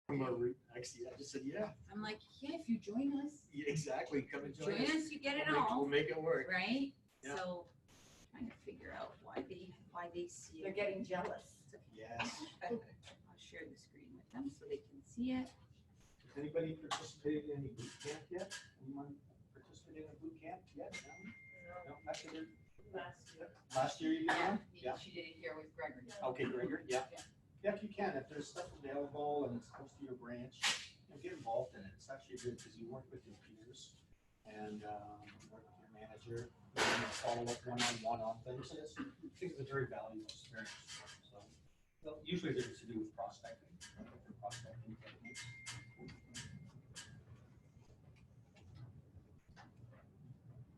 Actually, I just said, yeah. I'm like, yeah, if you join us, Yeah, exactly. Come and join join us. us, you get it We'll all, make it work. right? Yeah. So trying to figure out why they see They're it. getting jealous. Yes. I'll share the screen with them so they can see it. Has anybody participated in any boot camp yet? Anyone participated in a boot camp yet? No? No? Actually, last year you did one? Yeah. She did it here with Gregory. Okay, Gregor, yeah. Yeah. Yeah, if you can, if there's stuff available and it's close to your branch, get involved in it. It's actually good because you work with your peers and work with your manager, follow up one-on-one on things. And it's a very valuable experience. So usually there's to do with prospecting, different prospecting techniques.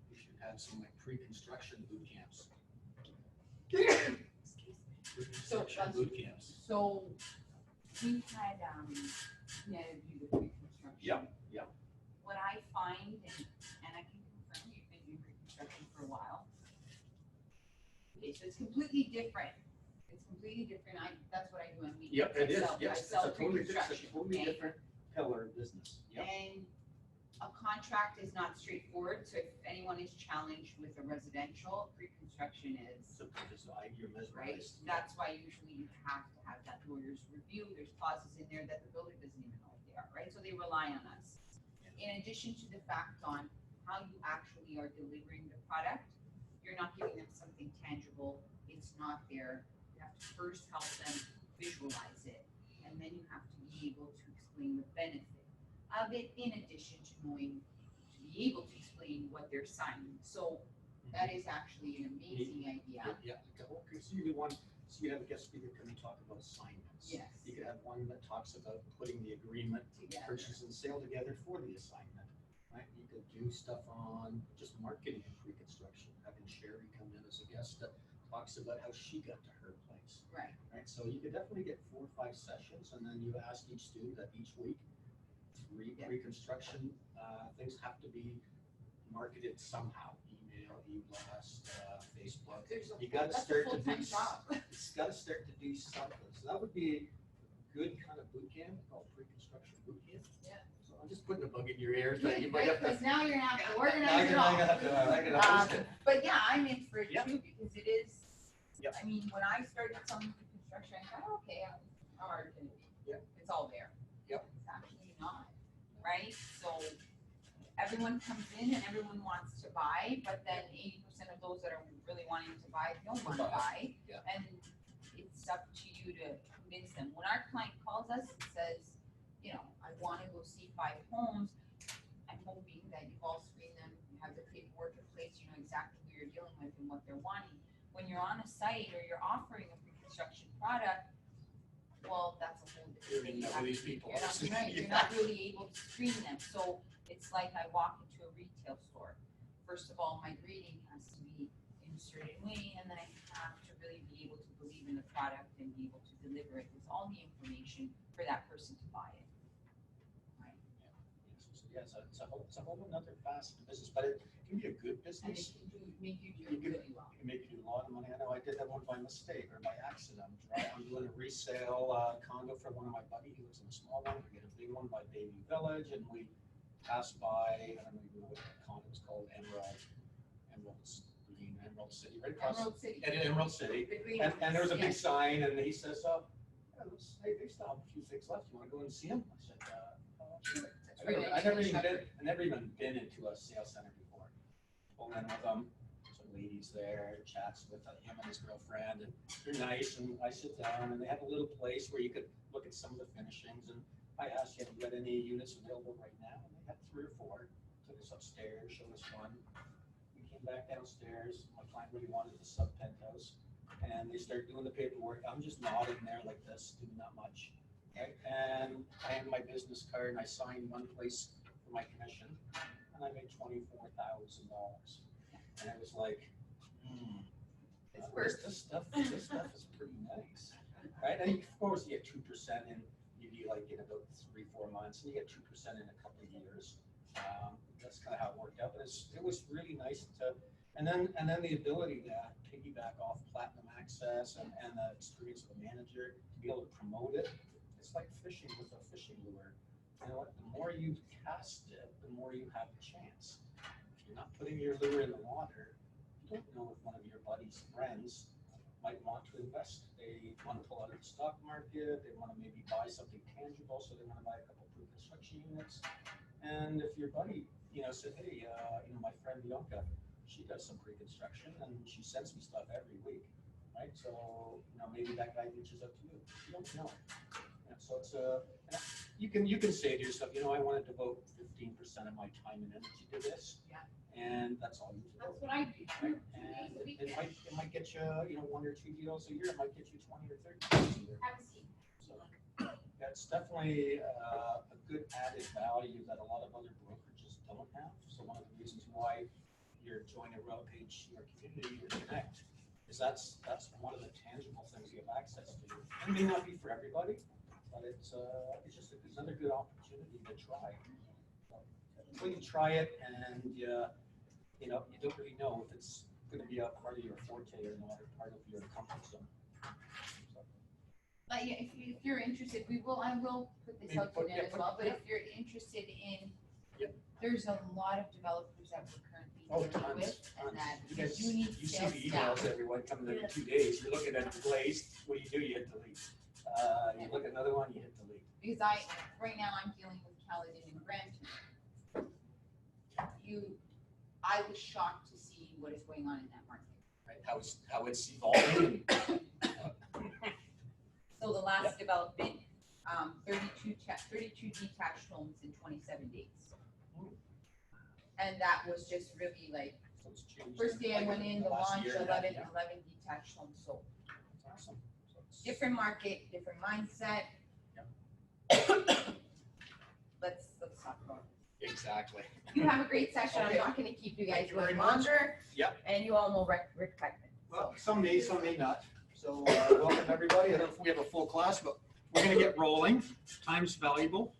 We should have some like pre-construction boot camps. Pre-construction boot camps. So we had do the pre-construction. Yeah, yeah. What I find, and I can confirm you've been doing pre-construction for a while. Okay, so it's completely different. It's completely different. That's what I do on weekends. Yep, it is. I Yes, sell it's a totally pre-construction. different pillar of business. Yep. And a contract is not straightforward. So if anyone is challenged with a residential, pre-construction is. You're right. mesmerized. That's why usually you have to have that lawyer's review. There's clauses in there that the builder doesn't even know what they are, right? So they rely on us. In addition to the fact on how you actually are delivering the product, you're not giving them something tangible. It's not there. You have to first help them visualize it, and then you have to be able to explain the benefit of it, in addition to knowing to be able to explain what they're signing. So that is actually an amazing idea. Yeah. Okay. So you do one. So you have a guest speaker come and talk about assignments. Yes. You could have one that talks about putting the agreement, Together. purchase and sale together for the assignment. Right. You could do stuff on just marketing and pre-construction. Having Sherry come in as a guest that talks about how she got to her place. Right. Right. So you could definitely get 4 or 5 sessions, and then you ask each student that each week, 3 pre-construction things have to be marketed somehow. Email, e-blast, Facebook. You got to start to do. It's got to start to do something. So that would be a good kind of boot camp called pre-construction boot camp. Yeah. So I'm just putting a bug in your ear that you might have to. Because now you're gonna have to organize it all. But yeah, I'm in for it too because it is. Yep. I mean, when I started selling construction, I thought, okay, how hard can it be? Yep. It's all there. Yep. It's actually not, right? So everyone comes in and everyone wants to buy, but then 80% of those that are really wanting to buy don't want to buy. Yeah. And it's up to you to convince them. When our client calls us and says, I want to go see 5 homes, I'm hoping that you've all screened them, you have the paperwork in place, you know exactly who you're dealing with and what they're wanting. When you're on a site or you're offering a pre-construction product, well, that's a whole different thing. You're not really able to screen them. So it's like I walk into a retail store. First of all, my greeting has to be in a certain way, and then I have to really be able to believe in the product and be able to deliver it with all the information for that person to buy it. Right. Yeah, it's a whole another facet of business, but it can be a good And business. it can make you do really well. It can make you do a lot of money. I know I did that one by mistake or by accident. Right? I'm doing a resale condo for one of my buddies. He lives in a small one. We get a big one by Bayview Village, and we pass by. I don't even know what the condo is called. Emerald City, right across. Emerald City. Emerald City. And there was a big sign, and he says, hey, they still have a few things left. You want to go and see them? I said, sure. I never even been into a sales center before. Pulled in with them, some ladies there, chats with him and his girlfriend, and they're nice. And I sit down, and they have a little place where you could look at some of the finishings. And I asked, have you got any units available right now? And they had 3 or 4. Took us upstairs, showed us one. We came back downstairs. My client really wanted the sub penthouse, and they started doing the paperwork. I'm just nodding there like this, doing not much. Right? And I had my business card, and I signed one place for my commission, and I made $24,000. And it was like, this stuff is pretty nice, right? And of course, you get 2% in, you do like in about 3 or 4 months, and you get 2% in a couple of years. That's kind of how it worked out. But it was really nice to, and then the ability to piggyback off Platinum Access and the experience of a manager to be able to promote it. It's like fishing with a fishing you know what, the more you cast it, the more you have a chance. If you're not putting your lure in the water, you don't know if one of your buddy's friends might want to invest. They want to pull out of the stock market, they want to maybe buy something tangible, so they want to buy a couple of pre-construction units. And if your buddy, said, hey, my friend Bianca, she does some pre-construction and she sends me stuff every week, right? So, maybe that guy reaches out to you. You don't know. And so it's you can say to yourself, I want to devote 15% of my time and energy to this. Yeah. And that's all you do. That's what I do. Right? And it might get you, 1 or 2 deals a year. It might get you 20 or 30 deals a year. Have a seat. So that's definitely a good added value that a lot of other brokerages don't have. So one of the reasons why you're joining a rail page in your community or Connect is that's one of the tangible things you have access to. It may not be for everybody, but it's just another good opportunity to try. So you try it and you don't really know if it's going to be a part of your forte or not, or part of your comfort zone. So. But yeah, if you're interested, I will put this out to Ned as well, but if you're interested in, there's a lot of developers that we're currently dealing with, and that you need You see sales the staff. emails, everyone coming in 2 days, you're looking at the glaze, what do? You hit delete. You look at another one, you hit delete. Because right now I'm dealing with Caledon and Granton. I was shocked to see what is going on in that market. Right, how it's evolving. So the last development, 32 detached homes in 27 days. And that was just really like, So it's changed first day I went in, the last launch, year and 11 a half, detached homes sold. That's awesome. So it's- Different market, different mindset. Let's talk about it. Exactly. You have a great session. Okay. I'm not gonna keep you guys Thank you very going much. longer. Yep. And you all know Rick Pecman. Well, some may not. So welcome everybody. I don't know if we have a full class, but we're going to get rolling. Time's valuable.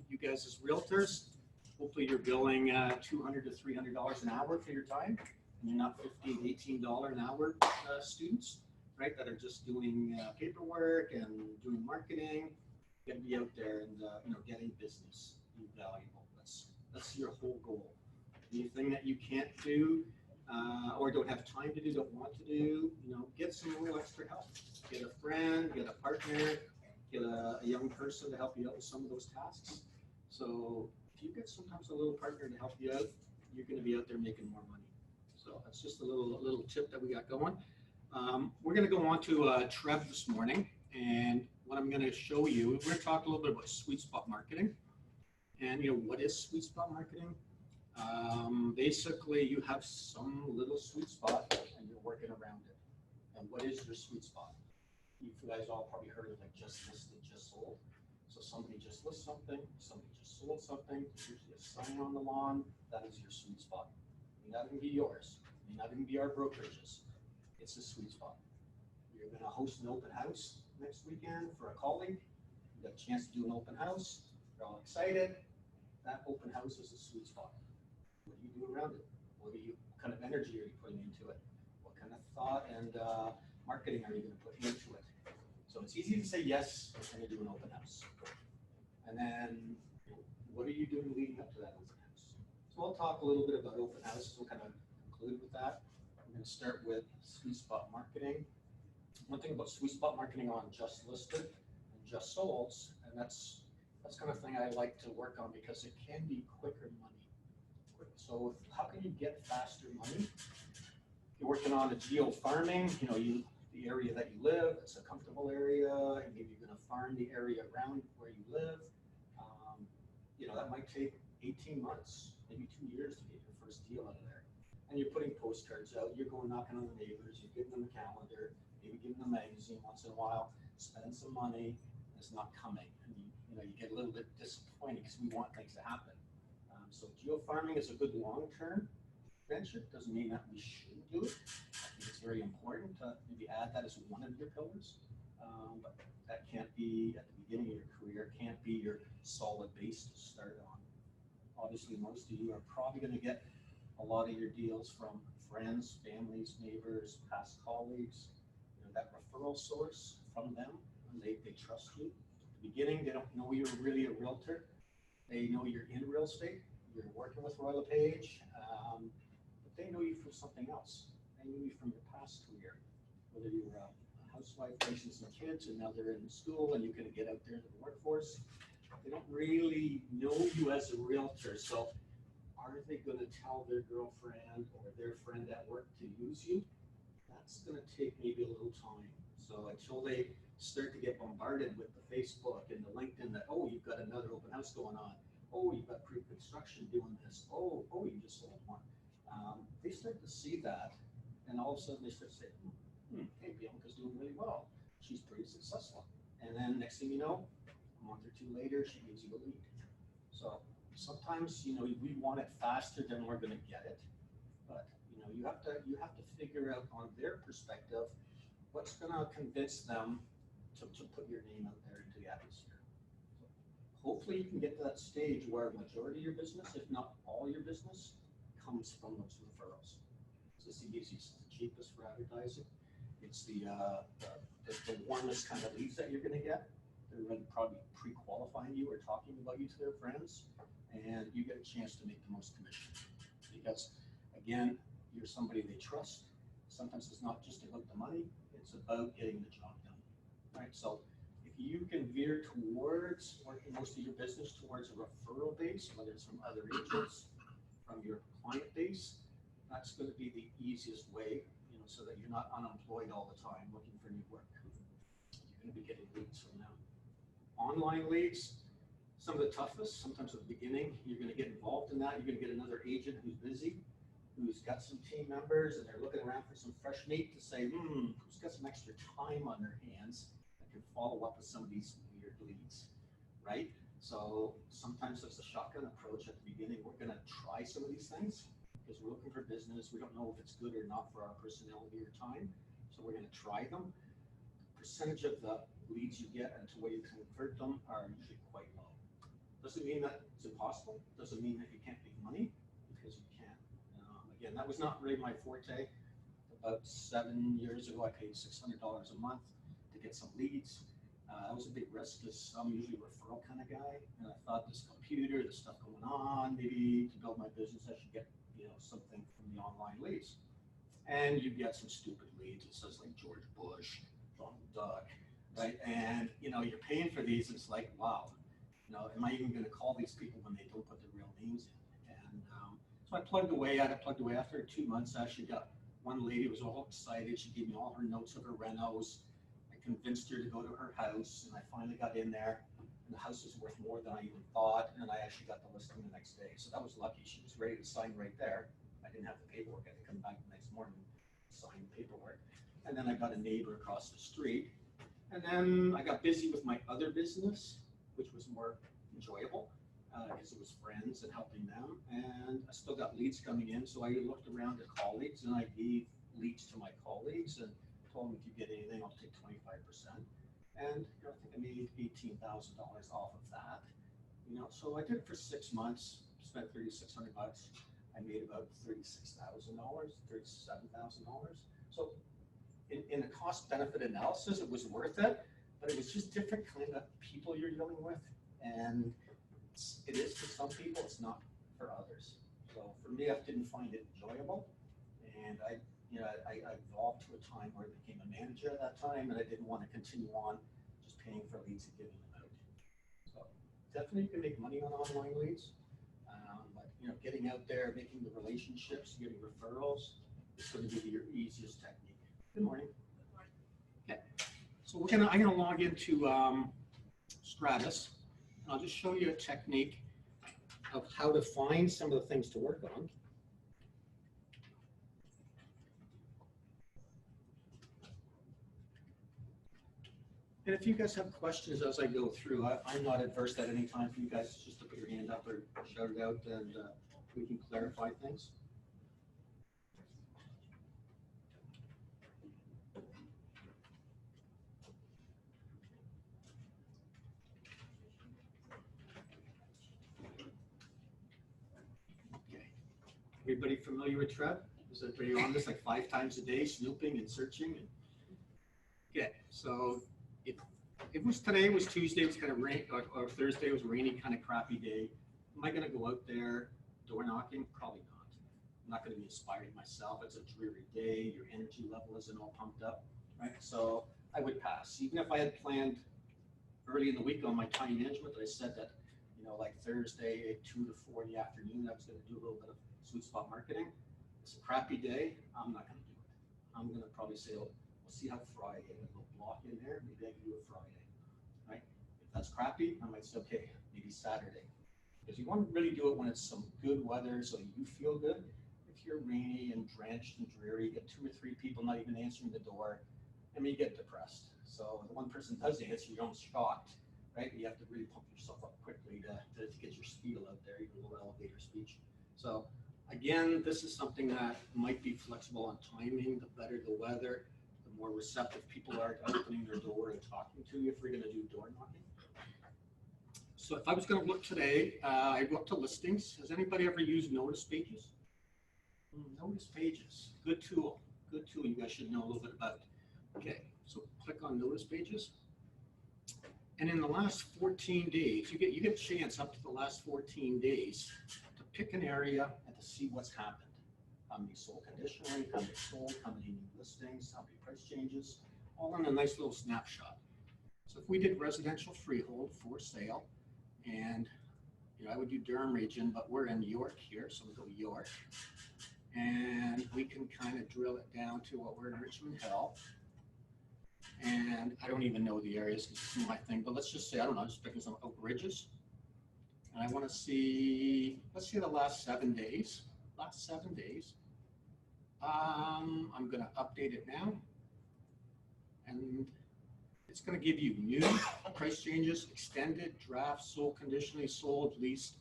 You guys as realtors, hopefully you're billing $200 to $300 an hour for your time. And you're not $15, $18 an hour students, right? That are just doing paperwork and doing marketing. You got to be out there and getting business, be valuable. That's your whole goal. Anything that you can't do or don't have time to do, don't want to do, get some real extra help. Get a friend, get a partner, get a young person to help you out with some of those tasks. So if you get sometimes a little partner to help you out, you're going to be out there making more money. So that's just a little tip that we got going. We're going to go on to Trev this morning, and what I'm going to show you, we're going to talk a little bit about sweet spot marketing. And what is sweet spot marketing? Basically, you have some little sweet spot and you're working around it. And what is your sweet spot? You guys all probably heard of like just listed, just sold. So somebody just lists something, somebody just sold something, there's usually a sign on the lawn, that is your sweet spot. It may not even be yours, it may not even be our brokerages. It's a sweet spot. You're going to host an open house next weekend for a colleague. You got a chance to do an open house, they're all excited. That open house is a sweet spot. What do you do around it? What kind of energy are you putting into it? What kind of thought and marketing are you going to put into it? So it's easy to say yes when you do an open house. And then what are you doing leading up to that open house? So I'll talk a little bit about open houses. We'll kind of conclude with that. I'm going to start with sweet spot marketing. One thing about sweet spot marketing on just listed and just solds, and that's kind of thing I like to work on because it can be quicker money. So how can you get faster money? You're working on a geo farming, the area that you live, it's a comfortable area, and maybe you're going to farm the area around where you live. That might take 18 months, maybe 2 years to get your first deal out of there. And you're putting postcards out, you're going knocking on the neighbors, you're giving them a calendar, maybe giving them a magazine once in a while, spending some money, and it's not coming. And you get a little bit disappointed because we want things to happen. So geofarming is a good long-term venture. Doesn't mean that we shouldn't do it. I think it's very important to maybe add that as one of your pillars. But that can't be at the beginning of your career, can't be your solid base to start on. Obviously, most of you are probably going to get a lot of your deals from friends, families, neighbors, past colleagues, that referral source from them, and they trust you. At the beginning, they don't know you're really a realtor. They know you're in real estate, you're working with Royal LePage, but they know you from something else. They knew you from your past career, whether you were a housewife raising some kids and now they're in school and you can get out there into the workforce. They don't really know you as a realtor, so are they gonna tell their girlfriend or their friend at work to use you? That's gonna take maybe a little time. So until they start to get bombarded with the Facebook and the LinkedIn that, oh, you've got another open house going on. Oh, you've got pre-construction doing this. Oh, you just sold one. They start to see that, and all of a sudden they start to say, hey, Bianca's doing really well. She's pretty successful. And then next thing you know, a month or two later, she gives you a lead. So sometimes, we want it faster than we're gonna get it. But, you have to figure out on their perspective, what's gonna convince them to put your name out there into the atmosphere. So hopefully you can get to that stage where a majority of your business, if not all your business, comes from those referrals. So it's the easiest, the cheapest for advertising. It's the warmest kind of leads that you're gonna get. They're really probably pre-qualifying you or talking about you to their friends, and you get a chance to make the most commission. Because again, you're somebody they trust. Sometimes it's not just about the money, it's about getting the job done, right? So if you can veer towards working most of your business towards a referral base, whether it's from other agents, from your client base, that's going to be the easiest way, so that you're not unemployed all the time looking for new work. You're going to be getting leads from them. Online leads, some of the toughest. Sometimes at the beginning, you're going to get involved in that. You're going to get another agent who's busy, who's got some team members, and they're looking around for some fresh meat to say, who's got some extra time on their hands that can follow up with some of these weird leads, right? So sometimes it's a shotgun approach at the beginning. We're going to try some of these things because we're looking for business. We don't know if it's good or not for our personality or time. So we're going to try them. The percentage of the leads you get and to where you convert them are usually quite low. Doesn't mean that it's impossible. Doesn't mean that you can't make money, because you can. Again, that was not really my forte. About 7 years ago, I paid $600 a month to get some leads. That was a big risk because I'm usually a referral kind of guy, and I thought this computer, this stuff going on, maybe to build my business, I should get something from the online leads. And you get some stupid leads. It says like George Bush, Donald Duck, right? And you're paying for these. It's like, wow, am I even going to call these people when they don't put their real names in? And so I plugged away at it. After 2 months, I actually got one lady who was all excited. She gave me all her notes of her renos. Convinced her to go to her house, and I finally got in there, and the house was worth more than I even thought, and I actually got the listing the next day. So that was lucky. She was ready to sign right there. I didn't have the paperwork. I had to come back the next morning and sign the paperwork. And then I got a neighbor across the street, and then I got busy with my other business, which was more enjoyable because it was friends and helping them, and I still got leads coming in. So I looked around at colleagues, and I gave leads to my colleagues, and told them, if you get anything, I'll take 25%. And I think I made $18,000 off of that. So I did it for 6 months, spent $3,600. I made about $36,000, $37,000. So in a cost benefit analysis, it was worth it, but it was just different kind of people you're dealing with. And it is for some people, it's not for others. So for me, I didn't find it enjoyable. And I evolved to a time where I became a manager at that time, and I didn't want to continue on just paying for leads and giving them out. So definitely you can make money on online leads, but getting out there, making the relationships, getting referrals is going to be your easiest technique. Good morning. Good morning. Okay, so I'm gonna log into Stratus, and I'll just show you a technique of how to find some of the things to work on. And if you guys have questions as I go through, I'm not adverse at any time for you guys just to put your hand up or shout it out, and we can clarify things. Okay. Everybody familiar with Trev? Is everybody on this like 5 times a day, snooping and searching? Okay, so if If it was today, it was Tuesday, it was kind of rain, or Thursday, it was rainy, kind of crappy day. Am I gonna go out there door knocking? Probably not. I'm not gonna be inspired myself. It's a dreary day. Your energy level isn't all pumped up, right? So I would pass. Even if I had planned early in the week on my time management, that I said that, like Thursday, 2 to 4 in the afternoon, I was gonna do a little bit of sweet spot marketing. It's a crappy day. I'm not gonna do it. I'm gonna probably say, we'll see how Friday, a little block in there, maybe I can do it Friday, right? If that's crappy, I might say, okay, maybe Saturday. Because you want to really do it when it's some good weather so you feel good. If you're rainy and drenched and dreary, you get 2 or 3 people not even answering the door, I mean, you get depressed. So the one person does answer, you're almost shocked, right? You have to really pump yourself up quickly to get your spiel out there, your little elevator speech. So again, this is something that might be flexible on timing. The better the weather, the more receptive people are to opening their door and talking to you if we're going to do door knocking. So if I was going to look today, I go up to listings. Has anybody ever used notice pages? Notice pages, good tool. Good tool. You guys should know a little bit about it. Okay, so click on notice pages. And in the last 14 days, you get a chance up to the last 14 days to pick an area and to see what's happened. How many sold conditionally, how many sold, how many new listings, how many price changes, all in a nice little snapshot. So if we did residential freehold for sale, and I would do Durham region, but we're in York here, so we go York. And we can kind of drill it down to what we're in Richmond Hill. And I don't even know the areas because it's my thing, but let's just say, I don't know, I'm just picking some Oak Ridges. And I want to see, let's see the last 7 days. Last 7 days. I'm going to update it now. And it's going to give you new price changes, extended, draft, sold, conditionally sold, leased,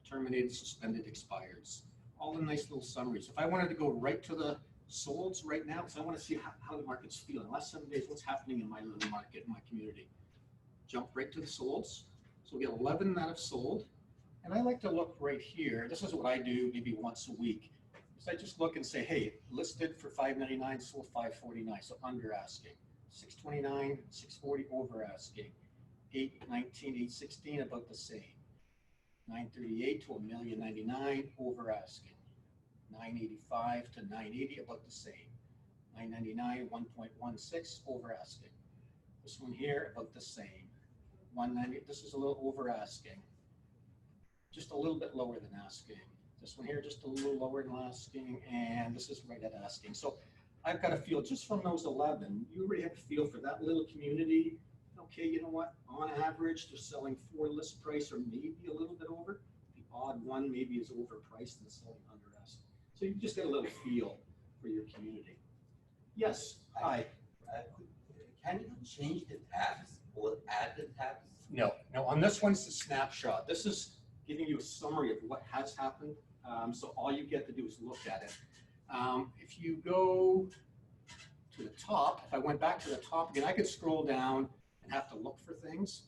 terminated, suspended, expireds. All in nice little summaries. If I wanted to go right to the solds right now, because I want to see how the market's feeling. Last 7 days, what's happening in my little market, in my community. Jump right to the solds. So we get 11 that have sold. And I like to look right here. This is what I do maybe once a week. So I just look and say, hey, listed for $599, sold $549, so under asking. $629, $640, over asking. $819, $816, about the same. $938 to $1,099,000, over asking. $985 to $980, about the same. $999, 1.16, over asking. This one here, about the same. $190, this is a little over asking. Just a little bit lower than asking. This one here, just a little lower than asking, and this is right at asking. So I've got a feel just from those 11, you already have a feel for that little community. Okay, you know what? On average, they're selling for list price or maybe a little bit over. The odd one maybe is overpriced and selling under asking. So you just get a little feel for your community. Yes, hi. Can you change the tabs or add the tabs? No, on this one, it's a snapshot. This is giving you a summary of what has happened. So all you get to do is look at it. If you go to the top, if I went back to the top again, I could scroll down and have to look for things.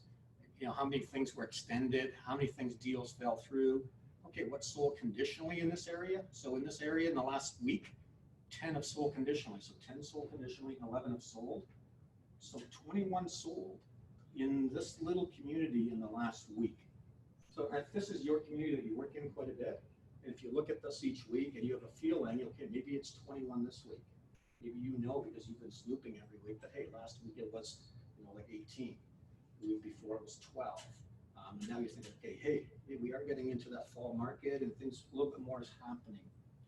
How many things were extended, how many deals fell through. Okay, what sold conditionally in this area? So in this area in the last week, 10 have sold conditionally. So 10 sold conditionally and 11 have sold. So 21 sold in this little community in the last week. So if this is your community that you work in quite a bit, and if you look at this each week and you have a feeling, okay, maybe it's 21 this week. Maybe because you've been snooping every week that, hey, last week it was like 18. The week before it was 12. Now you're thinking, okay, hey, we are getting into that fall market and things a little bit more is happening.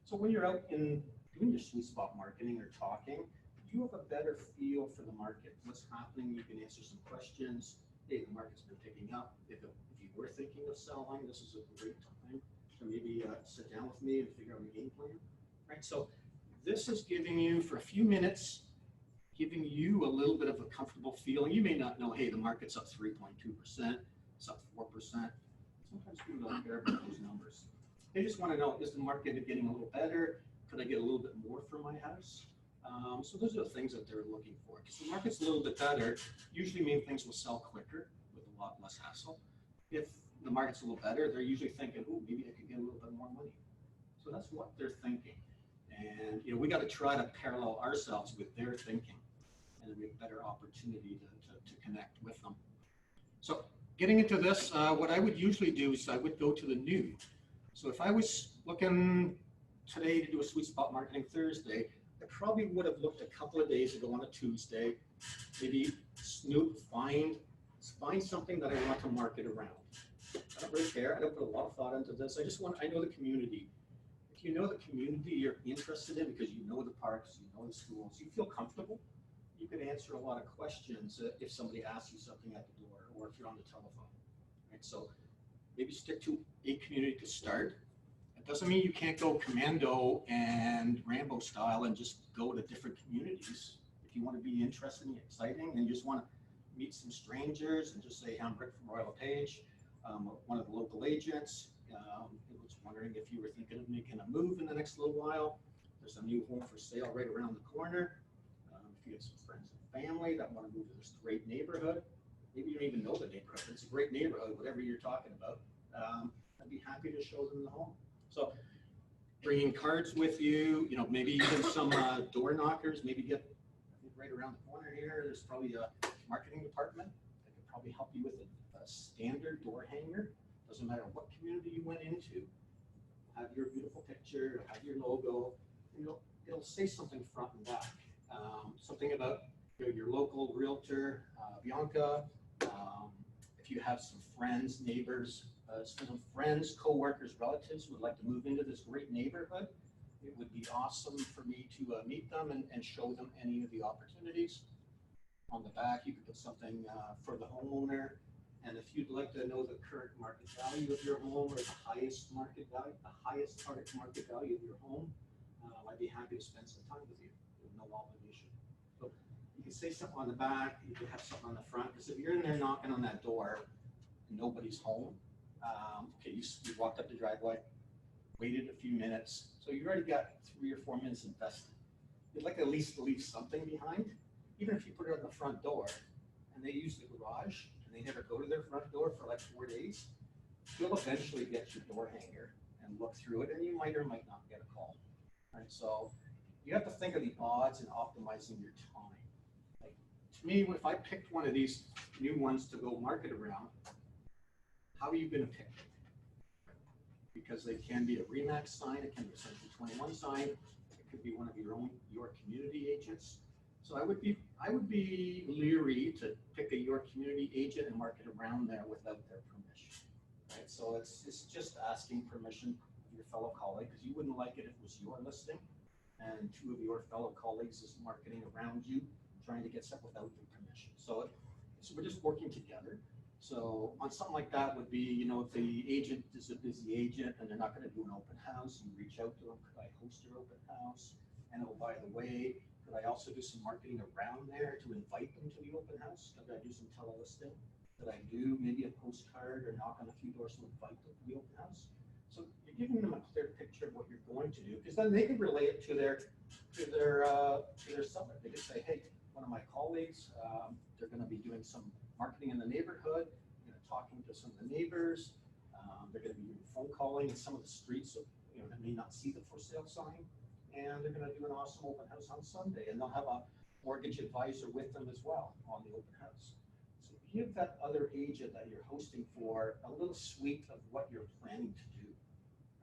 So when you're out in doing your sweet spot marketing or talking, you have a better feel for the market. What's happening? You can answer some questions. Hey, the market's been picking up. If you were thinking of selling, this is a great time to maybe sit down with me and figure out a game plan. Right. So this is giving you for a few minutes, giving you a little bit of a comfortable feeling. You may not know, hey, the market's up 3.2%, it's up 4%. Sometimes people don't care about those numbers. They just want to know, is the market getting a little better? Could I get a little bit more for my house? So those are the things that they're looking for. Because the market's a little bit better, usually mean things will sell quicker with a lot less hassle. If the market's a little better, they're usually thinking, oh, maybe I could get a little bit more money. So that's what they're thinking. And we got to try to parallel ourselves with their thinking, and we have a better opportunity to connect with them. So getting into this, what I would usually do is I would go to the new. So if I was looking today to do a sweet spot marketing Thursday, I probably would have looked a couple of days ago on a Tuesday, maybe snoop, find something that I want to market around. I don't really care. I don't put a lot of thought into this. I know the community. If you know the community you're interested in because you know the parks, you know the schools, you feel comfortable, you can answer a lot of questions if somebody asks you something at the door or if you're on the telephone. Right? So maybe stick to a community to start. It doesn't mean you can't go commando and Rambo style and just go to different communities. If you want to be interesting, exciting, and you just want to meet some strangers and just say, I'm Rick from Royal Page, one of the local agents. I was wondering if you were thinking of making a move in the next little while. There's a new home for sale right around the corner. If you have some friends and family that want to move to this great neighborhood, maybe you don't even know the neighborhood, but it's a great neighborhood, whatever you're talking about. I'd be happy to show them the home. So bringing cards with you, maybe even some door knockers, maybe get right around the corner here. There's probably a marketing department that could probably help you with a standard door hanger. Doesn't matter what community you went into. Have your beautiful picture, have your logo. It'll say something front and back. Something about your local realtor, Bianca. If you have some friends, neighbors, some friends, co-workers, relatives who would like to move into this great neighborhood, it would be awesome for me to meet them and show them any of the opportunities. On the back, you could put something for the homeowner. And if you'd like to know the current market value of your home or the highest market value, the highest target market value of your home, I'd be happy to spend some time with you with no obligation. So you can say something on the back, you can have something on the front, because if you're in there knocking on that door and nobody's home, okay, you walked up the driveway, waited a few minutes, so you already got 3 or 4 minutes invested. You'd like to at least leave something behind, even if you put it on the front door and they use the garage and they never go to their front door for like 4 days, you'll eventually get your door hanger and look through it, and you might or might not get a call. Right? So you have to think of the odds and optimizing your time. Like, to me, if I picked one of these new ones to go market around, how are you going to pick it? Because they can be a RE/MAX sign, it can be a Century 21 sign, it could be one of your community agents. So I would be leery to pick a your community agent and market around there without their permission. Right? So it's just asking permission of your fellow colleague, because you wouldn't like it if it was your listing and 2 of your fellow colleagues is marketing around you, trying to get stuff without your permission. So we're just working together. So on something like that would be, if the agent is a busy agent and they're not going to do an open house, you reach out to them, could I host your open house? And oh, by the way, could I also do some marketing around there to invite them to the open house? Could I do some telelisting? Could I do maybe a postcard or knock on a few doors to invite them to the open house? So you're giving them a clear picture of what you're going to do, because then they can relay it to their summit. They can say, hey, one of my colleagues, they're going to be doing some marketing in the neighborhood, talking to some of the neighbors. They're going to be phone calling in some of the streets, so that may not see the for sale sign, and they're going to do an awesome open house on Sunday, and they'll have a mortgage advisor with them as well on the open house. So give that other agent that you're hosting for a little suite of what you're planning to do,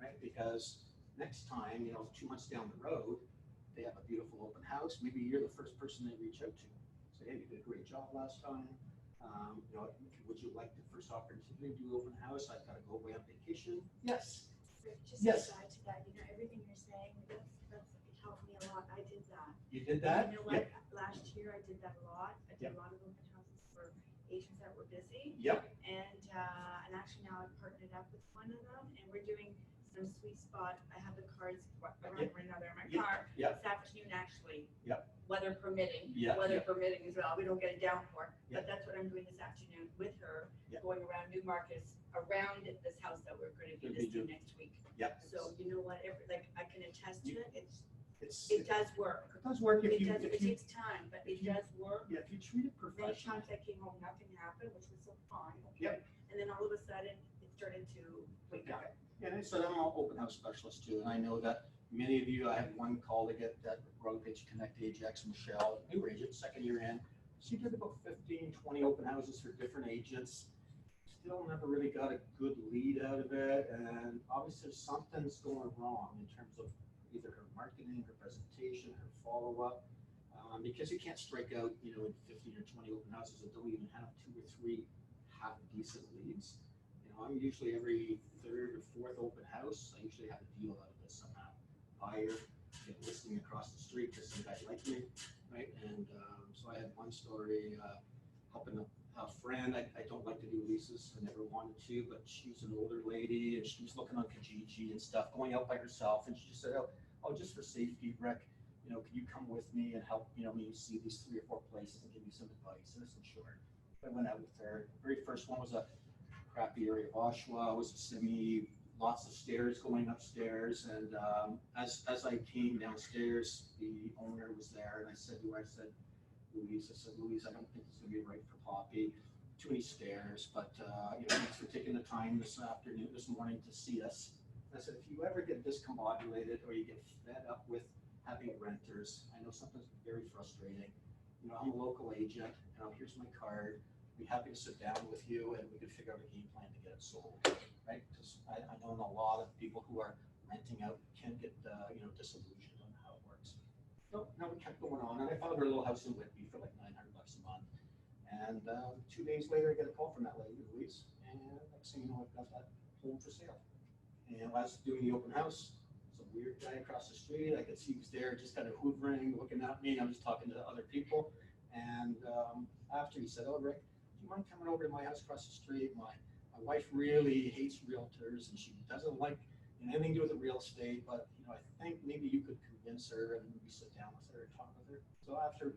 right? Because next time, 2 months down the road, they have a beautiful open house. Maybe you're the first person they reach out to. Say, hey, you did a great job last time. Would you like the first opportunity to do open house? I've got to go away on vacation. Yes. Just Yes. to add to that, everything you're saying, that's helped me a lot. I did that. You did that? You know what? Last year I did that a lot. I did a lot of open houses for agents that were busy. Yep. And actually now I've partnered up with one of them, and we're doing some sweet spot. I have the cards around right now. They're in my car. Yep. This afternoon, actually. Yep. Weather permitting. Yep. Weather permitting as well. We don't get a downpour. Yep. But that's what I'm doing this afternoon with her, Yep. going around new markets around this house that we're going to be listing next week. Yep. So you know what? I can attest to it. It It does work. does work if you. It takes time, but it does work. Yeah, if you treat it Many professionally. times I came home, nothing happened, which was so fine. Yep. And then all of a sudden, it started to wake up. Yeah, and so I'm an open house specialist too, and I know that many of you, I have one colleague at Royal Page Connect, Ajax, Michelle, new agent, second year in, She did about 15, 20 open houses for different agents. Still never really got a good lead out of it, and obviously something's going wrong in terms of either her marketing, her presentation, her follow-up, because you can't strike out, in 15 or 20 open houses that don't even have 2 or 3 half decent leads. I'm usually every third or fourth open house, I usually have a deal out of it somehow. Buyer, get listing across the street because some guy liked me, right? And so I had one story helping a friend. I don't like to do leases. I never wanted to, but she's an older lady and she was looking on Kijiji and stuff, going out by herself. And she just said, oh, just for safety, Rick, can you come with me and help, me see these 3 or 4 places and give me some advice? And it's short. I went out with her. The very first one was a crappy area of Oshawa. It was a semi, lots of stairs going upstairs. And as I came downstairs, the owner was there, and I said to her, Louise, I don't think it's going to be right for Poppy. Too many stairs, but thanks for taking the time this morning to see us. I said, if you ever get discombobulated or you get fed up with having renters, I know something's very frustrating. I'm a local agent, here's my card. I'd be happy to sit down with you and we could figure out a game plan to get it sold, right? Because I know a lot of people who are renting out can get, disillusioned on how it works. So now we kept going on, and I found her a little house in Whitby for like $900 a month. And 2 days later, I get a call from that lady, Louise, and next thing you know, I've got that home for sale. And I was doing the open house. Some weird guy across the street. I could see he was there, just kind of hoovering, looking at me. I was talking to other people. And after he said, oh, Rick, do you mind coming over to my house across the street? My wife really hates realtors and she doesn't like anything to do with the real estate, but I think maybe you could convince her and maybe sit down with her and talk with her. So after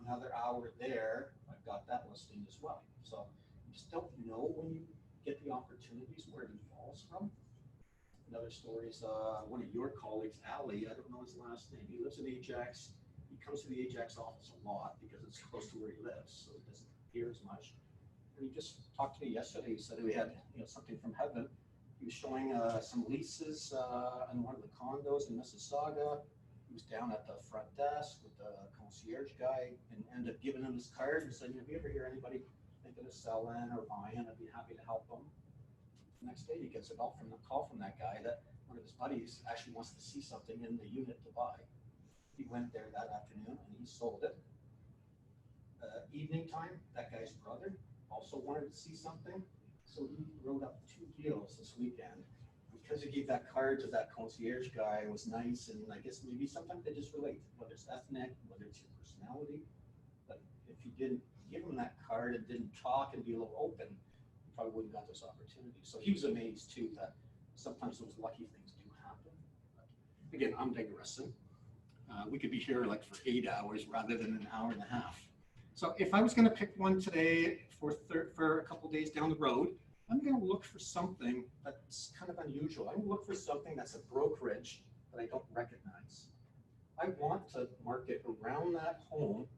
another hour there, I've got that listing as well. So you just don't know when you get the opportunities where it falls from. Another story is one of your colleagues, Ali, I don't know his last name. He lives in Ajax. He comes to the Ajax office a lot because it's close to where he lives, so he doesn't hear as much. And he just talked to me yesterday. He said we had something from heaven. He was showing some leases in one of the condos in Mississauga. He was down at the front desk with the concierge guy and ended up giving him his card and said, if you ever hear anybody thinking of selling or buying, I'd be happy to help them. The next day he gets a call from that guy that one of his buddies actually wants to see something in the unit to buy. He went there that afternoon and he sold it. Evening time, that guy's brother also wanted to see something, so he wrote up 2 deals this weekend. Because he gave that card to that concierge guy, it was nice, and I guess maybe sometimes they just relate, whether it's ethnic, whether it's your personality. But if you didn't give him that card and didn't talk and be a little open, you probably wouldn't got this opportunity. So he was amazed too that sometimes those lucky things do happen. But again, I'm digressing. We could be here like for 8 hours rather than an hour and a half. So if I was going to pick one today for a couple days down the road, I'm going to look for something that's kind of unusual. I'm going to look for something that's a brokerage that I don't recognize. I want to market around that home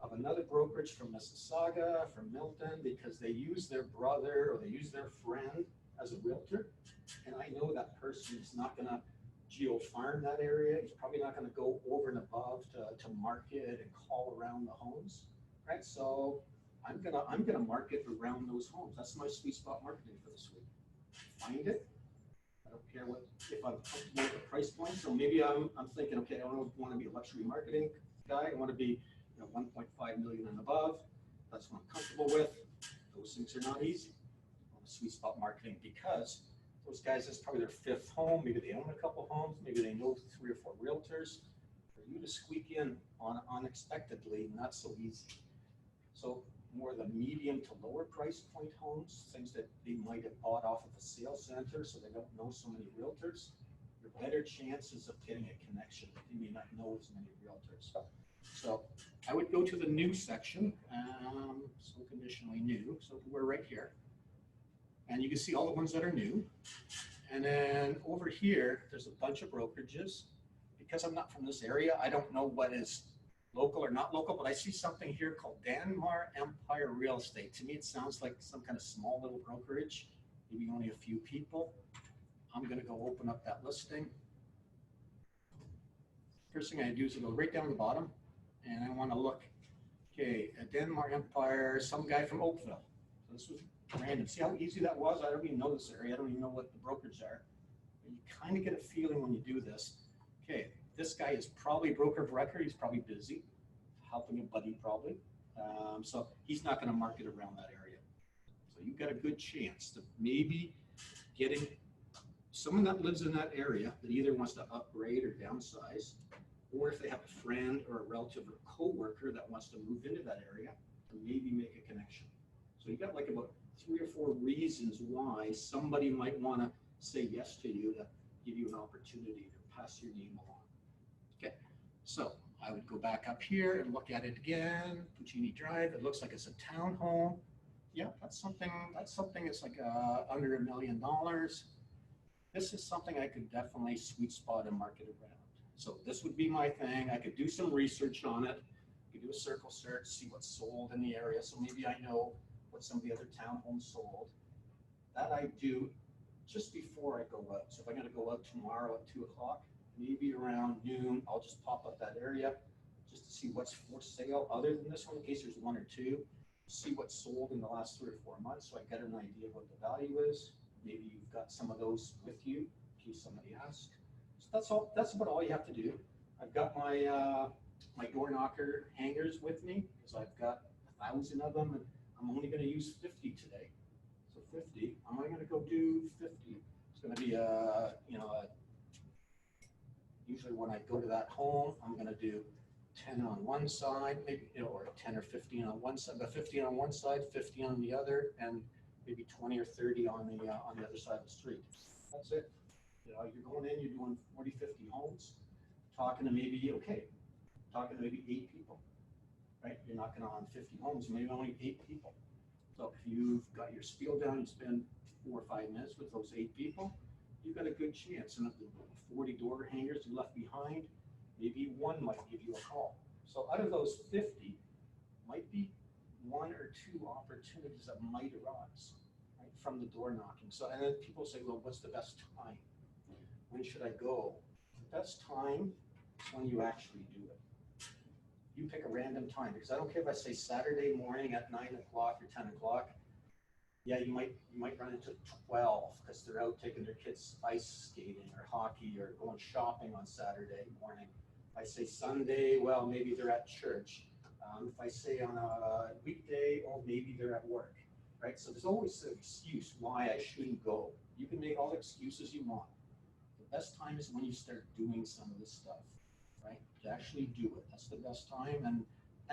of another brokerage from Mississauga, from Milton, because they use their brother or they use their friend as a realtor. And I know that person is not going to geo-farm that area. He's probably not going to go over and above to market and call around the homes. Right, so I'm gonna market around those homes. That's my sweet spot marketing for this week. Find it. I don't care if I'm comfortable with the price point. So maybe I'm thinking, okay, I don't want to be a luxury marketing guy. I want to be 1.5 million and above. That's what I'm comfortable with. Those things are not easy on the sweet spot marketing because those guys, that's probably their 5th home. Maybe they own a couple homes. Maybe they know 3 or 4 realtors. For you to squeak in on unexpectedly, not so easy. So more the medium to lower price point homes, things that they might have bought off of a sales center so they don't know so many realtors, your better chances of getting a connection. They may not know as many realtors. So I would go to the new section, so conditionally new. So we're right here. And you can see all the ones that are new. And then over here, there's a bunch of brokerages. Because I'm not from this area, I don't know what is local or not local, but I see something here called Danmar Empire Real Estate. To me, it sounds like some kind of small little brokerage, maybe only a few people. I'm going to go open up that listing. First thing I do is I go right down to the bottom, and I want to look Okay, a Denmark Empire, some guy from Oakville. So this was random. See how easy that was? I don't even know this area. I don't even know what the brokers are. But you kind of get a feeling when you do this. Okay, this guy is probably a broker of record. He's probably busy, helping a buddy probably. So he's not going to market around that area. So you've got a good chance to maybe getting someone that lives in that area that either wants to upgrade or downsize, or if they have a friend or a relative or a coworker that wants to move into that area, to maybe make a connection. So you got like about 3 or 4 reasons why somebody might want to say yes to you to give you an opportunity to pass your name along. Okay, so I would go back up here and look at it again. Puccini Drive. It looks like it's a townhome. Yeah, that's something. That's like under $1 million. This is something I could definitely sweet spot and market around. So this would be my thing. I could do some research on it. I could do a circle search, see what's sold in the area. So maybe I know what some of the other townhomes sold. That I do just before I go out. So if I'm going to go out tomorrow at 2 o'clock, maybe around noon, I'll just pop up that area just to see what's for sale other than this one, in case there's 1 or 2. See what's sold in the last 3 or 4 months so I get an idea of what the value is. Maybe you've got some of those with you in case somebody asks. So that's all. That's about all you have to do. I've got my my door knocker hangers with me because I've got 1,000 of them, and I'm only going to use 50 today. So 50. I'm only going to go do 50. It's going to be usually when I go to that home, I'm going to do 10 on one side, maybe, or 10 or 15 on one side, but 15 on one side, 50 on the other, and maybe 20 or 30 on the other side of the street. That's it. You're going in, you're doing 40, 50 homes, talking to maybe 8 people, right? You're knocking on 50 homes, maybe only 8 people. So if you've got your spiel down, you spend 4 or 5 minutes with those 8 people, you've got a good chance. And if the 40 door hangers you left behind, maybe 1 might give you a call. So out of those 50, might be 1 or 2 opportunities that might arise, right, from the door knocking. So, and then people say, well, what's the best time? When should I go? The best time is when you actually do it. You pick a random time, because I don't care if I say Saturday morning at 9 o'clock or 10 o'clock. Yeah, you might run into 12 because they're out taking their kids ice skating or hockey or going shopping on Saturday morning. If I say Sunday, well, maybe they're at church. If I say on a weekday, oh, maybe they're at work, right? So there's always an excuse why I shouldn't go. You can make all the excuses you want. The best time is when you start doing some of this stuff, right? To actually do it. That's the best time, and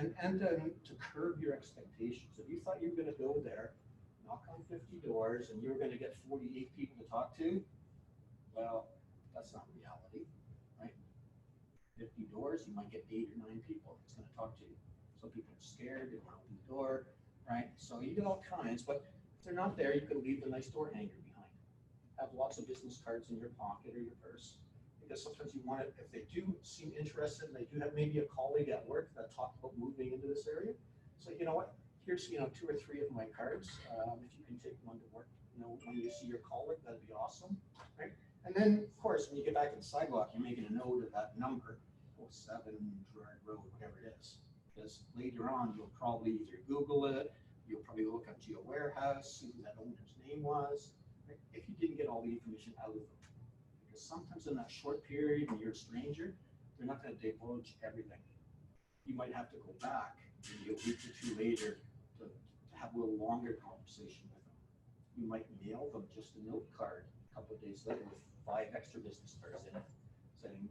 to curb your expectations. If you thought you were going to go there, knock on 50 doors, and you were going to get 48 people to talk to, well, that's not reality, right? 50 doors, you might get 8 or 9 people that's going to talk to you. So people are scared, they want to open the door, right? So you get all kinds, but if they're not there, you can leave the nice door hanger behind. Have lots of business cards in your pocket or your purse, because sometimes you want it, if they do seem interested, and they do have maybe a colleague at work that talked about moving into this area, so you know what, here's 2 or 3 of my cards. If you can take one to work, when you see your colleague, that'd be awesome, right? And then, of course, when you get back in the sidewalk, you're making a note of that number, 07 Gerard Road, whatever it is. Because later on, you'll probably either Google it, you'll probably look up Geo Warehouse, see who that owner's name was, right? If you didn't get all the information out of them. Because sometimes in that short period, when you're a stranger, they're not going to divulge everything. You might have to go back maybe a week or 2 later to have a little longer conversation with them. You might mail them just a note card a couple of days later with 5 extra business cards in it, saying,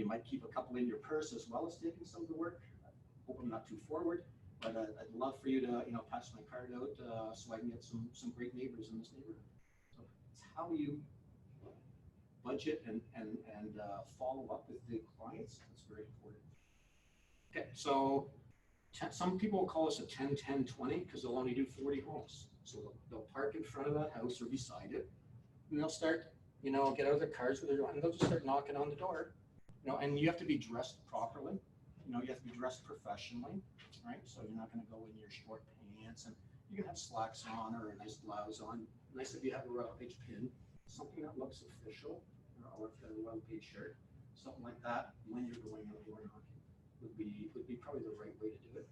you might keep a couple in your purse as well as taking some to work. I hope I'm not too forward, but I'd love for you to, pass my card out so I can get some great neighbors in this neighborhood. So it's how you budget and follow up with the clients. That's very important. Okay, so some people will call us a 10-10-20 because they'll only do 40 homes. So they'll park in front of that house or beside it, and they'll start, get out of their cars with their, and they'll just start knocking on the door. And you have to be dressed properly. You have to be dressed professionally, right? So you're not going to go in your short pants, and you can have slacks on or a nice blouse on. Nice if you have a royal page pin, something that looks official, or if you have a royal page shirt, something like that when you're going out door knocking. would be probably the right way to do it.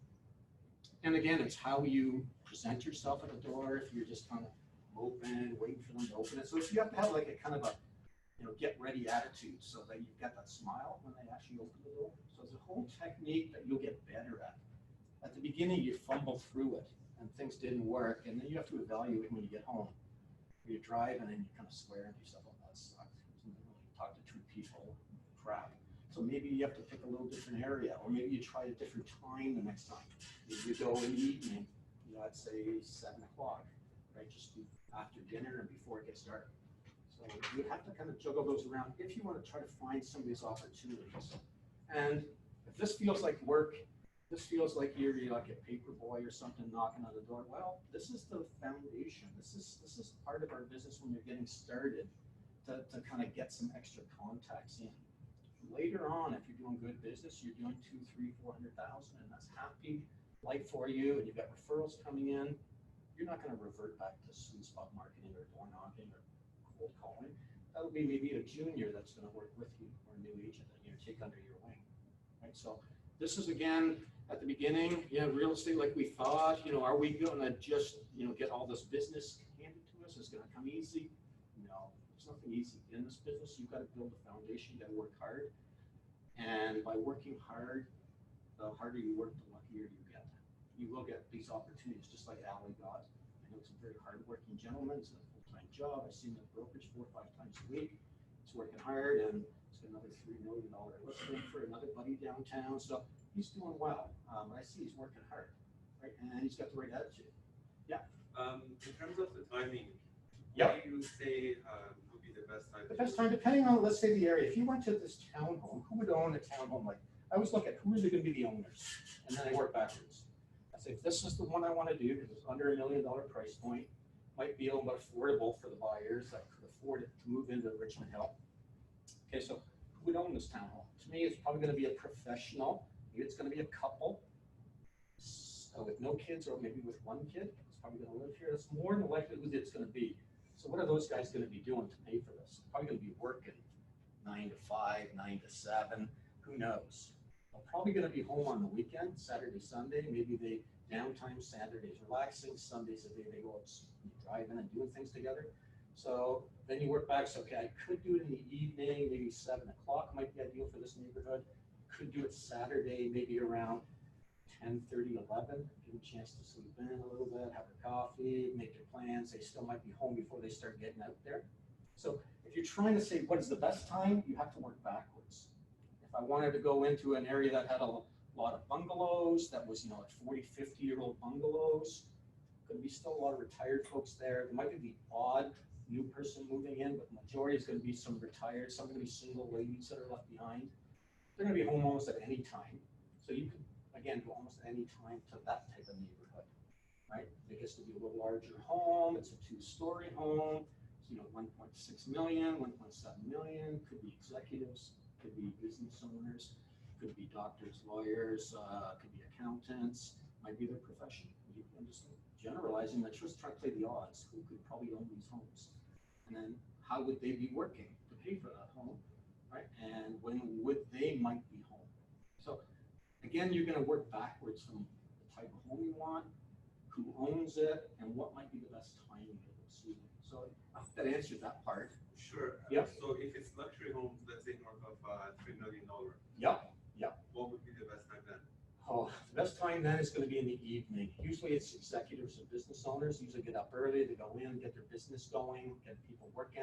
And again, it's how you present yourself at the door. If you're just kind of open, waiting for them to open it. So you have to have like a kind of a, get ready attitude so that you've got that smile when they actually open the door. So it's a whole technique that you'll get better at. At the beginning, you fumble through it and things didn't work, and then you have to evaluate when you get home. You drive and then you kind of swear at yourself, oh, that sucked. You talk to two people, crap. So maybe you have to pick a little different area, or maybe you try a different time the next time. Maybe you go in the evening, I'd say 7 o'clock, right? Just after dinner and before it gets dark. So you have to kind of juggle those around if you want to try to find some of these opportunities. And if this feels like work, this feels like you're like a paper boy or something knocking on the door. Well, this is the foundation. This is part of our business when you're getting started to kind of get some extra contacts in. Later on, if you're doing good business, you're doing 2, 3, 400,000, and that's happy life for you, and you've got referrals coming in. You're not going to revert back to sweet spot marketing or door knocking or cold calling. That'll be maybe a junior that's going to work with you, or a new agent that you take under your wing, right? So this is, again, at the beginning, real estate like we thought, are we going to just, get all this business handed to us? It's going to come easy? No, there's nothing easy in this business. You've got to build a foundation. You got to work hard. And by working hard, the harder you work, the luckier you get. You will get these opportunities just like Ali got. I know it's a very hard-working gentleman. It's a full-time job. I see him at brokerage 4 or 5 times a week. He's working hard, and he's got another $3 million listing for another buddy downtown. So he's doing well. I see he's working hard, right? And he's got the right attitude. Yeah. In terms of the timing, Yep. what do you say would be the best time? The best time, depending on, let's say, the area. If you went to this townhome, who would own a townhome? Like, I always look at who is it going to be the owners, and then I work backwards. I say, if this is the one I want to do, because it's under $1 million price point, might be a little bit affordable for the buyers that could afford it to move into Richmond Hill. Okay, so who would own this townhome? To me, it's probably going to be a professional. Maybe it's going to be a couple with no kids, or maybe with one kid. It's probably going to live here. That's more than likely who it's going to be. So what are those guys going to be doing to pay for this? Probably going to be working 9 to 5, 9 to 7. Who knows? They're probably going to be home on the weekend, Saturday, Sunday. Maybe they downtime, Saturdays relaxing, Sundays the day they go out driving and doing things together. So then you work back. So okay, I could do it in the evening, maybe 7 o'clock might be ideal for this neighborhood. Could do it Saturday, maybe around 10:30, 11. Give them a chance to sleep in a little bit, have their coffee, make their plans. They still might be home before they start getting out there. So if you're trying to say what is the best time, you have to work backwards. If I wanted to go into an area that had a lot of bungalows, that was, like 40, 50-year-old bungalows, going to be still a lot of retired folks there. There might be the odd new person moving in, but the majority is going to be some retired, some going to be single ladies that are left behind. They're going to be home almost at any time. So you can, again, go almost any time to that type of neighborhood, right? It gets to be a little larger home. It's a 2-story home. It's, 1.6 million, 1.7 million. Could be executives, could be business owners, could be doctors, lawyers, could be accountants. Might be their profession. I'm just generalizing. Let's just try to play the odds. Who could probably own these homes? And then how would they be working to pay for that home, right? And when would they might be home? So again, you're going to work backwards from the type of home you want, who owns it, and what might be the best timing to go see it. So I hope that answered that part. Sure. Yeah. So if it's luxury homes, let's say north of $3 million, Yep. what would be the best time then? Oh, the best time then is going to be in the evening. Usually it's executives and business owners usually get up early to go in, get their business going, get people working,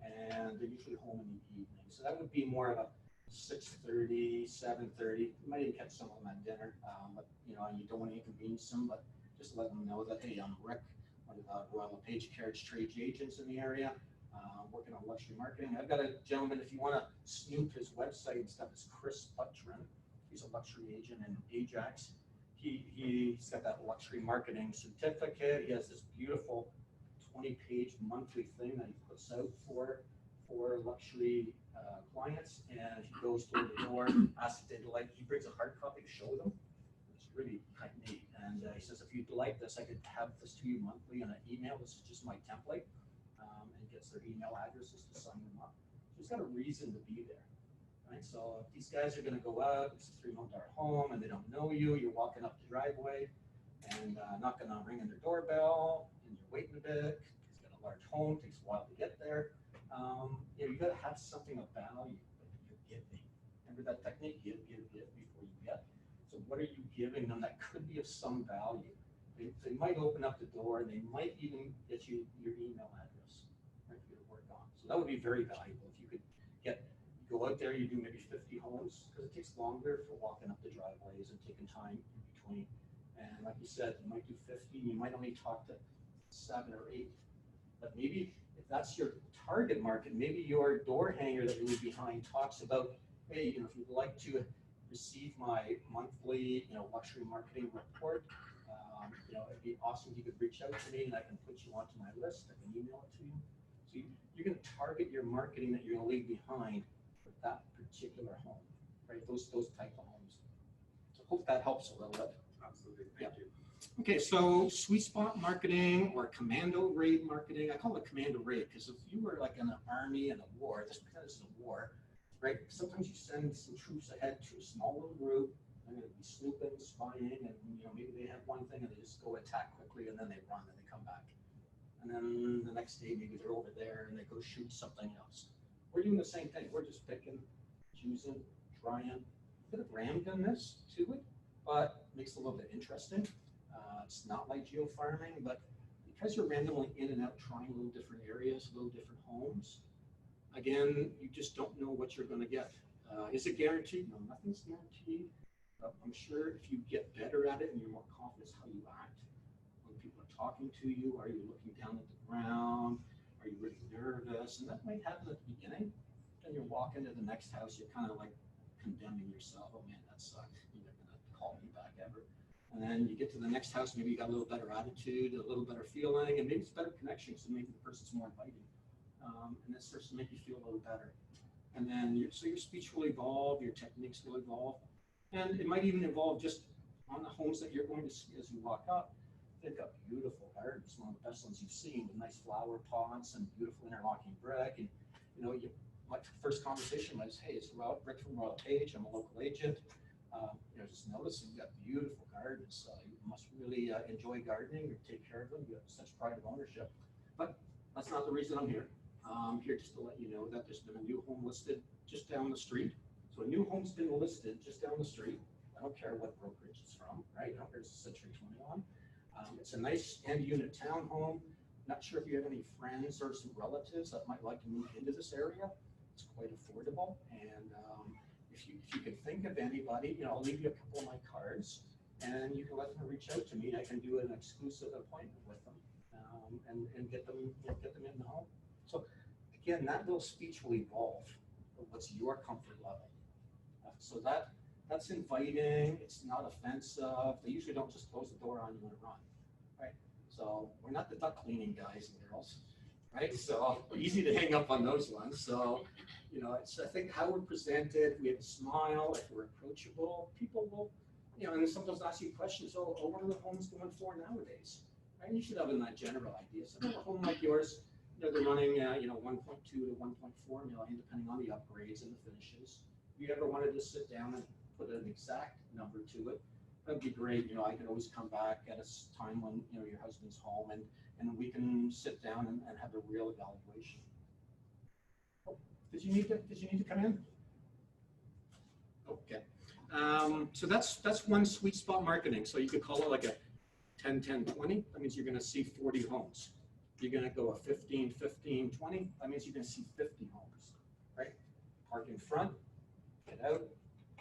and they're usually home in the evening. So that would be more of a 6:30, 7:30. You might even catch some of them at dinner, but you don't want to inconvenience them, but just let them know that, hey, I'm Rick, one of the Royal LePage Carriage Trades agents in the area, working on luxury marketing. I've got a gentleman, if you want to snoop his website and stuff, it's Chris Butrin. He's a luxury agent in Ajax. He's got that luxury marketing certificate. He has this beautiful 20-page monthly thing that he puts out for luxury clients, and he goes door to door, asks if they'd like. He brings a hard copy to show them. It's really quite neat. And he says, if you'd like this, I could have this to you monthly in an email. This is just my template, and gets their email addresses to sign them up. So he's got a reason to be there. right? So if these guys are gonna go out, it's a $3 million home, and they don't know you, you're walking up the driveway, and knocking on, ringing their doorbell, and you're waiting a bit, he's got a large home, takes a while to get there. You know, you gotta have something of value that you're giving. Remember that technique, give before you get. So what are you giving them that could be of some value? They might open up the door, and they might even get you your email address, right, for you to work on. So that would be very valuable if you could go out there, you do maybe 50 homes, because it takes longer for walking up the driveways and taking time in between. And like you said, you might do 50, you might only talk to 7 or 8. But maybe if that's your target market, maybe your door hanger that you leave behind talks about, hey, you know, if you'd like to receive my monthly, you know, luxury marketing report, you know, it'd be awesome if you could reach out to me and I can put you onto my list. I can email it to you. So you're going to target your marketing that you're going to leave behind for that particular home, right? Those type of homes. So hope that helps a little bit. Absolutely, thank you. Okay, so sweet spot marketing or commando raid marketing. I call it commando raid because if you were like in an army in a war, this is a war, right? Sometimes you send some troops ahead to a small little group. They're going to be snooping, spying, and you know maybe they have one thing and they just go attack quickly and then they run and they come back. And then the next day maybe they're over there and they go shoot something else. We're doing the same thing. We're just picking, choosing, trying. A bit of randomness to it, but makes it a little bit interesting. It's not like geofarming, but because you're randomly in and out trying little different areas, little different homes, again, you just don't know what you're going to get. Is it guaranteed? No, nothing's guaranteed. I'm sure if you get better at it and you're more confident how you act, when people are talking to you, are you looking down at the ground? Are you really nervous? And that might happen at the beginning. Then you walk into the next house, you're kind of like condemning yourself. Oh man, that sucked. You're not going to call me back ever. And then you get to the next house, maybe you got a little better attitude, a little better feeling, and maybe it's better connection, so maybe the person's more inviting. And that starts to make you feel a little better. And then so your speech will evolve, your techniques will evolve. And it might even involve just on the homes that you're going to see as you walk up. They've got beautiful gardens, one of the best ones you've seen, with nice flower pots and beautiful interlocking brick. And you know, my first conversation was, hey, it's Rick from Royal Page. I'm a local agent. You know, just noticing you've got beautiful gardens. You must really enjoy gardening or take care of them. You have such pride of ownership. But that's not the reason I'm here. I'm here just to let you know that there's been a new home listed just down the street. So a new home's been listed just down the street. I don't care what brokerage it's from, right? I don't care if it's Century 21. It's a nice end unit townhome. Not sure if you have any friends or some relatives that might like to move into this area. It's quite affordable. And if you can think of anybody, you know, I'll leave you a couple of my cards and you can let them reach out to me. I can do an exclusive appointment with them and get them, you know, get them in the home. So again, that little speech will evolve. What's your comfort level? So that's inviting. It's not offensive. They usually don't just close the door on you and run, right? So we're not the duck cleaning guys and girls, right? So easy to hang up on those ones. So, you know, it's, I think how we're presented, we have a smile, if we're approachable, people will, you know, and sometimes ask you questions, oh, what are the homes going for nowadays? Right? You should have a general idea. So a home like yours, you know, they're running, you know, 1.2 to 1.4 million, depending on the upgrades and the finishes. If you ever wanted to sit down and put an exact number to it, that'd be great. You know, I can always come back at a time when, you know, your husband's home and we can sit down and have a real evaluation. Oh, did you need to come in? Okay. So that's one sweet spot marketing. So you could call it like a 10-10-20. That means you're going to see 40 homes. You're going to go a 15-15-20. That means you're going to see 50 homes, right? Park in front, get out,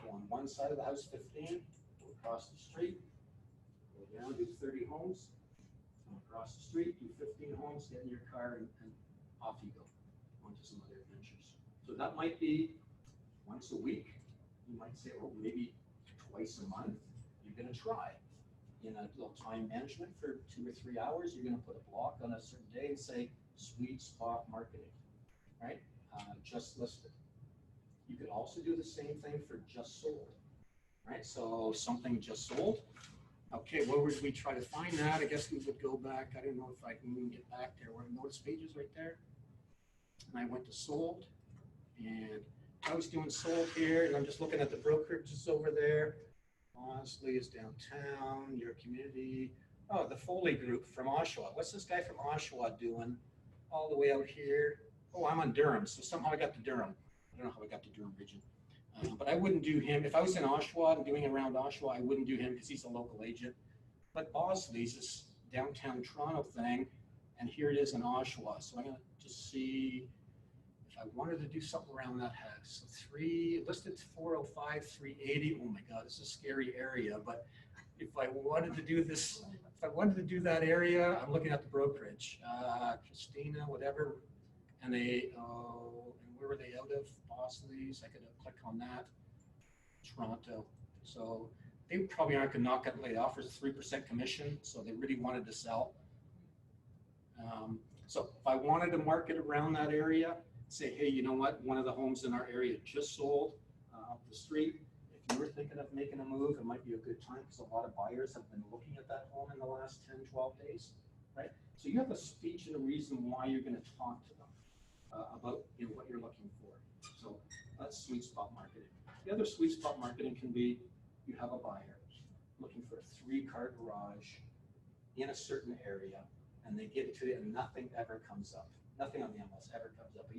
go on one side of the house, 15, go across the street, go down, do 30 homes, come across the street, do 15 homes, get in your car, and off you go onto some other adventures. So that might be once a week. You might say, well, maybe twice a month. You're going to try. In a little time management for 2 or 3 hours, you're going to put a block on a certain day and say sweet spot marketing, right? Just listed. You could also do the same thing for just sold, right? So something just sold. Okay, where would we try to find that? I guess we would go back. I don't know if I can even get back there. Where the notice page is right there. And I went to sold, and I was doing sold here, and I'm just looking at the brokerages over there. Honestly, is downtown, your community. Oh, the Foley Group from Oshawa. What's this guy from Oshawa doing all the way out here? Oh, I'm on Durham, so somehow I got to Durham. I don't know how I got to Durham region. But I wouldn't do him. If I was in Oshawa and doing around Oshawa, I wouldn't do him because he's a local agent. But Bosley's this downtown Toronto thing, and here it is in Oshawa. So I'm going to just see if I wanted to do something around that hex. So listed 405, 380. Oh my God, this is a scary area. But if I wanted to do this, if I wanted to do that area, I'm looking at the brokerage. Christina, whatever. And and where were they out of? Bosley's. I could click on that. Toronto. So they probably aren't going to knock it. It offers 3% commission, so they really wanted to sell. So if I wanted to market around that area, say, hey, you know what? One of the homes in our area just sold up the street. If you were thinking of making a move, it might be a good time because a lot of buyers have been looking at that home in the last 10, 12 days, right? So you have a speech and a reason why you're going to talk to them about what you're looking for. So that's sweet spot marketing. The other sweet spot marketing can be you have a buyer looking for a 3-car garage in a certain area, and they get to it and nothing ever comes up. Nothing on the MLS ever comes up. But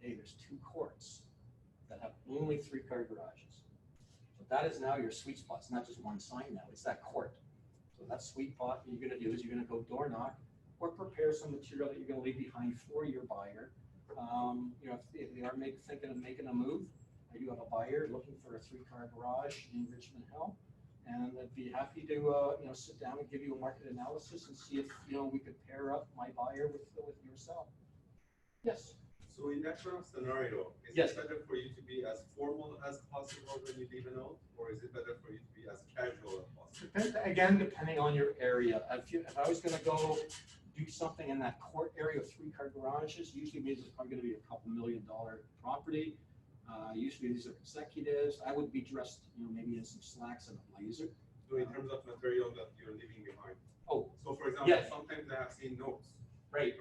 hey, there's 2 courts that have only 3-car garages. So that is now your sweet spot. It's not just one sign now, it's that court. So that sweet spot you're going to do is you're going to go door knock or prepare some material that you're going to leave behind for your buyer. If they are thinking of making a move, you have a buyer looking for a 3-car garage in Richmond Hill, and I'd be happy to sit down and give you a market analysis and see if we could pair up my buyer with yourself. Yes. So in that sort of scenario, is Yes. it better for you to be as formal as possible when you leave a note, or is it better for you to be as casual as possible? Again, depending on your area. If I was going to go do something in that court area with 3-car garages, usually means it's probably going to be a couple $1 million property. Usually these are executives. I would be dressed, maybe in some slacks and a blazer. So in terms of material that you're leaving behind. Oh, so for example, yes. Sometimes I have seen notes. Right.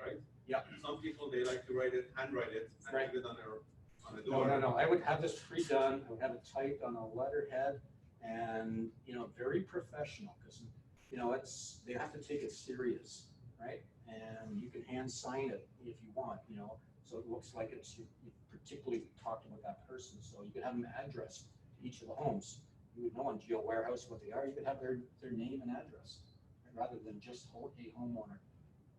Yeah. Some people, they like to handwrite it, and right. leave it on the door. No. I would have this pre-done. I would have it typed on a letterhead, and very professional because they have to take it serious, right? And you can hand sign it if you want, so it looks like it's you particularly talked about that person. So you could have them addressed to each of the homes. You would know on Geo Warehouse what they are. You could have their name and address, right? Rather than just a homeowner,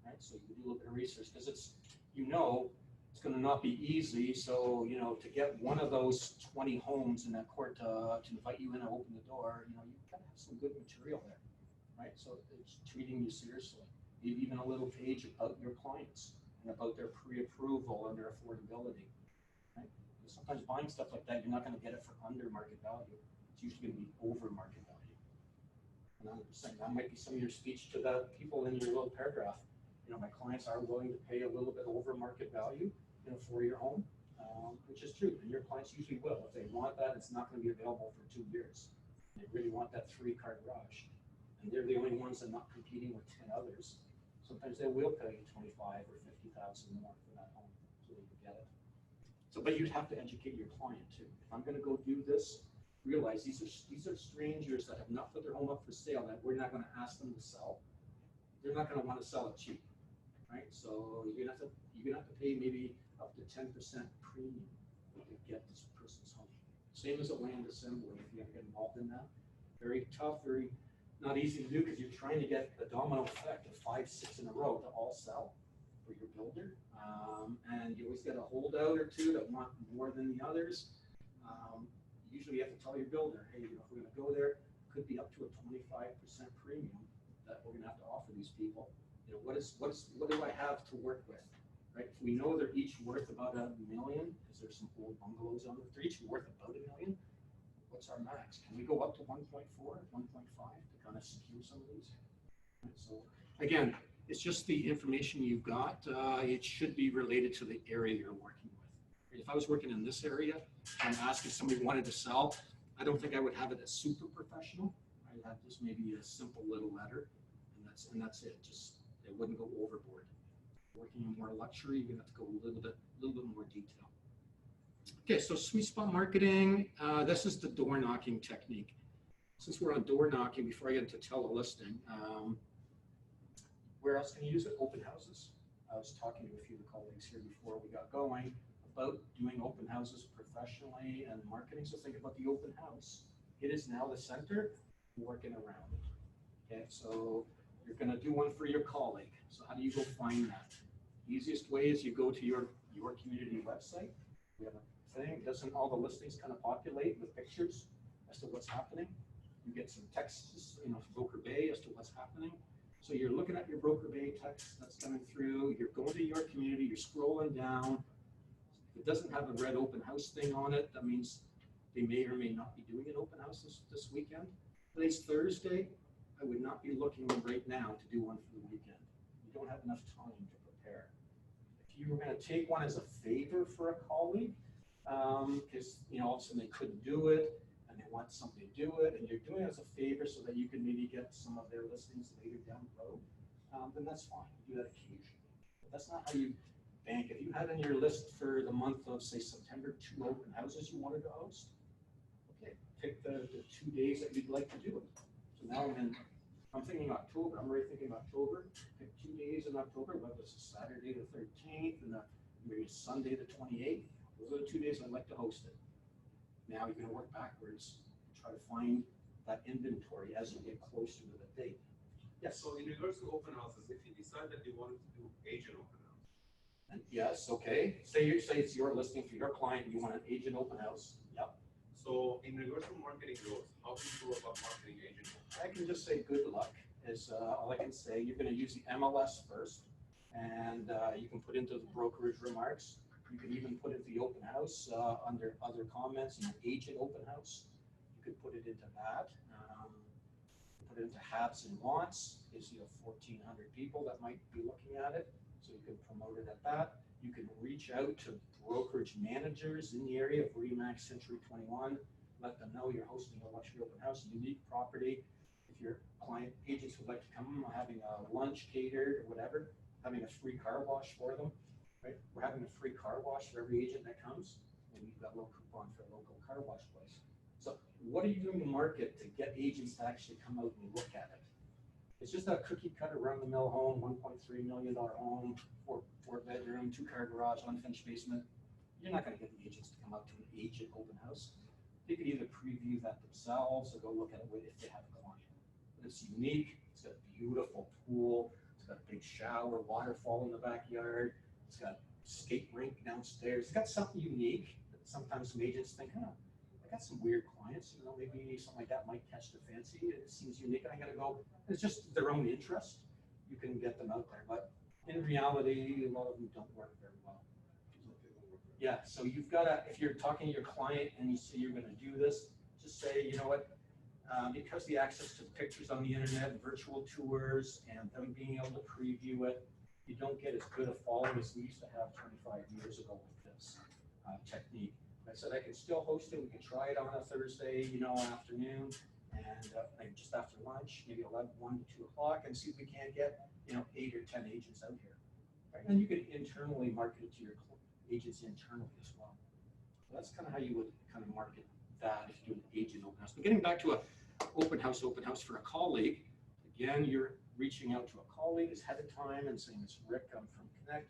right? So you could do a little bit of research because it's going to not be easy. So to get one of those 20 homes in that court to invite you in and open the door, you've got to have some good material there, right? So it's treating you seriously. Maybe even a little page about your clients and about their pre-approval and their affordability. Right? Sometimes buying stuff like that, you're not going to get it for under market value. It's usually going to be over market value. 100%. That might be some of your speech to the people in your little paragraph. My clients are willing to pay a little bit over market value, for your home, which is true. And your clients usually will. If they want that, it's not going to be available for 2 years. They really want that 3-car garage, and they're the only ones that are not competing with 10 others. Sometimes they will pay you $25,000 or $50,000 more for that home, so they can get it. So, but you'd have to educate your client too. If I'm going to go do this, realize these are strangers that have not put their home up for sale. That we're not going to ask them to sell. They're not going to want to sell it cheap, right? So you're gonna have to pay maybe up to 10% premium to get this person's home. Same as a land assembly. If you have to get involved in that, very tough, very not easy to do because you're trying to get the domino effect of 5, 6 in a row to all sell for your builder. And you always get a holdout or 2 that want more than the others. Usually you have to tell your builder, hey, if we're going to go there, it could be up to a 25% premium that we're going to have to offer these people. What do I have to work with, right? If we know they're each worth about $1 million, because there's some old bungalows on it, they're each worth about $1 million. What's our max? Can we go up to 1.4, 1.5 to kind of secure some of these? Right, so again, it's just the information you've got. It should be related to the area you're working with. If I was working in this area and asked if somebody wanted to sell, I don't think I would have it as super professional. I'd have just maybe a simple little letter, and that's it. Just it wouldn't go overboard. Working in more luxury, you're gonna have to go a little bit more detail. Okay, so sweet spot marketing, this is the door knocking technique. Since we're on door knocking, before I get into telelisting, where else can you use it? Open houses. I was talking to a few of the colleagues here before we got going about doing open houses professionally and marketing. So think about the open house. It is now the center, working around it. Okay, so you're gonna do one for your colleague. So how do you go find that? Easiest way is you go to your community website. We have a thing, doesn't all the listings kind of populate with pictures as to what's happening? You get some texts, from Broker Bay as to what's happening. So you're looking at your Broker Bay text that's coming through, you're going to your community, you're scrolling down. If it doesn't have a red open house thing on it, that means they may or may not be doing an open house this weekend. Today's Thursday. I would not be looking right now to do one for the weekend. You don't have enough time to prepare. If you were going to take one as a favor for a colleague, because all of a sudden they couldn't do it and they want somebody to do it, and you're doing it as a favor so that you can maybe get some of their listings later down the road, then that's fine. You do that occasionally. But that's not how you bank. If you had on your list for the month of, say, September, 2 open houses you wanted to host, okay, pick the 2 days that you'd like to do it. So now I'm thinking October. I'm already thinking October. Pick 2 days in October, whether it's a Saturday the 13th and maybe a Sunday the 28th. Those are the 2 days I'd like to host it. Now you're going to work backwards and try to find that inventory as you get closer to the date. Yes. So in regards to open houses, if you decide that you wanted to do agent open house. And yes, okay. Say it's your listing for your client, you want an agent open house. Yep. So in regards to marketing those, how do you go about marketing agent open house? I can just say good luck is all I can say. You're going to use the MLS first, and you can put into the brokerage remarks. You can even put it the open house under other comments, agent open house. You could put it into that. Put it into hats and wants. Gives you 1,400 people that might be looking at it, so you can promote it at that. You can reach out to brokerage managers in the area of Remax Century 21. Let them know you're hosting a luxury open house, unique property. If your client agents would like to come, having a lunch catered or whatever, having a free car wash for them. Right? We're having a free car wash for every agent that comes, and we've got a little coupon for a local car wash place. So what are you doing to market to get agents to actually come out and look at it? It's just a cookie cutter run-of-the-mill home, $1.3 million home, four bedroom, 2-car garage, unfinished basement. You're not going to get the agents to come out to an agent open house. They could either preview that themselves or go look at it if they have a client. But it's unique. It's got a beautiful pool. It's got a big shower, waterfall in the backyard. It's got a skate rink downstairs. It's got something unique that sometimes some agents think, I got some weird clients, maybe something like that might catch their fancy. It seems unique. I got to go. It's just their own interest. You can get them out there. But in reality, a lot of them don't work very well. Yeah, so you've got to, if you're talking to your client and you say you're going to do this, just say, you know what, because the access to the pictures on the internet, virtual tours, and them being able to preview it, you don't get as good a following as we used to have 25 years ago with this technique. I said I could still host it. We could try it on a Thursday, afternoon, and maybe just after lunch, maybe 1 to 2 o'clock, and see if we can't get 8 or 10 agents out here. Right? And you could internally market it to your agents internally as well. So that's kind of how you would kind of market that if you do an agent open house. But getting back to a open house for a colleague, again, you're reaching out to a colleague ahead of time and saying, it's Rick, I'm from Connect,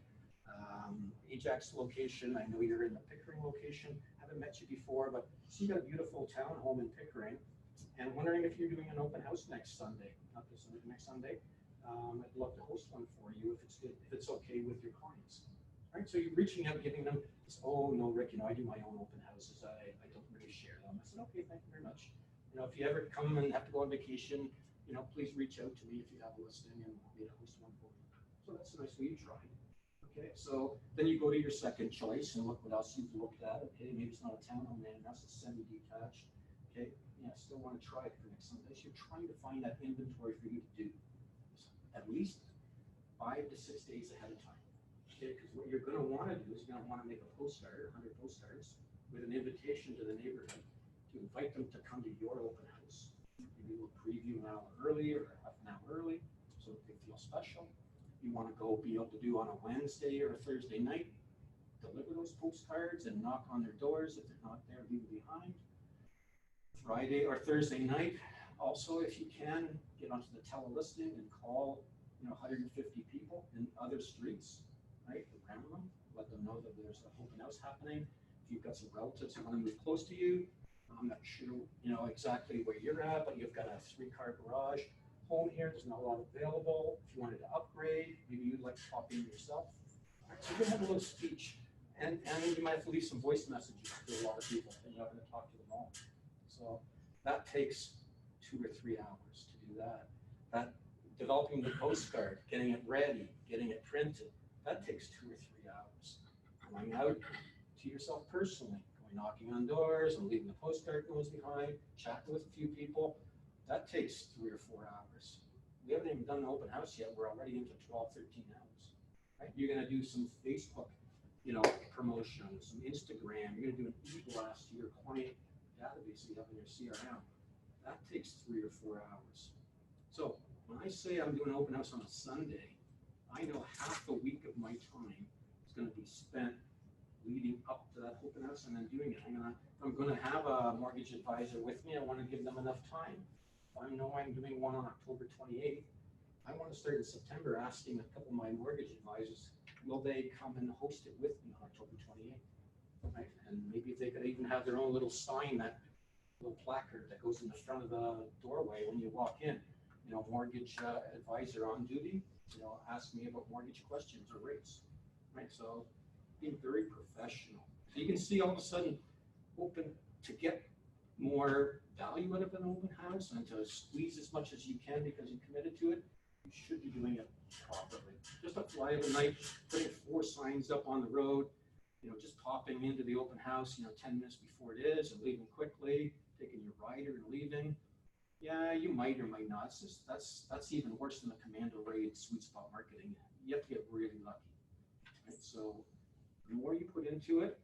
Ajax location. I know you're in the Pickering location. Haven't met you before, but see, you got a beautiful townhome in Pickering, and wondering if you're doing an open house next Sunday. Not this Sunday, next Sunday. I'd love to host one for you if it's okay with your clients. Right, so you're reaching out, giving them this, oh no, Rick, I do my own open houses. I don't really share them. I said, okay, thank you very much. If you ever come and have to go on vacation, please reach out to me if you have a listing and want me to host one for you. So that's nice way you tried. Okay, so then you go to your second choice and look what else you've looked at. Okay, maybe it's not a townhome man, that's a semi-detached. Okay, yeah, still want to try it for next Sunday. So you're trying to find that inventory for you to do at least 5 to 6 days ahead of time. Okay, because what you're going to want to do is you're going to want to make a postcard, 100 postcards, with an invitation to the neighborhood to invite them to come to your open house. Maybe we'll preview an hour early or half an hour early so that they feel special. You want to be able to do on a Wednesday or a Thursday night. deliver those postcards and knock on their doors. If they're not there, leave them behind. Friday or Thursday night, also, if you can, get onto the telelisting and call, 150 people in other streets, right, around them, let them know that there's an open house happening. If you've got some relatives who want to move close to you, I'm not sure, exactly where you're at, but you've got a 3-car garage home here, there's not a lot available. If you wanted to upgrade, maybe you'd like to pop in yourself. So you can have a little speech, and you might have to leave some voice messages to a lot of people, and you're not going to talk to them all. So that takes 2 or 3 hours to do that. That developing the postcard, getting it ready, getting it printed, that takes 2 or 3 hours. Going out to yourself personally, going knocking on doors and leaving the postcard goes behind, chatting with a few people, that takes 3 or 4 hours. We haven't even done an open house yet. We're already into 12, 13 hours. Right? You're going to do some Facebook, promotion, some Instagram. You're going to do an e-blast to your client database you have in your CRM. That takes 3 or 4 hours. So when I say I'm doing an open house on a Sunday, I know half a week of my time is going to be spent leading up to that open house and then doing it. I'm going to have a mortgage advisor with me. I want to give them enough time. If I know I'm doing one on October 28th, I want to start in September asking a couple of my mortgage advisors, will they come and host it with me on October 28th? Right? And maybe if they could even have their own little sign, that little placard that goes in the front of the doorway when you walk in, mortgage advisor on duty, ask me about mortgage questions or rates, right? So being very professional. So you can see all of a sudden open to get more value out of an open house and to squeeze as much as you can because you committed to it. You should be doing it properly. Just a fly of the night, putting 4 signs up on the road, just popping into the open house, 10 minutes before it is and leaving quickly, taking your rider and leaving. Yeah, you might or might not. That's even worse than the commando raid sweet spot marketing. You have to get really lucky. Right? So the more you put into it,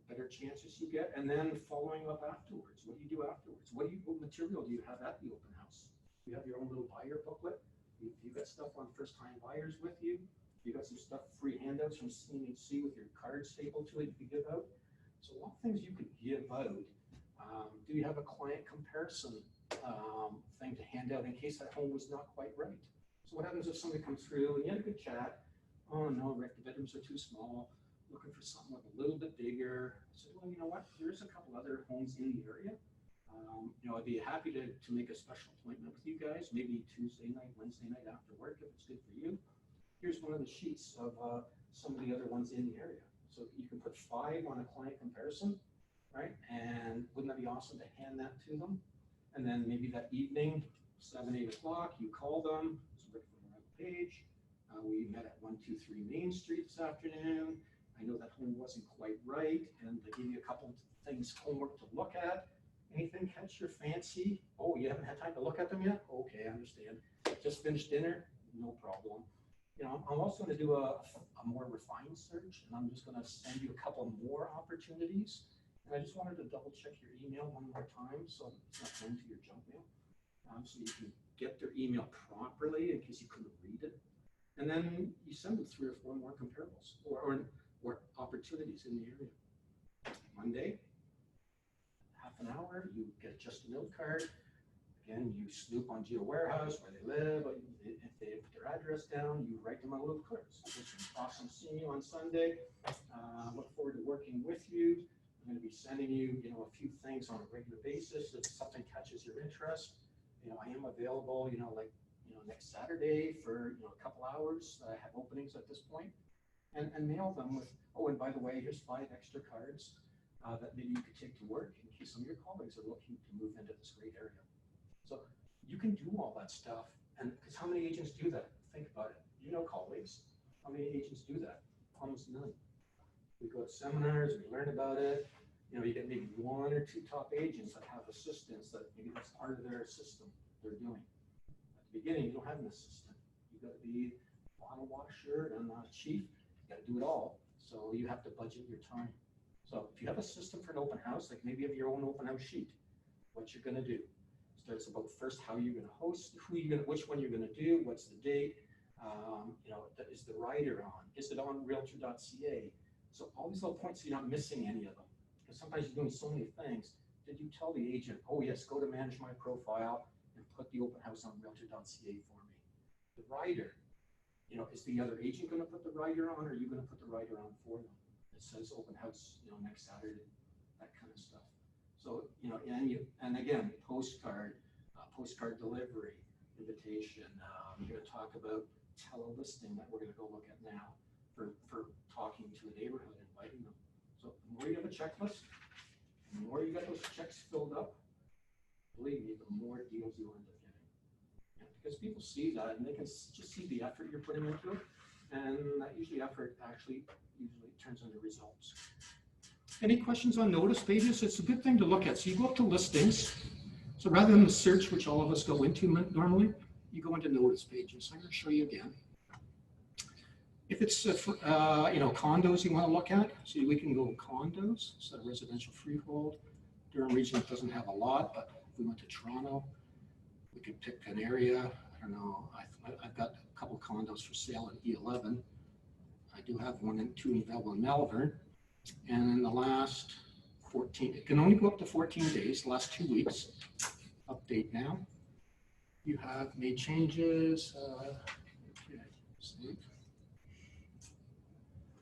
the better chances you get. And then following up afterwards. What do you do afterwards? What material do you have at the open house? You have your own little buyer booklet. You've got stuff on first-time buyers with you. You got some stuff, free handouts from CMHC with your card stapled to it you can give out. So a lot of things you could give out. Do you have a client comparison thing to hand out in case that home was not quite right? So what happens if somebody comes through and you had a good chat? Oh no, Rick, the bedrooms are too small. Looking for something with a little bit bigger. I said, well, you know what? There's a couple other homes in the area. I'd be happy to make a special appointment with you guys, maybe Tuesday night, Wednesday night after work if it's good for you. Here's one of the sheets of some of the other ones in the area. So you can put 5 on a client comparison, right? And wouldn't that be awesome to hand that to them? And then maybe that evening, 7, 8 o'clock, you call them. So look for the right page. We met at 123 Main Street this afternoon. I know that home wasn't quite right, and they give you a couple of things, homework to look at. Anything catch your fancy? Oh, you haven't had time to look at them yet? Okay, I understand. Just finished dinner? No problem. I'm also going to do a more refined search, and I'm just going to send you a couple more opportunities. And I just wanted to double check your email one more time so it's not going to your junk mail. So you can get their email properly in case you couldn't read it. And then you send them 3 or 4 more comparables or opportunities in the area. Monday, half an hour, you get just a note card. Again, you snoop on Geo Warehouse, where they live. If they put their address down, you write them a little card. So it's awesome seeing you on Sunday. Look forward to working with you. I'm going to be sending you, a few things on a regular basis. If something catches your interest, I am available, next Saturday for, a couple hours. I have openings at this point. And mail them with, oh, and by the way, here's 5 extra cards that maybe you could take to work in case some of your colleagues are looking to move into this great area. So you can do all that stuff. And because how many agents do that? Think about it. Colleagues, how many agents do that? Almost none. We go to seminars, we learn about it. You get maybe 1 or 2 top agents that have assistants that maybe that's part of their system they're doing. At the beginning, you don't have an assistant. You got to be bottle washer and chief. You got to do it all. So you have to budget your time. So if you have a system for an open house, like maybe you have your own open house sheet, what you're going to do. Starts about first how you're going to host, which one you're going to do, what's the date, is the rider on, is it on realtor.ca, So all these little points, you're not missing any of them. Because sometimes you're doing so many things. Did you tell the agent, oh yes, go to manage my profile and put the open house on realtor.ca for me? The rider, you know, is the other agent gonna put the rider on, or are you gonna put the rider on for them? It says open house, you know, next Saturday, that kind of stuff. So, you know, and again, postcard delivery, invitation. You're gonna talk about tele-listing that we're gonna go look at now for talking to a neighborhood, inviting them. So the more you have a checklist, the more you got those checks filled up, believe me, the more deals you'll end up getting. Yeah, because people see that and they can just see the effort you're putting into it, and that effort actually usually turns into results. Any questions on notice pages? It's a good thing to look at. So you go up to listings. So rather than the search, which all of us go into normally, you go into notice pages. I'm going to show you again. If it's you know, condos you want to look at, so we can go condos instead of residential freehold. Durham region doesn't have a lot, but if we went to Toronto, we could pick an area. I don't know. I've got a couple condos for sale in E11. I do have two available in Malvern. And in the last 14, it can only go up to 14 days, the last 2 weeks. Update now. You have made changes. Okay, save.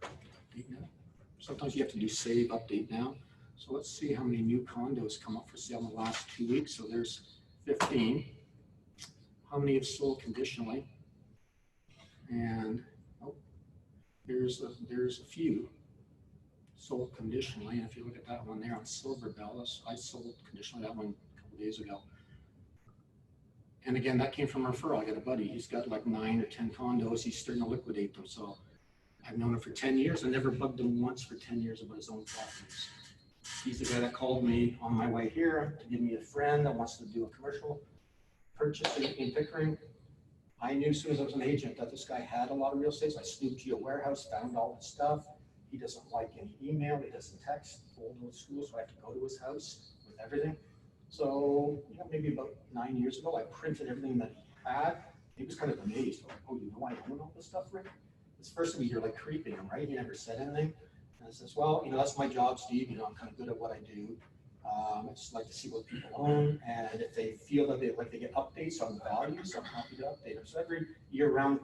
Update now. Sometimes you have to do save, update now. So let's see how many new condos come up for sale in the last 2 weeks. So there's 15. How many have sold conditionally? And oh, there's a few sold conditionally. And if you look at that one there on Silver Bell, I sold conditionally that one a couple days ago. And again, that came from a referral. I got a buddy, he's got like 9 or 10 condos. He's starting to liquidate them. So I've known him for 10 years. I never bugged him once for 10 years about his own properties. He's the guy that called me on my way here to give me a friend that wants to do a commercial purchase in Pickering. I knew as soon as I was an agent that this guy had a lot of real estate. So I snooped Geo Warehouse, found all his stuff. He doesn't like any email, he doesn't text, old school, so I have to go to his house with everything. So, you know, maybe about 9 years ago, I printed everything that he had. He was kind of amazed, like, oh, you know I own all this stuff, Rick? It's the first time you're like creeping him, right? He never said anything. And I says, well, you know, that's my job, Steve. You know, I'm kind of good at what I do. I just like to see what people own. And if they feel that they get updates on the values, I'm happy to update them. So every year around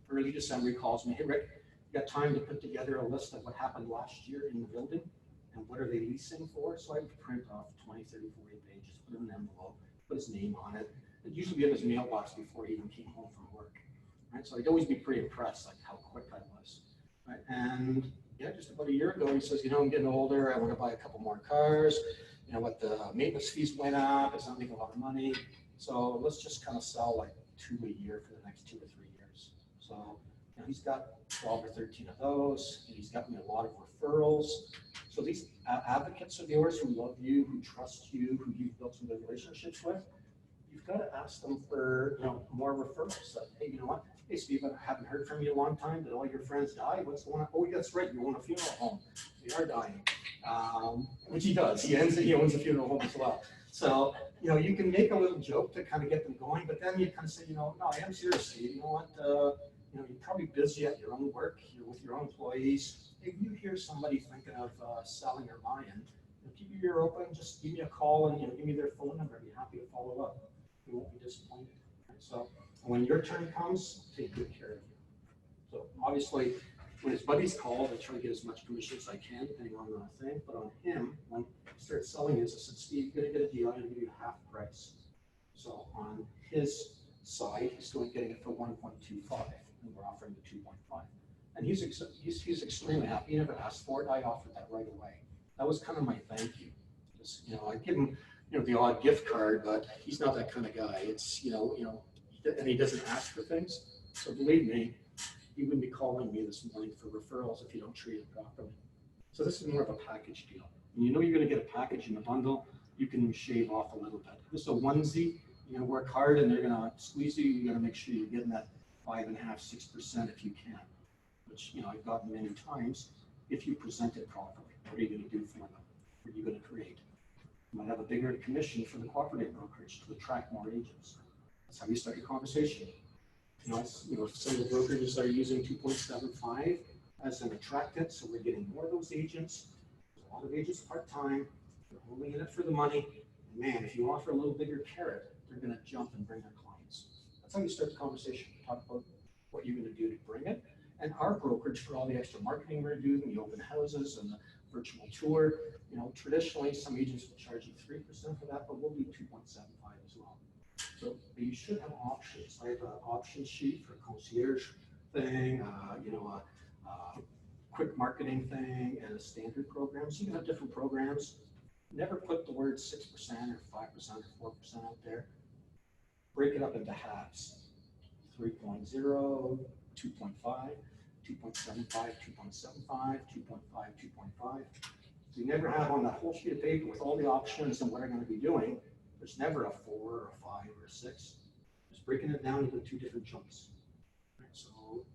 early December, he calls me, hey, Rick, you got time to put together a list of what happened last year in the building and what are they leasing for? So I would print off 20, 30, 40 pages, put it in an envelope, put his name on it. It'd usually be in his mailbox before he even came home from work. Right? So I'd always be pretty impressed, like how quick I was. Right? And yeah, just about a year ago, he says, you know, I'm getting older. I want to buy a couple more cars. You know what, the maintenance fees went up. It's not making a lot of money. So let's just kind of sell like 2 a year for the next 2 or 3 years. So you know, he's got 12 or 13 of those. And he's got me a lot of referrals. So these advocates of yours who love you, who trust you, who you've built some good relationships with, you've got to ask them for, you know, more referrals. Like, hey, you know what? Hey, Steve, I haven't heard from you in a long time. Did all your friends die? What's the one? Oh, that's right. You own a funeral home. They are dying. Which he does. He owns a funeral home as well. So, you know, you can make a little joke to kind of get them going, but then you kind of say, you know, no, I am serious, Steve. You know what? You know, you're probably busy at your own work. You're with your own employees. If you hear somebody thinking of selling or buying, you know, keep your ear open. Just give me a call and, you know, give me their phone number. I'd be happy to follow up. You won't be disappointed. Right? So when your turn comes, take good care of you. So obviously, when his buddies call, I try to get as much commission as I can, depending on the thing. But on him, when he started selling his, I said, Steve, you're going to get a deal. I'm going to give you half price. So on his side, he's still getting it for 1.25, and we're offering the 2.5. And he's extremely happy. He never asked for it. I offered that right away. That was kind of my thank you. Just, you know, I give him, you know, the odd gift card, but he's not that kind of guy. It's, you know, and he doesn't ask for things. So believe me, he wouldn't be calling me this morning for referrals if you don't treat it properly. So this is more of a package deal. And you know you're going to get a package in a bundle, you can shave off a little bit. If it's a onesie, you're going to work hard and they're going to squeeze you. You got to make sure you're getting that 5.5%, 6% if you can, which, you know, I've gotten many times. If you present it properly, what are you going to do for them? What are you going to create? You might have a bigger commission for the cooperative brokerage to attract more agents. That's how you start your conversation. You know, some of the brokerages are using 2.75. as an attractant, so we're getting more of those agents. A lot of agents part-time, they're only in it for the money. And man, if you offer a little bigger carrot, they're gonna jump and bring their clients. That's how you start the conversation. Talk about what you're gonna do to bring it. And our brokerage for all the extra marketing we're doing, the open houses and the virtual tour, traditionally some agents will charge you 3% for that, but we'll do 2.75 as well. So you should have options. I have an option sheet for a concierge thing, a quick marketing thing, and a standard program. So you can have different programs. Never put the word 6% or 5% or 4% out there. Break it up into halves. 3.0, 2.5, 2.75, 2.75, 2.5, 2.5. So you never have on that whole sheet of paper with all the options and what I'm going to be doing, there's never a 4 or a 5 or a 6. Just breaking it down into 2 different chunks. Right, so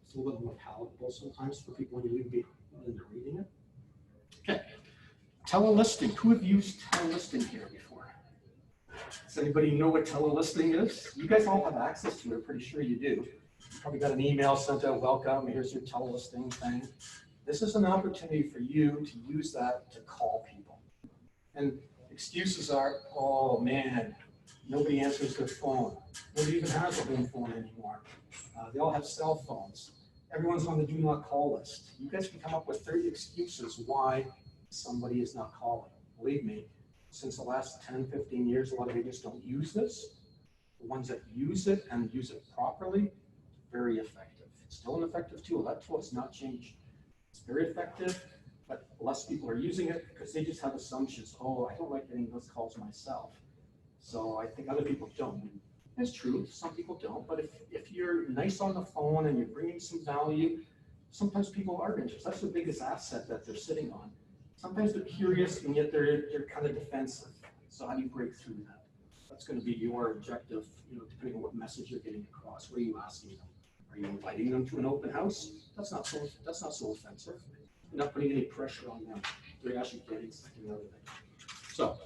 it's a little bit more palatable sometimes for people when you be into reading it. Okay, telelisting. Who have used telelisting here before? Does anybody know what telelisting is? You guys all have access to it, I'm pretty sure you do. You probably got an email sent out, welcome, here's your telelisting thing. This is an opportunity for you to use that to call people. And excuses are, oh man, nobody answers their phone. Nobody even has a home phone anymore. They all have cell phones. Everyone's on the do not call list. You guys can come up with 30 excuses why somebody is not calling. Believe me, since the last 10, 15 years, a lot of agents don't use this. The ones that use it and use it properly, very effective. It's still an effective tool. That tool has not changed. It's very effective, but less people are using it because they just have assumptions. Oh, I don't like getting those calls myself. So I think other people don't. It's true, some people don't, but if you're nice on the phone and you're bringing some value, sometimes people are interested. That's the biggest asset that they're sitting on. Sometimes they're curious and yet they're kind of defensive. So how do you break through that? That's going to be your objective, depending on what message you're getting across. What are you asking them? Are you inviting them to an open house? That's not so offensive. You're not putting any pressure on them. They're actually getting something out of it. So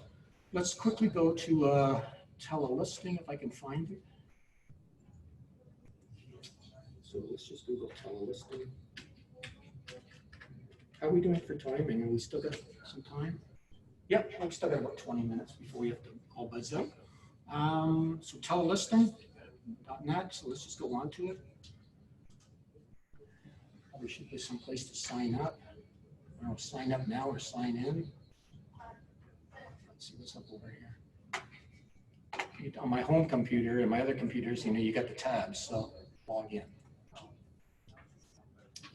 let's quickly go to telelisting if I can find it. So let's just Google telelisting. How are we doing for timing? Are we still got some time? Yep, we still got about 20 minutes before we have to all buzz out. So telelisting.net, so let's just go on to it. Probably should be some place to sign up. I don't know, sign up now or sign in. Let's see what's up over here. On my home computer and my other computers, you got the tabs, so log in.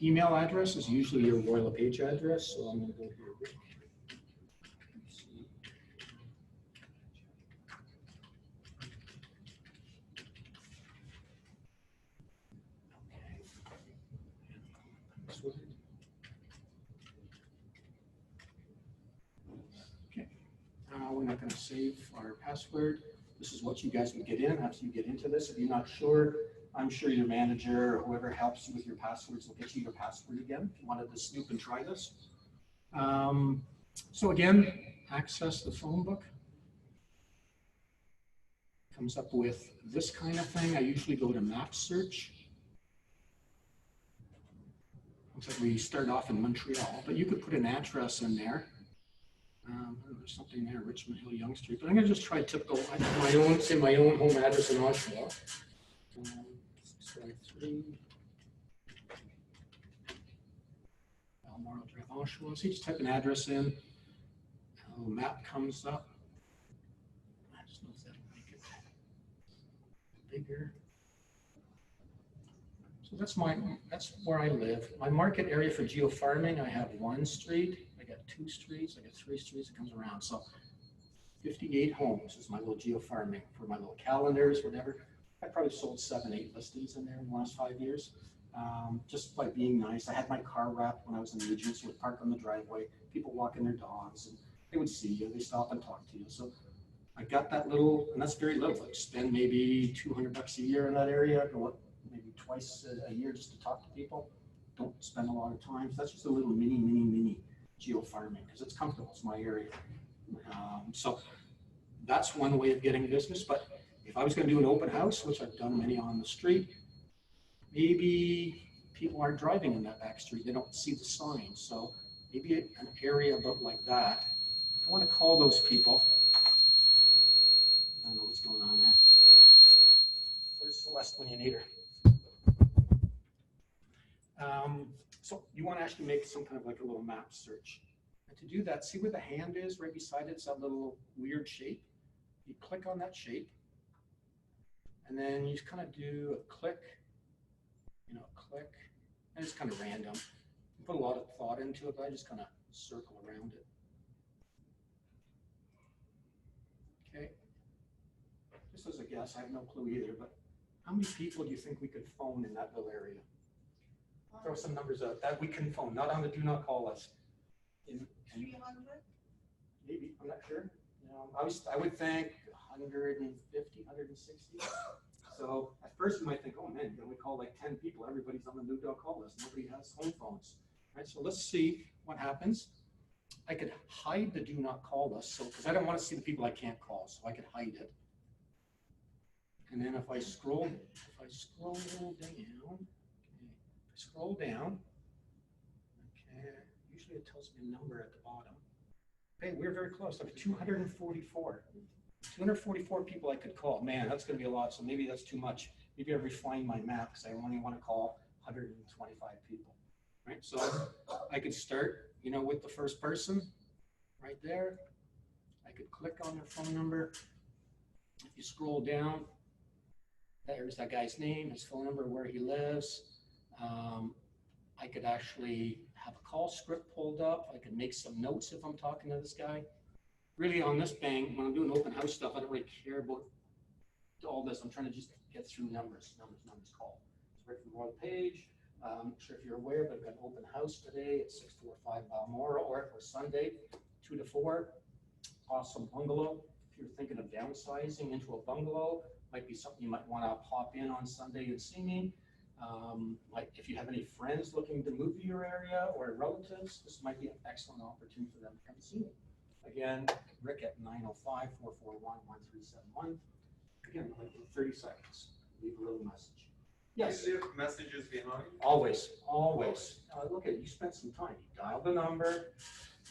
Email address is usually your Royal LePage address, so I'm going to go here. Okay, we're not going to save our password. This is what you guys would get in after you get into this. If you're not sure, I'm sure your manager or whoever helps you with your passwords will get you your password again if you wanted to snoop and try this. So again, access the phone book. Comes up with this kind of thing. I usually go to map search. Looks like we start off in Montreal, but you could put an address in there. There's something there, Richmond Hill, Yonge Street. But I'm going to just try typical, my own home address in Oshawa. 653 Balmoral Drive, Oshawa. So you just type an address in. A little map comes up. I just know if that'll make it bigger. So that's where I live. My market area for geofarming, I have 1 street. I got 2 streets, I got 3 streets, it comes around. So 58 homes is my little geofarming for my little calendars, whatever. I probably sold 7, 8 listings in there in the last 5 years. Just by being nice. I had my car wrapped when I was an agent, so I would park on the driveway, people walking their dogs, and they would see you, they stop and talk to you. So I got that little, and that's very little. I spend maybe $200 a year in that area, go up maybe twice a year just to talk to people. Don't spend a lot of time. So that's just a little mini geofarming because it's comfortable. It's my area. So that's one way of getting business. But if I was going to do an open house, which I've done many on the street, maybe people aren't driving in that back street, they don't see the sign, so maybe an area about like that. I want to call those people. I don't know what's going on there. Where's Celeste when you need her? So you want to actually make some kind of like a little map search. And to do that, see where the hand is right beside it, it's that little weird shape. You click on that shape, and then you just kind of do a click, click, and it's kind of random. You put a lot of thought into it, but I just kind of circle around it. Okay. Just as a guess, I have no clue either, but how many people do you think we could phone in that little area? Throw some numbers out that we can phone, not on the do not call list. 300? Maybe, I'm not sure. I would think 150, 160. So at first you might think, oh man, we call like 10 people, everybody's on the do not call list, nobody has home phones. Right, so let's see what happens. I could hide the do not call list, so because I don't want to see the people I can't call, so I could hide it. And then if I scroll down, okay, usually it tells me a number at the bottom. Okay, we're very close. I have 244. 244 people I could call. Man, that's going to be a lot, so maybe that's too much. Maybe I refine my map because I only want to call 125 people. Right, so I could start, with the first person right there. I could click on their phone number. If you scroll down, there's that guy's name, his phone number, where he lives. I could actually have a call script pulled up. I could make some notes if I'm talking to this guy. Really on this thing, when I'm doing open house stuff, I don't really care about all this. I'm trying to just get through numbers, call. It's right from the page. I'm not sure if you're aware, but I've got an open house today at 645 Balmoral, or for Sunday, 2 to 4. Awesome bungalow. If you're thinking of downsizing into a bungalow, might be something you might want to pop in on Sunday and see me. Like if you have any friends looking to move to your area or relatives, this might be an excellent opportunity for them to come see me. Again, Rick at 905-441-1371. Again, like 30 seconds, leave a little message. Yes. You leave messages behind? Always. Look at it, you spent some time. You dialed the number,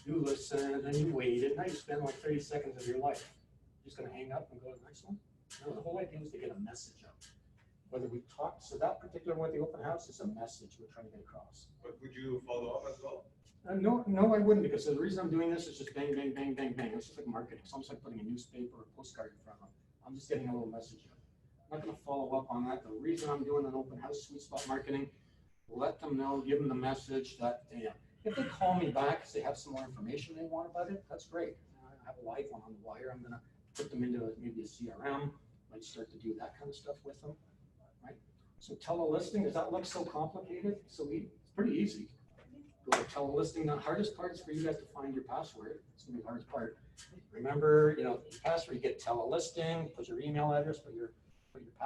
you listened, and you waited. Now you spend like 30 seconds of your life. You're just going to hang up and go to the next one? No, the whole idea is to get a message out. Whether we talk, so that particular one at the open house is a message we're trying to get across. But would you follow up as well? No, I wouldn't, because the reason I'm doing this is just bang, bang, bang, bang, bang. It's just like marketing. It's almost like putting a newspaper or a postcard in front of them. I'm just getting a little message out. I'm not going to follow up on that. The reason I'm doing an open house sweet spot marketing, let them know, give them the message that, if they call me back because they have some more information they want about it, that's great. I have a live one on the wire. I'm going to put them into maybe a CRM, might start to do that kind of stuff with them, right? So telelisting, does that look so complicated? So it's pretty easy. Go to telelisting. The hardest part is for you guys to find your password. It's going to be the hardest part. Remember, your password, you get telelisting, put your email address, put your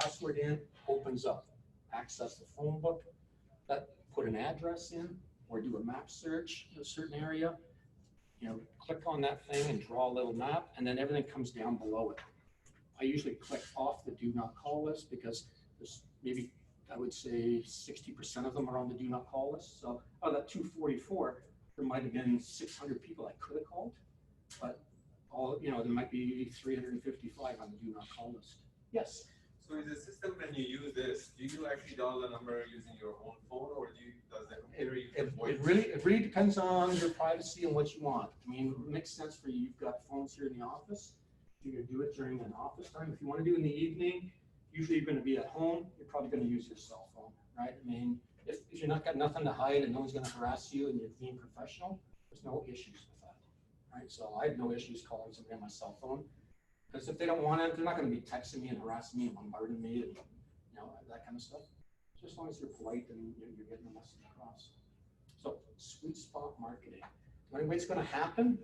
password in, opens up. Access the phone book, put an address in, or do a map search in a certain area. Click on that thing and draw a little map, and then everything comes down below it. I usually click off the do not call list because there's maybe, I would say 60% of them are on the do not call list. So out of that 244, there might have been 600 people I could have called, but there might be 355 on the do not call list. Yes. So in the system, when you use this, do you actually dial the number using your own phone, or does the computer use the voice? It really depends on your privacy and what you want. I mean, it makes sense for you. You've got phones here in the office. You can do it during an office time. If you want to do it in the evening, usually you're going to be at home. You're probably going to use your cell phone, right? I mean, if you're not got nothing to hide and no one's going to harass you and you're being professional, there's no issues with that, right? So I have no issues calling somebody on my cell phone. Because if they don't want it, they're not going to be texting me and harassing me and bombarding me and that kind of stuff. Just as long as you're polite and you're getting the message across. So sweet spot marketing. The only way it's going to happen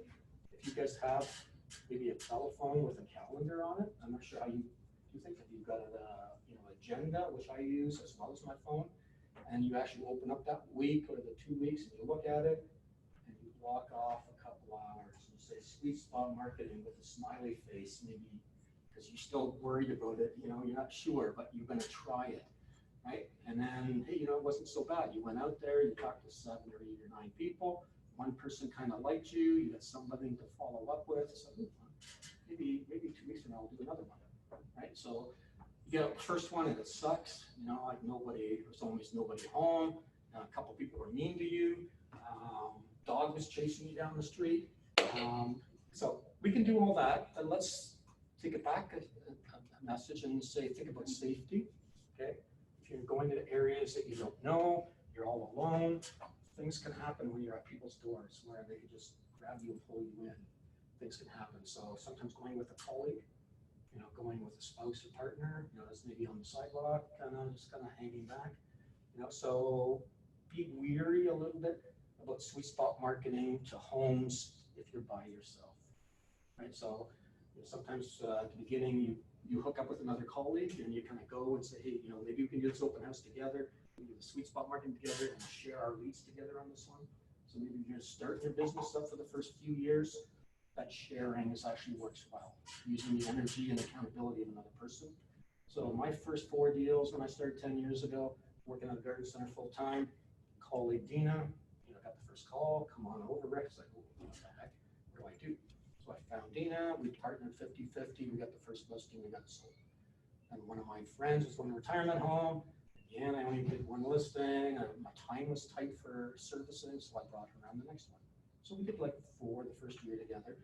if you guys have maybe a telephone with a calendar on it. I'm not sure how you think if you've got an agenda, which I use as well as my phone, and you actually open up that week or the 2 weeks and you look at it and you block off a couple hours. Say sweet spot marketing with a smiley face, maybe because you're still worried about it, you're not sure, but you're going to try it. right? And then, hey, it wasn't so bad. You went out there, you talked to 7 or 8 or 9 people. One person kind of liked you. You got somebody to follow up with. So maybe 2 weeks from now we'll do another one, right? So you get the first one and it sucks. Like there's almost nobody home. A couple people were mean to you. Dog was chasing you down the street. So we can do all that, but let's take it back a message and say, think about safety, okay? If you're going to areas that you don't know, you're all alone, things can happen when you're at people's doors where they can just grab you and pull you in. Things can happen. So sometimes going with a colleague, going with a spouse or partner, that's maybe on the sidewalk, just hanging back, so be weary a little bit about sweet spot marketing to homes if you're by yourself, right? So sometimes at the beginning you hook up with another colleague and you kind of go and say, hey, maybe we can do this open house together, we can do the sweet spot marketing together and share our leads together on this one. So maybe you're gonna start your business up for the first few years. That sharing actually works well, using the energy and accountability of another person. So my first 4 deals when I started 10 years ago, working at a garden center full time, colleague Dina, got the first call, come on over, Rick. It's like, oh, what the heck, what do I do? So I found Dina, we partnered 50-50, we got the first listing, we got it sold. And one of my friends was going to retirement home. Again, I only did 1 listing, my time was tight for servicing, so I brought her around the next one. So we did like 4 the first year together.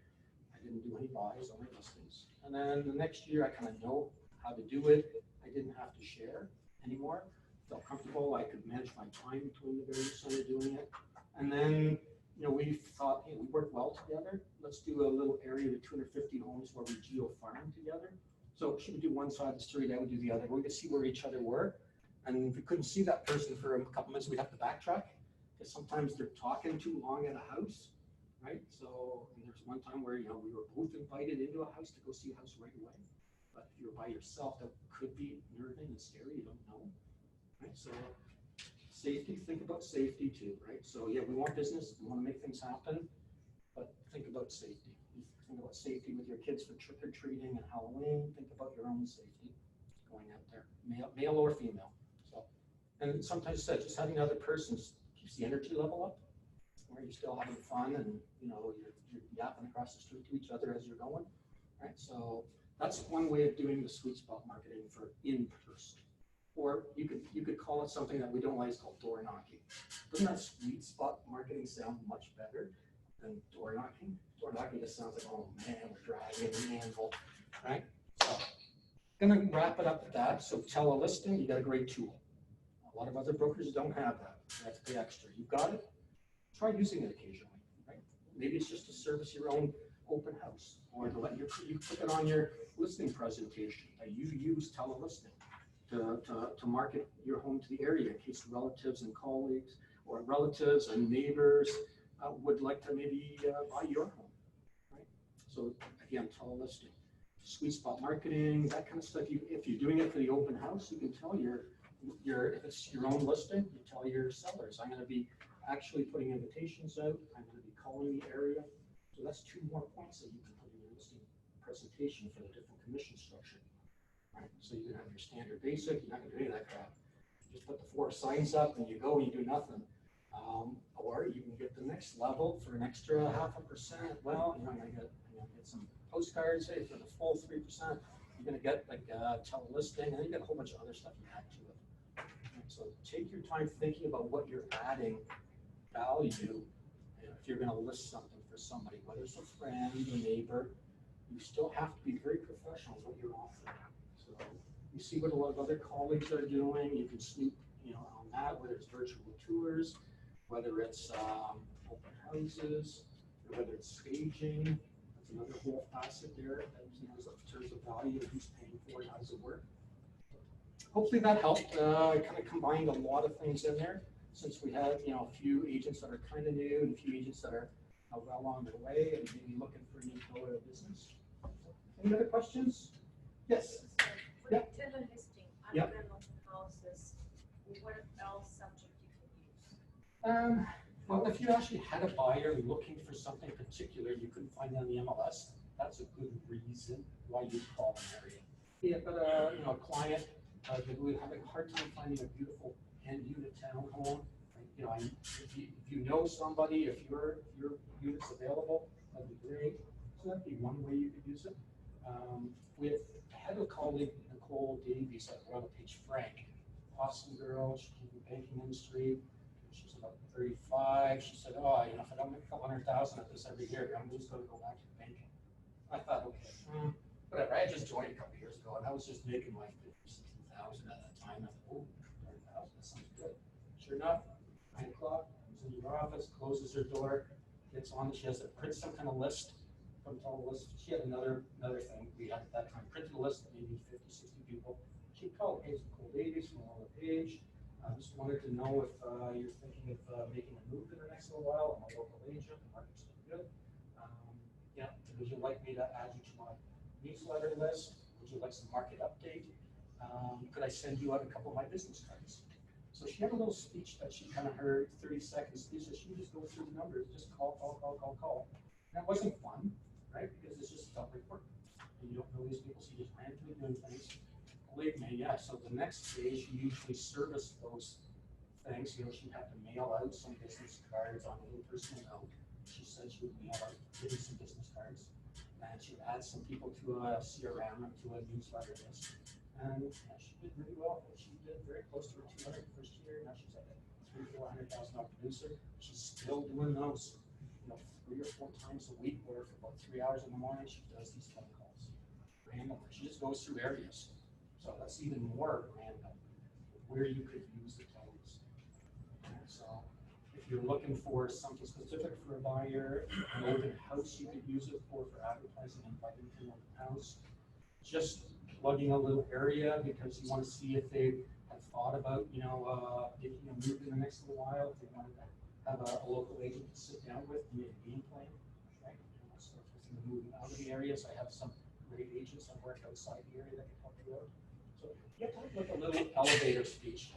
I didn't do any buys, only listings. And then the next year I kind of know how to do it. I didn't have to share anymore. Felt comfortable, I could manage my time between the various center doing it. And then, we thought, hey, we work well together. Let's do a little area of 250 homes where we geo-farm together. So she would do one side of the street, I would do the other. We could see where each other were. And if we couldn't see that person for a couple minutes, we'd have to backtrack. Because sometimes they're talking too long at a house, right? So there's one time where, we were both invited into a house to go see a house right away. But if you're by yourself, that could be nerving and scary, you don't know, right? So safety, think about safety too, right? So yeah, we want business, we want to make things happen, but think about safety. Think about safety with your kids for trick-or-treating and Halloween. Think about your own safety going out there, male or female. So, and sometimes just having another person keeps the energy level up, where you're still having fun and you're yapping across the street to each other as you're going, right? So that's one way of doing the sweet spot marketing for in-person. Or you could call it something that we don't like, it's called door knocking. Doesn't that sweet spot marketing sound much better than door knocking? Door knocking just sounds like, oh man, we're dragging an anvil, right? So gonna wrap it up with that. So tell a listing, you got a great tool. A lot of other brokers don't have that. You have to pay extra. You've got it, try using it occasionally, right? Maybe it's just to service your own open house, or to let you put it on your listing presentation that you use tell a listing. To market your home to the area in case relatives and colleagues or relatives and neighbors would like to maybe buy your home, right? So again, tell a listing. Sweet spot marketing, that kind of stuff. If you're doing it for the open house, you can tell if it's your own listing, you tell your sellers, I'm going to be actually putting invitations out, I'm going to be calling the area. So that's 2 more points that you can put in your listing presentation for the different commission structure. Right? So you can have your standard basic, you're not going to do any of that crap. You just put the 4 signs up and you go and you do nothing. Or you can get the next level for an extra 0.5%. Well, you're going to get some postcards, hey, for the full 3%, you're going to get like tell a listing, and then you get a whole bunch of other stuff you add to it. Right? So take your time thinking about what you're adding value. If you're going to list something for somebody, whether it's a friend, a neighbor, you still have to be very professional in what you're offering. So you see what a lot of other colleagues are doing. You can snoop, on that, whether it's virtual tours, whether it's open houses, or whether it's staging. That's another whole facet there. In terms of value, who's paying for it, how does it work? Hopefully that helped. I kind of combined a lot of things in there. Since we have, a few agents that are kind of new and a few agents that are well on their way and maybe looking for a new pillar of business. Any other questions? Yes. For the tender listing, other than open houses, what else subject you can use? Well, if you actually had a buyer looking for something particular you couldn't find on the MLS, that's a good reason why you'd call an area. Yeah, but a client that we're having a hard time finding a beautiful end unit townhome. You know, if you know somebody, if your unit's available, that'd be great. So that'd be one way you could use it. I had a colleague, Nicole Davies at Royal Page Frank, awesome girl. She came from the banking industry. She's about 35. She said, "Oh, you know, if I don't make a couple $100,000 at this every year, I'm just going to go back to banking." I thought, okay, whatever. I had just joined a couple years ago, and I was just making like 50,000, 60,000 at that time. I thought, oh, 100,000, that sounds good. Sure enough, 9 o'clock, comes into her office, closes her door, gets on. She has to print some kind of list from all the list. She had another thing we had at that time, printed a list of maybe 50, 60 people. She called, "Hey, it's Nicole Davies from Royal Page. I just wanted to know if you're thinking of making a move in the next little while. I'm a local agent. The market's doing good. Yeah, would you like me to add you to my newsletter list? Would you like some market update? Could I send you out a couple of my business cards?" So she had a little speech that she kind of heard, 30-second speech, that she would just go through the numbers, just call. That wasn't fun, right? Because it's just stuff like work. And you don't know these people, so you just randomly doing things. Believe me, yeah. So the next day, she usually serviced those things. You know, she'd have to mail out some business cards on a little personal note. She said she would mail out maybe some business cards, and she would add some people to a CRM and to a newsletter list. And yeah, she did really well. She did very close to her 200 the first year. Now she's at a $300,000-400,000 producer. She's still doing those, you know, 3 or 4 times a week, where for about 3 hours in the morning she does these phone calls randomly. She just goes through areas. So that's even more random where you could use the tools. So if you're looking for something specific for a buyer, an open house, you could use it for advertising, inviting to an open house. Just plugging a little area because you want to see if they have thought about, you know, making a move in the next little while, if they wanted to have a local agent to sit down with and make a game plan, right? So if you're thinking of moving out of the area, so I have some great agents that work outside the area that can help you out. So you have to have like a little elevator speech.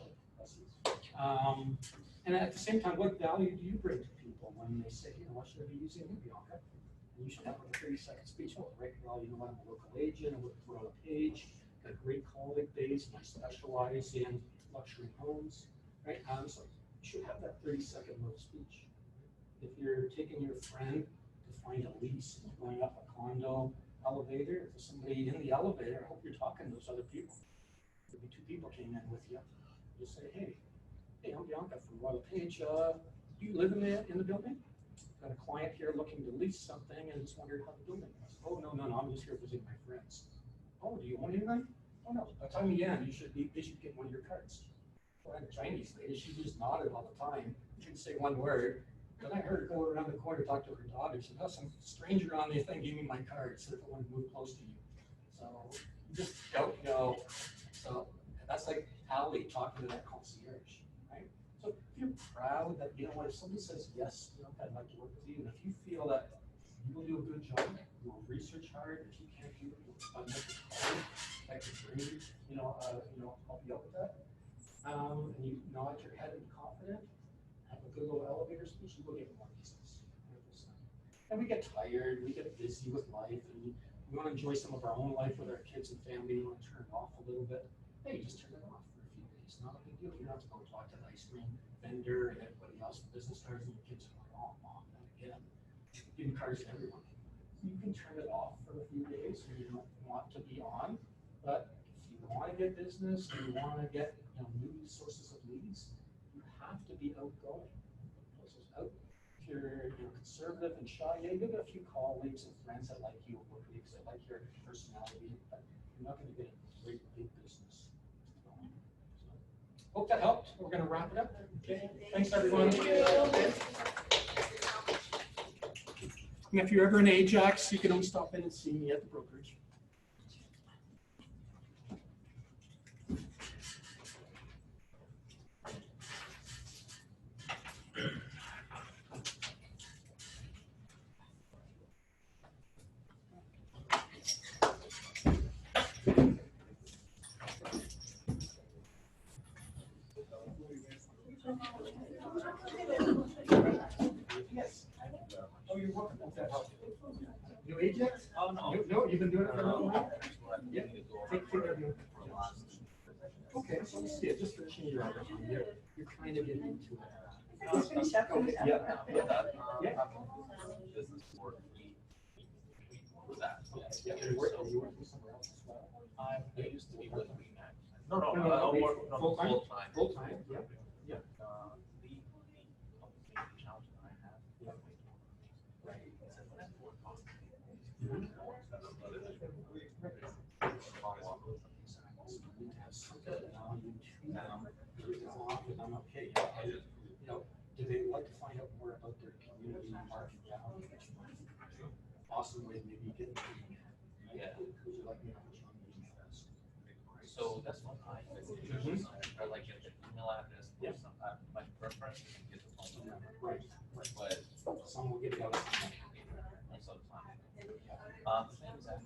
And at the same time, what value do you bring to people when they say, you know, what should I be using you, Bianca? And you should have like a 30-second speech. Oh, right, well, you know what, I'm a local agent, I work for Royal Page, got a great colleague base, and I specialize in luxury homes, right? So you should have that 30-second little speech. If you're taking your friend to find a lease and you're going up a condo elevator, if there's somebody in the elevator, I hope you're talking to those other people. Maybe 2 people came in with you. You say, hey, I'm Bianca from Royal Page. Do you live in the building? Got a client here looking to lease something and just wondered how the building was. Oh, no, I'm just here visiting my friends. Oh, do you own anything? Oh, no. By the time you end, they should get one of your cards. Well, I had a Chinese lady. She just nodded all the time. She didn't say one word. Then I heard her go around the corner, talk to her daughter. She said, "Oh, some stranger on the thing gave me my card, said if I want to move close to you." So you just don't know. So that's like Ali talking to that concierge, right? So if you're proud that, you know what, if somebody says, yes, you know, I'd like to work with you, and if you feel that you will do a good job, you will research hard, if you can't do it, you'll make it hard, I could bring you know, help you out with that. And you nod your head and confident, have a good little elevator speech, you will get more business, 100%. And we get tired, we get busy with life, and we want to enjoy some of our own life with our kids and family. We want to turn it off a little bit. Hey, just turn it off for a few days. Not a big deal. You don't have to go talk to the ice cream vendor and everybody else, the business cards, and your kids are like, oh, mom, not again. Giving cards to everyone. You can turn it off for a few days when you don't want to be on. But if you want to get business, and you want to get, you know, new sources of leads, you have to be outgoing. If you're, you know, conservative and shy, yeah, you'll get a few colleagues and friends that like you, work with you because they like your personality, but you're not going to get a great big business. So, hope that helped. We're going to wrap it up. Okay. Thanks, everyone. And if you're ever in Ajax, you can always stop in and see me at the brokerage. Yes. Oh, you're welcome. New Ajax? Oh, no. No, you've been doing it for a long time? Yeah. Take care of you. kind of get into it. Business work, we that. Yeah, are you working somewhere else as well? I used to be with Remax. No, No, I work full-time? full time. Full-time, yeah. The challenge that I have. Right. Is that when I work on. Okay, you know, do they like to find out more about their community market value? Awesome way maybe get. Yeah. Who's you like me to put you on the email list? So that's what I like get the email address, Yeah. my preference is to get the phone number. Right, But some will get it out. most of the time. The thing is that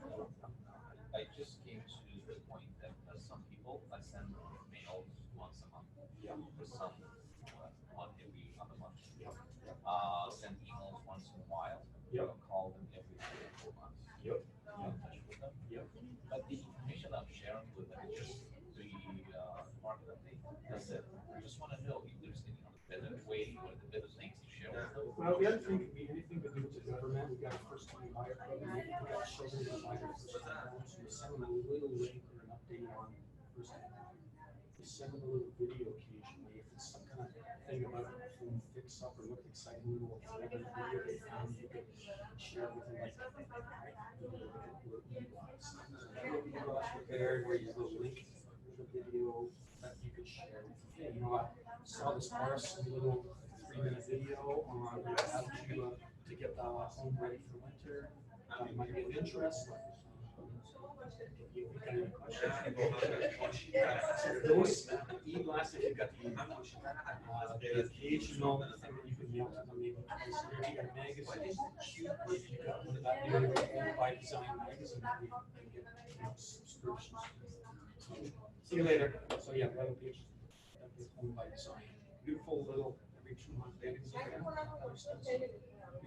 I just came to the point that some people, I send mails once a month. Yeah. For some, on every other month. Yeah. Send emails once in a while. Yep. Call them every 4 months. Yep. In touch with them. Yep. But the information I'm sharing with them is just the market update. That's it. I just want to know if there's any better way or the better things to share with them. Well, the other thing could be anything to do with the government. We got a first time buyer program. We got children who buy their first time homes. We send them a little link or an update on first time buyer. We send them a little video occasionally. If it's some kind of thing about home fix up or look exciting little video they found, you could share with them like there where you have a link to the video that you could share with them. Hey, you know, I saw this awesome little 3-minute video on how to get the home ready for winter. You might be of interest. Those e-blasts, if you've got the occasional thing that you can mail to them maybe twice a year. You got a magazine. If you got one of that new by design magazine, you can get subscriptions. See you later. So yeah, 11 pages. Home by design. Beautiful little every 2-month magazine.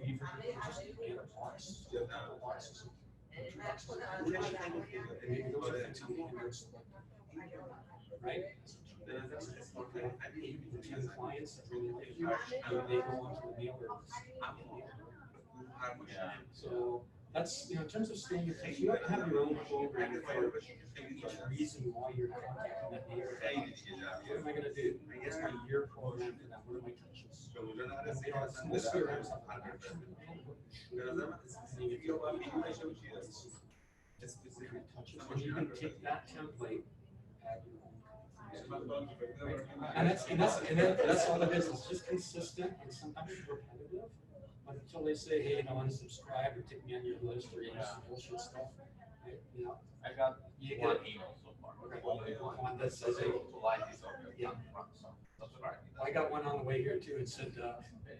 Even just get a box. Boxes. Maybe those are things we can do. Right? 10 clients that really like you, and they go onto the mailer list. Yeah. So that's, in terms of staying in touch, you have to have your own program for each reason why you're contacting that neighbor. What am I gonna do? What's my year program for that? What are my touches? And most CRMs have an action plan. And you can take that template, add your own. And that's all it is. It's just consistent and sometimes repetitive. But until they say, hey, unsubscribe or take me on your list or some bullshit stuff, you know. I got You one get email so far. only one that says, hey, Like this, okay. Yeah. Subscribe. I got one on the way here too. It said,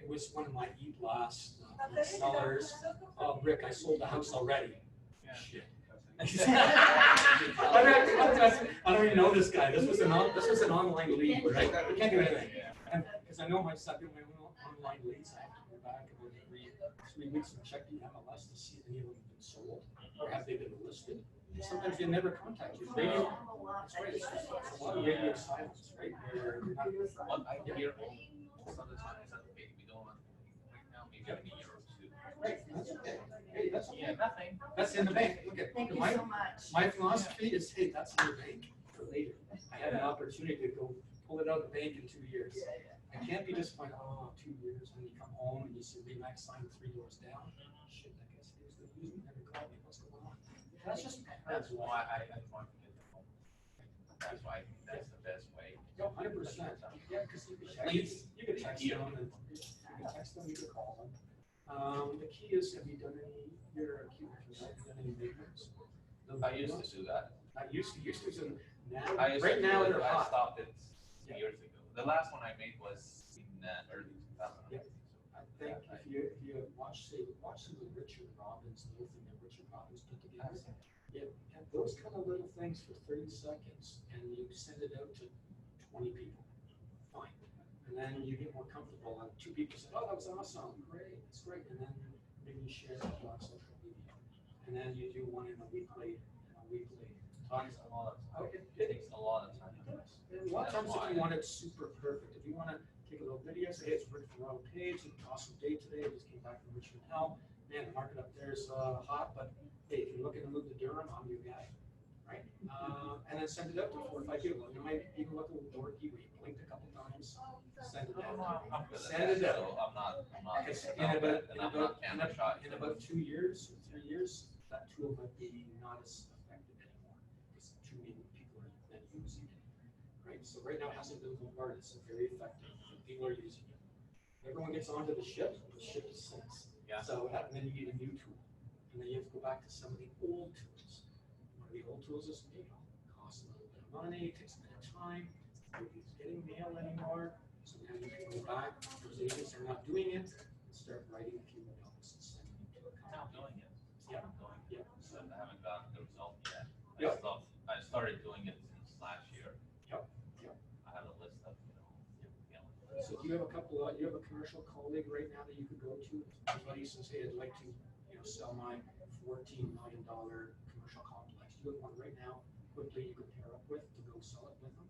it was one of my e-blasts sellers. Oh, Rick, I sold the house already. Yeah. Shit. I don't even know this guy. This was an online lead, right? I can't do anything. And because I know my own online leads, I have to go back and every 3 weeks and check the MLS to see if any of them have been sold or have they been listed. Sometimes they never contact you. Radio, that's right. It's a lot of radio silence, right? Where you're not. What I hear most of the time is that okay, we don't want right now, maybe in a year or 2. Right, that's okay. Hey, that's okay. Yeah, nothing. That's in the bank. Look at Thank you my so much. my philosophy is, hey, that's in the bank for later. I had an opportunity to go pull it out of the bank in 2 years. I can't be just like, 2 years, and you come home and you see Remax sign 3 doors down. Shit, that guy seriously used me, never called me. What's going on? That's just That's why I want to get the home. That's why that's the best way. 100%. Yeah, because you can text them and you can call them. The key is, have you done any maintenance? I used to do that. I used to, so now, I used right to now do it. they're I hot. stopped it Yeah. years ago. The last one I made was in early 2000. Yeah. I think if you watch some of the Richard Robbins, little thing that Richard Robbins put together. Yeah, those kind of little things for 30 seconds, and you send it out to 20 people. Fine. And then you get more comfortable, and 2 people say, oh, that was awesome, great, it's great. And then maybe you share it on social media. And then you do one in a week later, Talks a lot of time. Okay. It takes a lot of time. A lot of times if you want it super perfect, if you want to take a little video, say, hey, it's Rick from Ronald Page, it's an awesome day today, I just came back from Richmond Hill. Man, the market up there is hot, but hey, if you're looking to move to Durham, I'm your guy, right? And then send it out to 4 or 5 people. You might even look a little dorky, where you blinked a couple times, send it out. I'm good at Send that, it out. so I'm not, Because and I'm not camera shy. in about 2 years, 3 years, that tool might be not as effective anymore, because too many people are then using it, right? So right now it hasn't been bombarded, it's very effective, people are using it. Everyone gets onto the ship sinks. Yeah. So and then you need a new tool, and then you have to go back to some of the old tools. One of the old tools is, costs a little bit of money, takes a bit of time, nobody's getting mail anymore, so now you can go back, those agents are not doing it, and start writing a few notes and sending them to a I'm company. doing it. Yeah. I'm doing Yeah. it. So I haven't gotten the result yet. Yep. I started doing it since last year. Yep. Yep. I have a list of, So do you have a couple, you have a commercial colleague right now that you could go to? Somebody says, hey, I'd like to, sell my $14 million commercial complex. Do you have one right now, quickly you could pair up with to go sell it with them?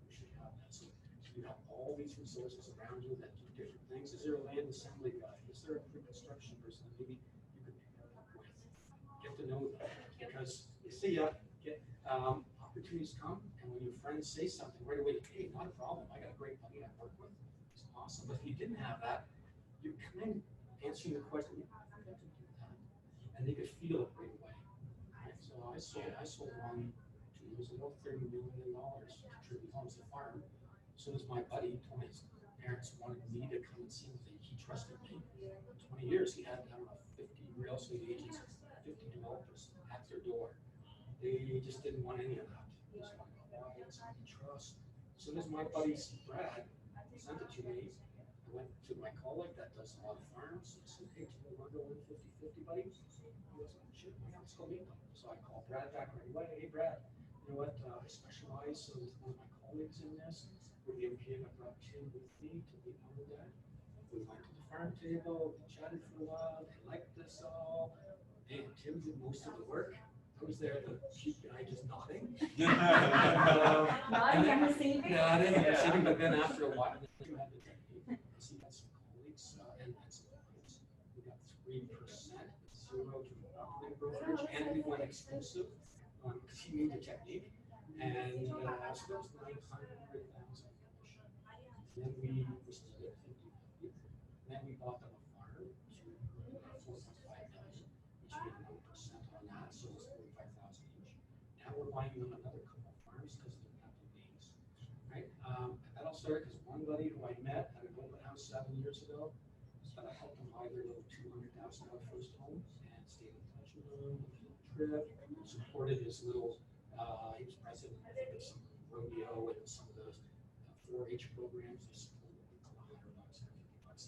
You should have that. So you have all these resources around you that do different things. Is there a land assembly guy? Is there a pre-construction person that maybe you could pair up with? Get to know them, because you see, opportunities come, and when your friends say something right away, hey, not a problem, I got a great buddy I work with, it's awesome. But if you didn't have that, you're kind of answering the question, I got to do that, and they could feel it right away. Right? So I sold one 2 years ago, $30 million to Tribute Homes, the farm. As soon as my buddy told me his parents wanted me to come and see him, he trusted me. 20 years, he had, 50 real estate agents, 50 developers at their door. They just didn't want any of that. So I go, well, it's somebody you trust. As soon as my buddy Brad sent it to me, I went to my colleague that does a lot of farms. I said, hey, do you want to go in 50-50, buddy? He goes, sure, let's go meet them. So I called Brad back right away. Hey, Brad, you know what? I specialize with one of my colleagues in this. With the MPN, I brought Tim with me to be part of that. We went to the farm table, we chatted for a while, they liked this all. And Tim did most of the work. I was there, the cute guy just nodding. Nodding and receiving? Nodding and receiving, but then after a while, Tim had the technique, because he had some colleagues and some clients. We got 3%, 0 to operating brokerage, and we went exclusive, because he knew the technique. And so that was $900,000 commission. Then we split it 50-50. Then we bought them a farm to $4.5 million. Each made 1% on that, so it's $45,000 each. Now we're buying them another couple of farms because they're not their names, right? And that all started because one buddy who I met at an open house 7 years ago, said I helped him buy their little $200,000 first home and stayed in touch with him, trip, supported his little. He was president of some rodeo and some of the 4-H programs. They supported $100, $150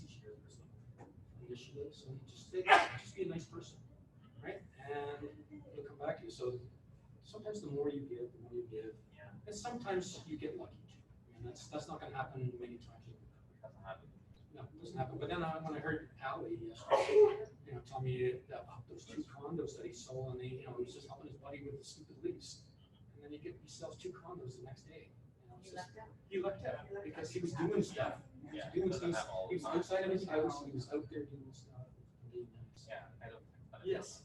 each year for some initiatives. So just be a nice person, right? And he'll come back to you. So sometimes the more you give, the more you give. Yeah. And sometimes you get lucky too. And that's not going to happen many times. doesn't happen. No, it doesn't happen. But then when I heard Allie yesterday, tell me about those 2 condos that he sold, and he was just helping his buddy with the stupid lease. And then he sells 2 condos the next day. He lucked out because he was doing stuff. He was doing things. He was outside of his house. He was out there doing stuff. Yeah, I don't. Yes.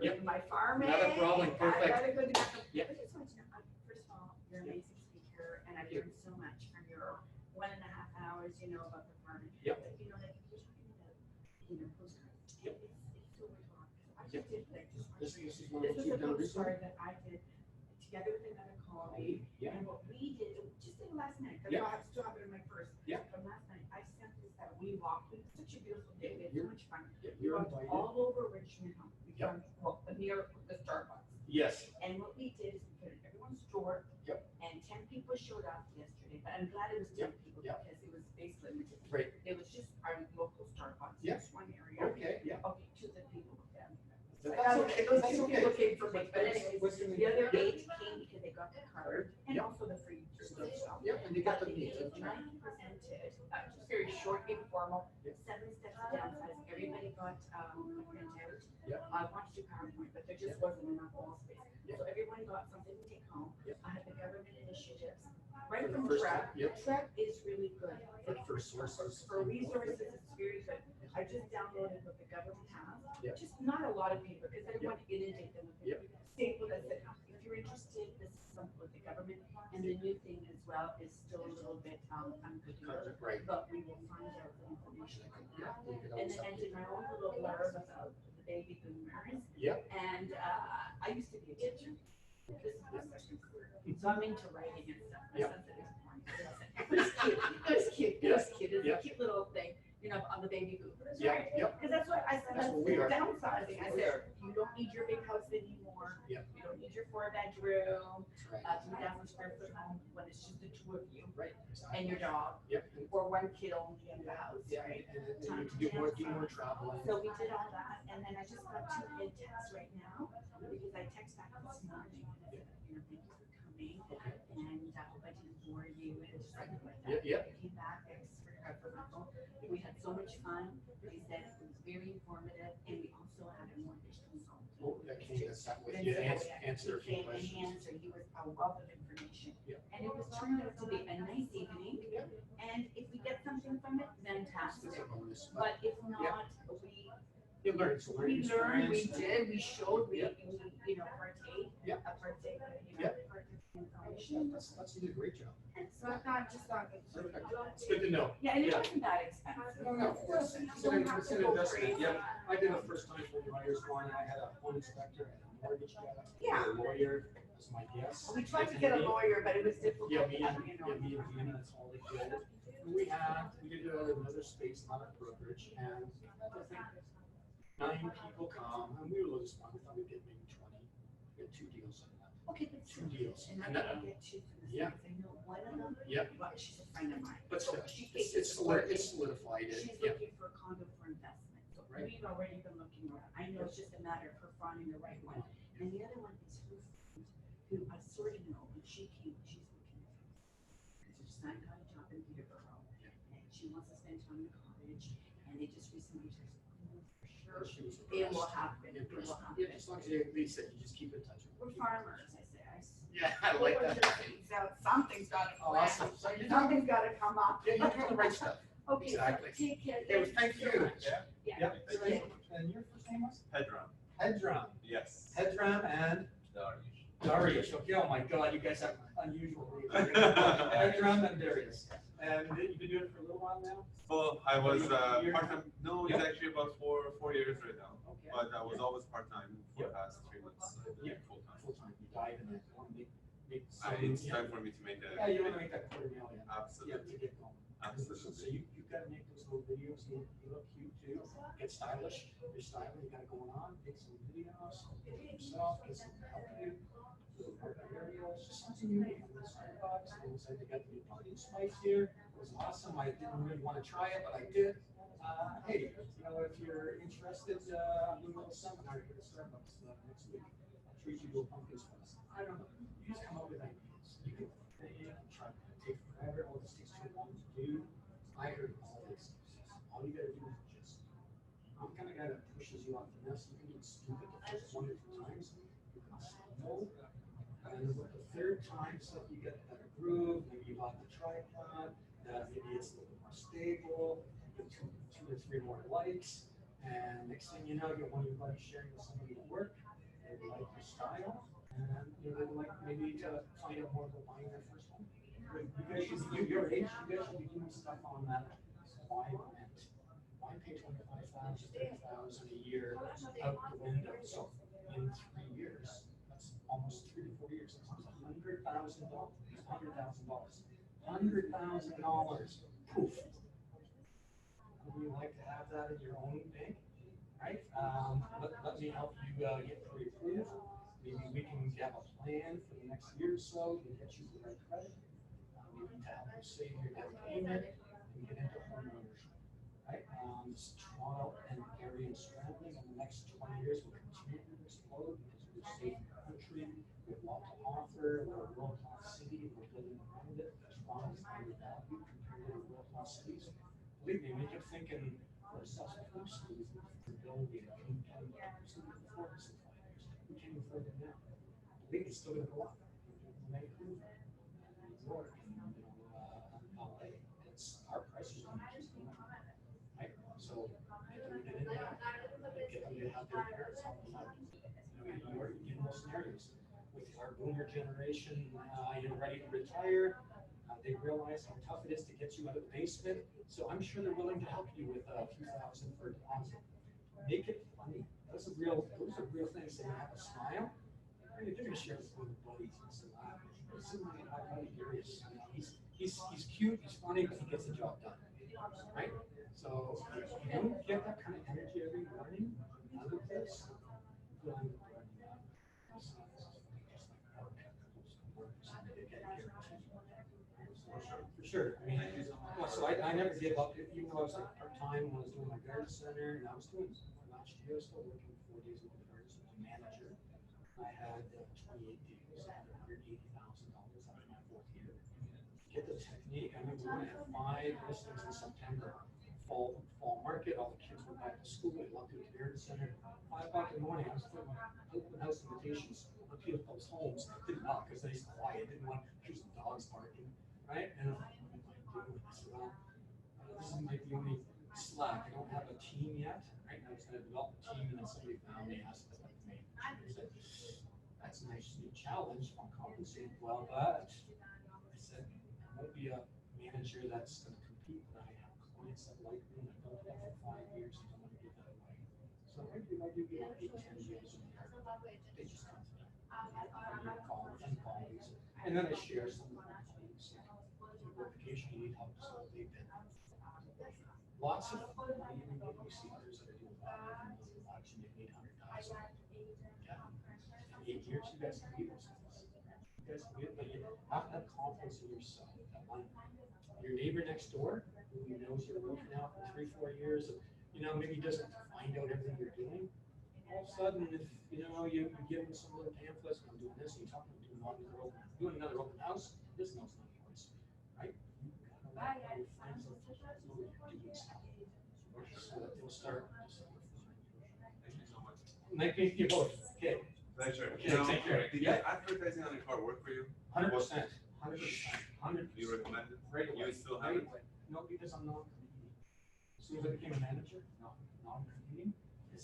Yep. My farm. Not a problem. Perfect. I gotta go to Yep. I just want to know, first of all, you're an amazing speaker, and I've learned so much from your 1.5 hours, about the farm. Yep. But, like you're talking about, postcards. Yep. It's so much fun. I Yep. just did like This is one this of was what a you've done recently. postcard that I did together with another colleague. Yeah. And what we did, just did last night, because Yeah. I still have it in my purse. Yeah. From last night, I sent this out. We walked. It was such a beautiful day. We had so You're- much fun. Yeah, We you're walked invited. all over Richmond. We Yep. found near the Starbucks. Yes. And what we did is we put it in everyone's door. Yep. And 10 people showed up yesterday, but I'm glad it was 10 people Yep. because it was space limited. Right. It was just our local Starbucks. Yeah. Just one area. Okay. Yeah. Okay, 2 of the people were down. That's okay. Those That's 2 okay. people came from me, but anyways, What's in the other yeah. 8 came because they got the card and Yep. also the free stuff. Yep. And you got But the the meat. eight night presented, just very short, informal, Yep. 7 steps to downsize. Everybody got, a printout. Yeah. I wanted to do PowerPoint, but there just wasn't enough wall space. Yeah. So everyone got something to take home. Yeah. I had the government initiatives, right For the from first TREC. time, yeah. TREC is really good. For sources. For resources, it's very good. I just downloaded what the government has, Yeah. just not a lot of paper, because I want to inundate them with Yeah. it. Staple that said, if you're interested, this is something with the government, and the new thing as well is still a little bit, unpredictable, Right. but we will find out the information from that. You could And always then I did my own little blurb about the baby boomers, Yeah. and, I used to be a teacher. This is my second career, so I'm into writing and stuff. My Yeah. son's at this point, but it's cute, it's cute, it's Yeah. a cute little thing, you know, on the baby boomers, Yeah, right? yeah. Because that's what I said, That's that's what we are. downsizing, I said, you don't need your big house anymore. Yeah. You don't need your 4 bedroom, That's right. 3,000 square foot home, when it's just the two of you Right. and your dog, Yep. or one kid only in the house, Yeah, right? and then you can do more traveling. So we did all that, and then I just got 2 head texts right now, because I text back this morning, and I said, you know, thank you for coming, Okay. and I hope I didn't bore you, and just something like Yeah, that. yeah. I came back, thanks for my phone, we had so much fun, they said it was very informative, and we also had a mortgage consultant. Oh, that came, that's that way. Then Yeah, so answer a he few came and he questions. answered, he was a wealth of information. Yeah. And it was turned out to be a nice evening, and if we get something from it, fantastic. It's a bonus, but But if not, you learn, it's a we learning learned, we experience. did, we showed, we, Yeah. you know, partake, Yeah. partake, you Yeah. know, partake in information. That's, you did a great job. And so I thought, just thought. Perfect. It's good to know. Yeah, and it Yeah. wasn't that expensive. No, it's an investment, yeah. I did a first time home buyers one, I had a home inspector and a mortgage guy. Yeah. A lawyer as my guest. We tried to get a lawyer, but it was difficult. Yeah, me and, you know. yeah, me and him, that's all they did. And we did another space, not a brokerage, and I think 9 people come, and we were a little smart, we thought we'd get maybe 20. We had 2 deals on that, Okay, but 2 deals. And I And didn't that, get two from this, Yeah. because I know one of them. Yeah. But she's a friend of mine. but So still, she it's, takes it's solidified it, She's yeah. looking for a condo for investment, so Right. we've already been looking around. I know it's just a matter of her finding the right one. And the other one is her friend, who I sort of know, and she came, she's looking at her. And so she got a job in Peterborough, and she wants to spend time in college, and they just recently just, for sure, She was it will impressed. happen, it will Impressed. happen. Yeah, as long as they said, you just keep in touch. We're farmers, I say, Yeah, I like that. Something's gotta Oh, plan. awesome. So you're doing, Something's gotta come up. yeah, you're doing the right stuff. Okay, so Exactly. take care. Yeah, thank so you. much. Yeah. Yeah. Great. And your first name was? Pedram, Hedram. yes. Hedram and Darius. Darius. Okay, oh my God, you guys have unusual names. Hedram and Darius. And you've been doing it for a little while now? Well, I was, Year? part-time, no, it's Yeah. actually about 4 years right now, Okay. but I was always part-time for Yeah. the past 3 months, Yeah. full-time. Full-time, you dive in it, want to make It's time for me to make Yeah, you want to make that $250,000. Yeah, absolutely, to get going. So absolutely. you've got to make those little videos, you look cute too, get stylish, you're styling, you got it going on, make some videos, get yourself, get some help you, little market areas, just something unique from the Starbucks, and so they got the new pumpkin spice here, it was awesome, I didn't really want to try it, but I did. Hey, you know, if you're interested, I'm doing a little seminar here at Starbucks next week, I'll treat you to a pumpkin spice, I don't know, you just come up with ideas, you can try, it take forever, all this takes too long to do. I heard all this. All you gotta do is just, I'm the kind of guy that pushes you off the nest. You can get stupid the first 1 or 2 times. You can say no. And with the 3rd time, so you get that groove, maybe you bought the tripod, maybe it's a little more stable, you get two or three more likes. And next thing you know, you get one of your buddies sharing with somebody at work, they like your style, and you know, they like maybe to find out more about buying their first home. You guys should be, your age, you guys should be doing stuff on that. Why rent? Why pay $25,000, $30,000 a year out the window? So in 3 years, that's almost 3 to 4 years. That's $100,000. $100,000. Poof. Would you like to have that in your own bank? Right? Let me help you get pre-approved. Maybe we can have a plan for the next year or so to get you the right credit. Maybe to help you save your down payment and get into home ownership. Right? This Toronto and area is scrambling, and the next 20 years will continue to explode because we're a safe country. We have a lot to offer. We're a world-class city. We're building around it. Toronto is undervalued compared to world-class cities. Believe me, we kept thinking for ourselves, food cities, it's still gonna go up. Vancouver, New York, LA, it's, our prices are gonna keep going up, right? So, get them to get in there, get them to have their parents help them out. You're in those scenarios, with our boomer generation, you're ready to retire, they realize how tough it is to get you out of the basement, so I'm sure they're willing to help you with a few thousand for a deposit. Make it funny, those are real things, they have a smile, they're gonna share this with buddies, and say, this is my buddy Darius, he's cute, he's funny, but he gets the job done, right? So, if you don't get that kind of energy every morning out of this, for sure, I mean, well, so I never gave up, even though I was like part-time when I was doing my garden center, and I was doing, last year, I was still working 4 days a week in garden center as a manager. I had 28 deals, I had $180,000 after my 4th year. Get the technique, I remember when I had 5 listings in September, fall market, all the kids went back to school, they loved the garden center. 5 o'clock in the morning, I was putting open house invitations on people's homes, didn't knock, because they was quiet, didn't want to hear some dogs barking, right? And I'm like, what am I doing? I said, well, this is my only slack, I don't have a team yet, right? And I was gonna develop a team, and then somebody found me, asked if I could make it. I said, that's a nice new challenge, I'm compensated well, but I said, I won't be a manager that's gonna compete, but I have clients that like me, and I've done that for 5 years, and I want to give that away. So I do 8, 10 deals a year, they just come to me. And then I share some of my colleagues, the verification you need help, so they've been. Lots of fun, even when you see others that are doing $5 million, you make 800,000. Yeah, in 8 years, you guys can be those things. You guys can be, but you have to have confidence in yourself. Your neighbor next door, who knows your roof now for 3, 4 years, maybe doesn't find out everything you're doing. All of a sudden, if you give them some little pamphlets, I'm doing this, and you talk to them, doing another open house, this knows not yours, right? You gotta let your friends know you're doing stuff, so that they'll start. Thank you so much. Thank you both. Okay. Pleasure. Okay, take care. Did Yeah. advertising on the car work for you? 100%. 100%. 100%. Do you recommend it? Right away. You still have it? No, because I'm not competing. As soon as I became a manager, non-competing. I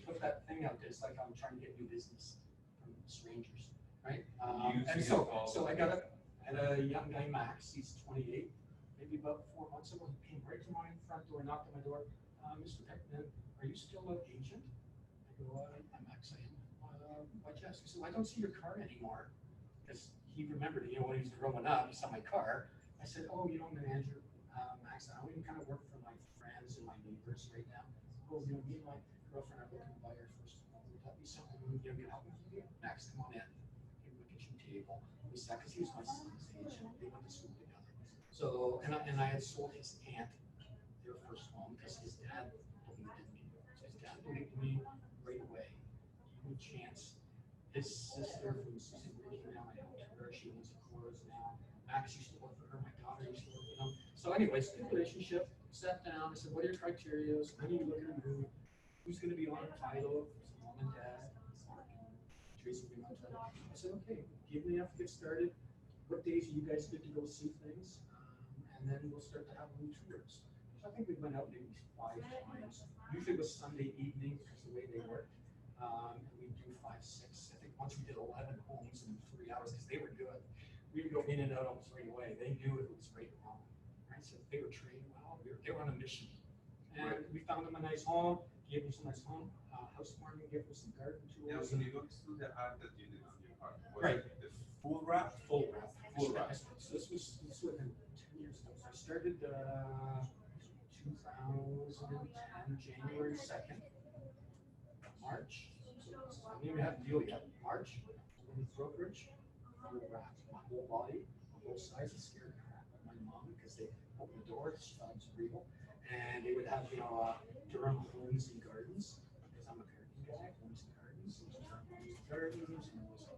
put that thing out there. It's like I'm trying to get new business from strangers, right? And so I got a young guy, Max. He's 28. Maybe about 4 months ago, he came right to my front door, knocked on my door. Mr. Pecman, are you still an agent? I go, I'm Max. I am. Why'd you ask? He said, well, I don't see your car anymore. Because he remembered, when he was growing up, he saw my car. I said, oh, I'm the manager, Max. I only kind of work for my friends and my neighbors right now. Oh, me and my girlfriend are looking to buy our first home. Would that be something you can help me with? Max, come on in. Give him a kitchen table. We sat, because he was my son's age, and they went to school together. So, and I had sold his aunt their first home because his dad believed in me. So his dad believed in me right away. Gave me a chance. His sister from Susan Ridge now, I helped her. She owns a Coors now. Max used to work for her. My daughter used to work for them. So anyways, good relationship. Sat down, I said, what are your criteria? When are you looking to move? Who's going to be on the title? So mom and dad, Mark and Tracy will be on the title. I said, okay, give me enough to get started. What days are you guys good to go see things? And then we'll start to have new tours. So I think we went out maybe 5 times. Usually it was Sunday evening because the way they worked. And we'd do 5, 6. I think once we did 11 homes in 3 hours because they were good. We would go in and out almost right away. They knew it was right or wrong. Right? So they were trained well. They were on a mission. And we found them a nice home, gave them some nice housewarming, gave them some garden tools. Yeah, so you go through the ad that you did on your car. Was Right. it the full wrap? Full wrap. Full wrap. So this was 10 years ago. So I started 2010, January 2nd, March. So I didn't even have a deal yet. March, with brokerage, full wrap. My whole body, on both sides, it scared the crap out of my mom because they opened the door, she thought it was real. And they would have, Durham Homes and Gardens, because I'm a garden guy, homes and gardens, and gardens, and it was a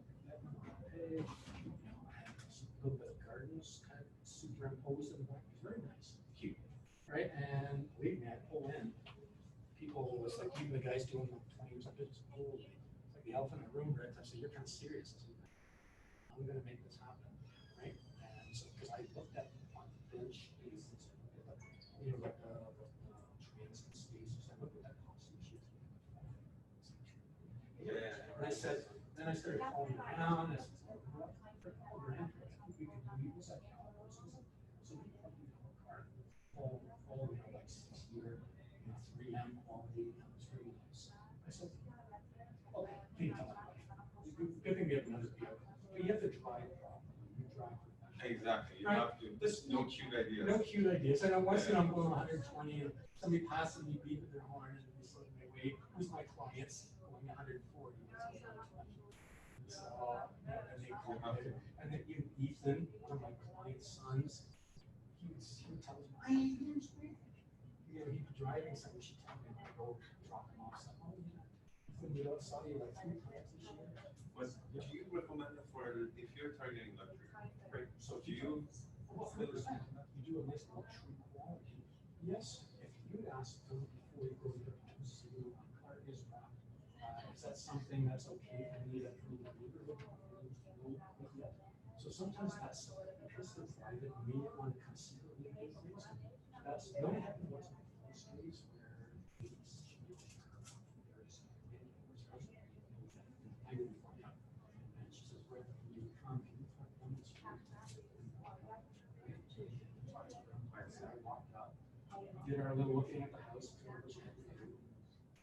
page, I had a little bit of gardens kind of superimposed in the back. It was very nice, cute, right? And believe me, I pull in, people was like, even the guys doing the 20 years, I'm just holy. It's like, the elephant in the room, Rick, I said, you're kind of serious. I said, I'm gonna make this happen, right? And so, because I looked at on bench bases, you know, like the transit spaces, I looked at that cost this year. And I said, then I started calling around, and I said, oh, what for $12,000, I think we could use that capital. So we have a car, full, you know, like 6-year, you know, 3M quality, you know, it's really nice. I said, okay, please tell me. Good thing we have another vehicle, but you have to drive properly, you drive professionally. Exactly, you Right. have to, no cute ideas. No cute ideas. I know once I'm going 120 and somebody passes me beeping their horn and they slow my way. Who's my clients going 140? So, and they call me, and then Ethan, one of my client's sons, he tells me, I ain't here, you know, he'd be driving something, she'd tell me, I go drop him off something. Oh, yeah. Ethan, you know, saw you like 3 times this year. Do you recommend it for, if you're targeting luxury, right? So Do you? 100%. You do a nice luxury quality. Yes, if you ask them before you go to their home, see what my car is wrapped. Is that something that's okay for me to approve the neighborhood? So sometimes that's because they're private, we may want to consider these things. That's the only happen was industries where it's I didn't find out. And she says, where can you come? Can you talk on the street? So I walked up, did our little looking at the house, and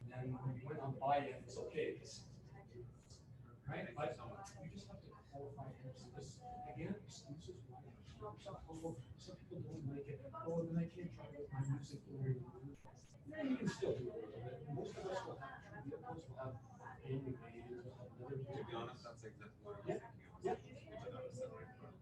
then when we went on by it, it's okay. Right? But you just have to qualify it. Because again, excuses why. Some people don't like it. Oh, then I can't try with my music blaring. Yeah, you can still do it. Most of us will have vehicles, will have family vans, will have another To be vehicle. honest, that's exactly what I'm Yeah. thinking.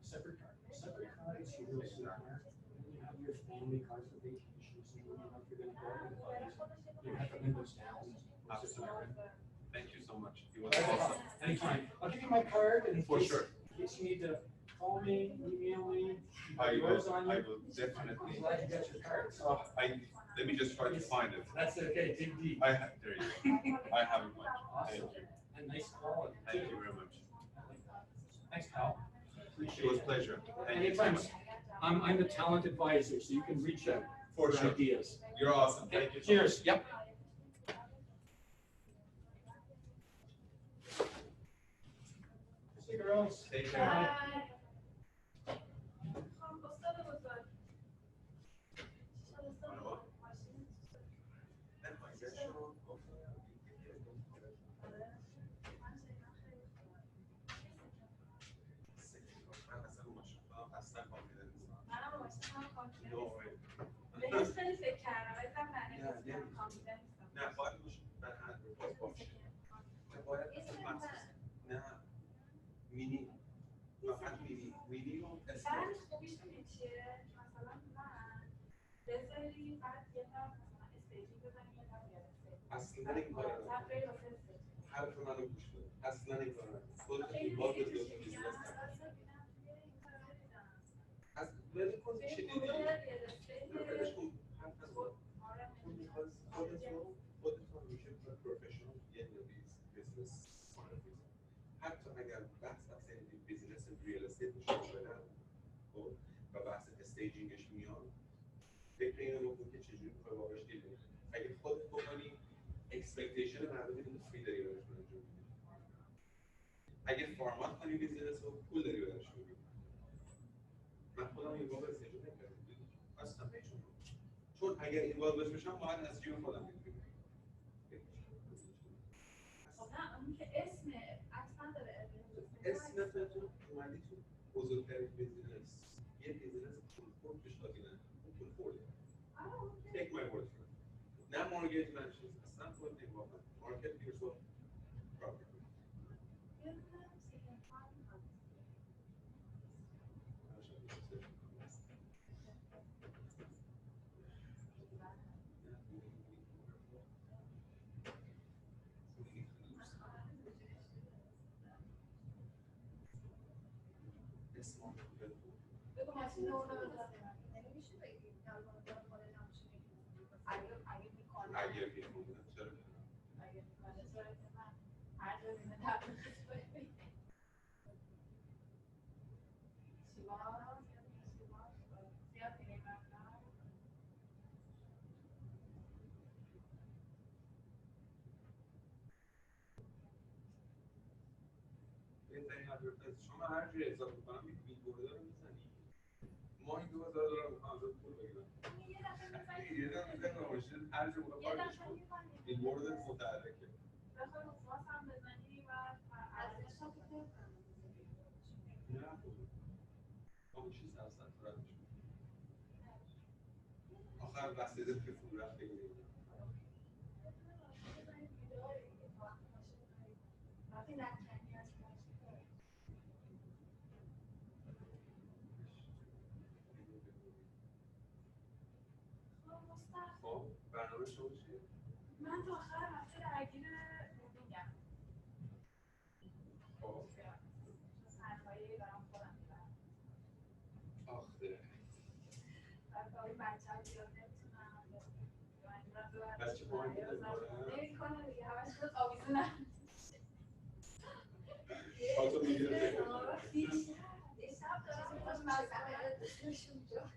Separate car. Separate car is your real estate car. And you have your family car for vacations. And you know, if you're gonna go out with buddies, you have the windows down. Absolutely. Thank you so much. It was That's awesome. awesome. Anytime. I'll give you my card and For sure. in case you need to call me, email me. I Yours will, on I you. will definitely. I'm glad you got your card. So Let me just try to find it. that's it. Okay, dig deep. I have, there you go. I have it. Thank Awesome. you. And nice quality. Thank you very much. Thanks, pal. It was a pleasure. Thank you. Anytime. I'm the talent advisor, so you can reach out For sure. ideas. You're awesome. Thank you. so Cheers. Yep. See you, girls. much. Take care. بهش خیلی فکر کردم ولی فکر نمی‌کنم کامپیتنس نه باید باشه من باید باشه باید نه مینی فقط مینی رو بعد خوبیش می‌دونی چیه؟ مثلا من بذاری بعد یه طرف مثلا استیجینگ بزنی یه طرف یاد اصلا این کار رو تفریح واسه استیجینگ حرف منو گوش بده اصلا این کار رو خودت اینوالو بده تو بیزنس از ولی کن چی دیدی ولش کن حرف نزن خودت میشه پروفشنال یه بیزنس حتی اگر بحث بیزنس ریال استیت باشه خب و بحث استیجینگش میاد فکر اینو بکن که چجوری میخوای باهاش دیل کنی اگه خودت بکنی اکسپکتیشن مردم اینو فری داری براشون انجام میدی اگه فارمات کنی بیزنس رو پول داری براشون میدی من خودم این واقع استیجینگ نکردم اصلا پیشون چون اگر این واقع بشم باید از جیب خودم میگیرم خب نه اون که اسم اصلا داره اسم تو اومدی تو بزرگترین بیزنس یه بیزنس پول پیش دادی نه اون پول خورده take my word for it نه مارگیج نه چیز اصلا خود نگاه کن مارکت پیرس و پراپرتی بگو مسئول اون رو بذارم نمیشه بگی اگه میکنه اگر بیرون چرا اگه میکنه صورت من هر ببینه تبلیغات ببینه زیاد میریم ممنون بهترین ادورتایز شما هر جوری حساب میکنم بیل بورد رو میزنی ماهی $2000 میخوام ازت پول بگیرم یه دفعه میزنی یه دفعه میزنی ماشین هر جا بخواد یه پارکش دفعه کن میزنی بیل بوردت متحرکه بخوای واسه هم بزنی و ارزش هم بده نه خوبه اما چیز هستن تو روش آخر بسته که فرو رفت بگیریم وقتی نکنی از خب برنامه شما چیه؟ من تا آخر هفته درگیر میگم خب سرمایه دارم خودم میبرم آخه بعد با این بچه ها زیاد نمیتونم بچه پایین نمیکنه دیگه همش خود آویزونم خواهد میگیره دیشب دارم باش مسئله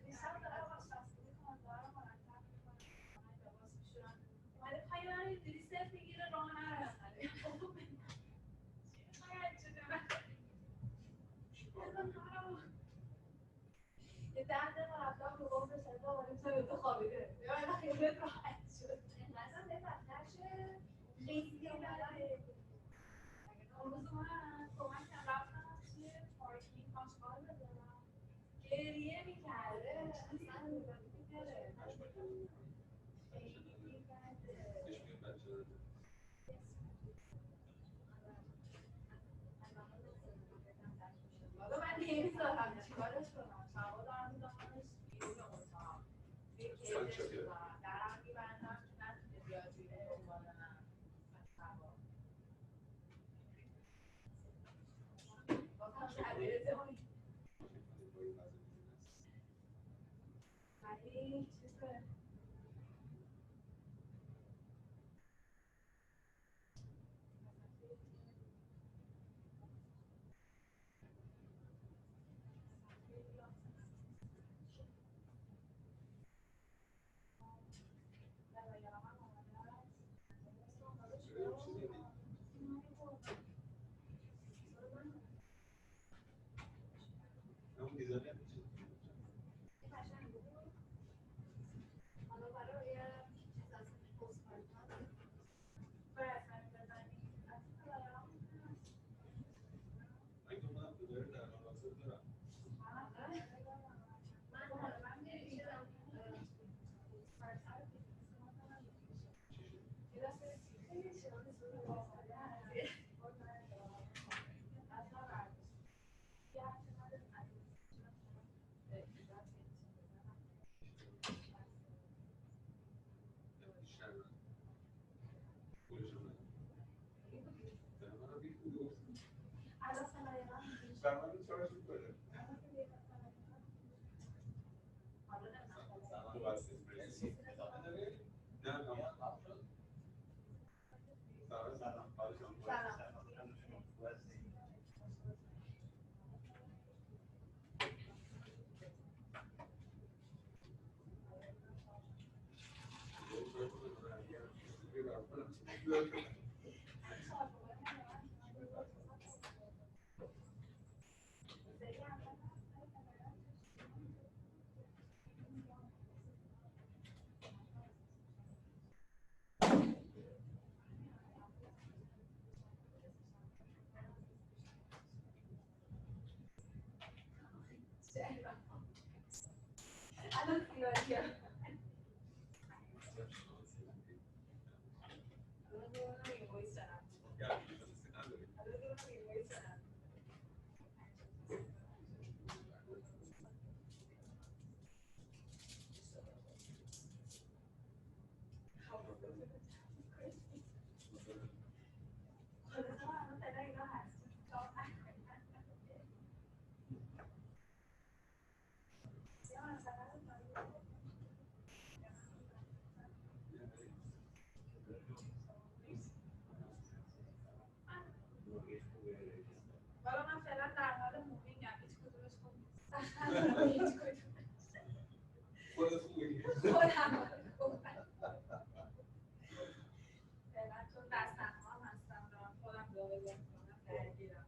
دیشب دارم باش مسئله کنم دارم مرتب میکنم لباس میشورم اومده پایی من اینجوری صرف میگیره راه نرم یه 10 دقیقه رفتم رو گفت شده ولی تو خوابیده یا خیلی راحت شد مثلا به بدتر شه خیلی بدتره اون روز من کمکم رفتم توی پارکینگ آشغال بزنم گریه میکرده اصلا میگره خیلی بده بابا من نمیذارم چیکارش کنم شبا دارم میذارمش بیرون اتاق توی کیجش میذارم درم میبندم که نتونه بیاد بیرون دنبال من شبا بازم شبیه ولی چیزه اون دیزاین حالا برای چیز از پست کردن باید بزنی من که اومدم تو داره در مناسب دارم من نمیشم برنامه چهارش میکنه تو بسته نه نه سلام الان سیاهیه خودت خوبی. خودم فعلا چون دست تنها هم هستم دارم خودم جابجا می‌کنم درگیرم.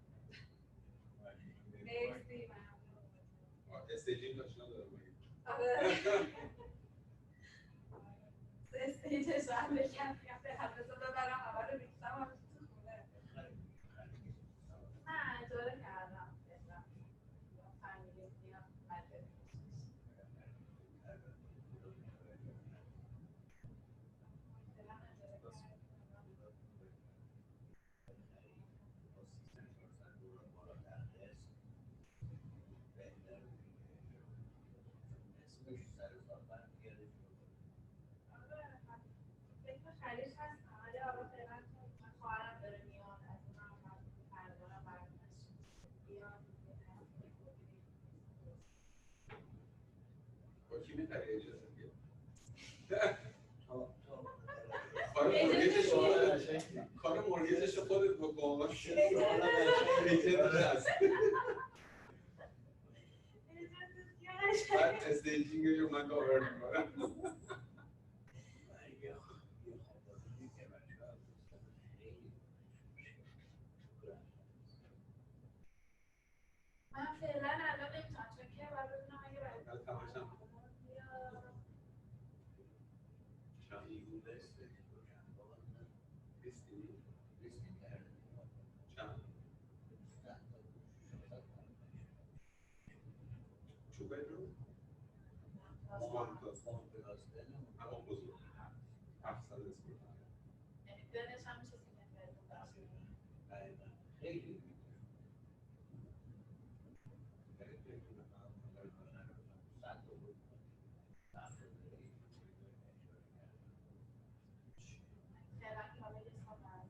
مرسی ممنون. استیجینگ آشنا دارم مگه؟ آره. استیجش هم بکن میگم به بذار ببرم همه رو ریختم همه تو خونه. نه اجاره کردم فعلا. فهمیدیم میام بده. فکر خریج هستم ولی حالا فعلا من خواهرم داره میاد از اونم من پردارم برنامه‌اش بیاد با کی می‌خری اجازه میگه؟ کار مورگیجش خودت با باباش ریترنش هست. بعد استیجینگش رو من کاور میکنم. من فعلا الان نمیتونم چون که باید ببینم اگه الان تماشا چند؟ چوب رو؟ اما بزرگ 700 اسکوار. یعنی دلش هم میشه سینه فرمون فعلا که حالا یه سال برده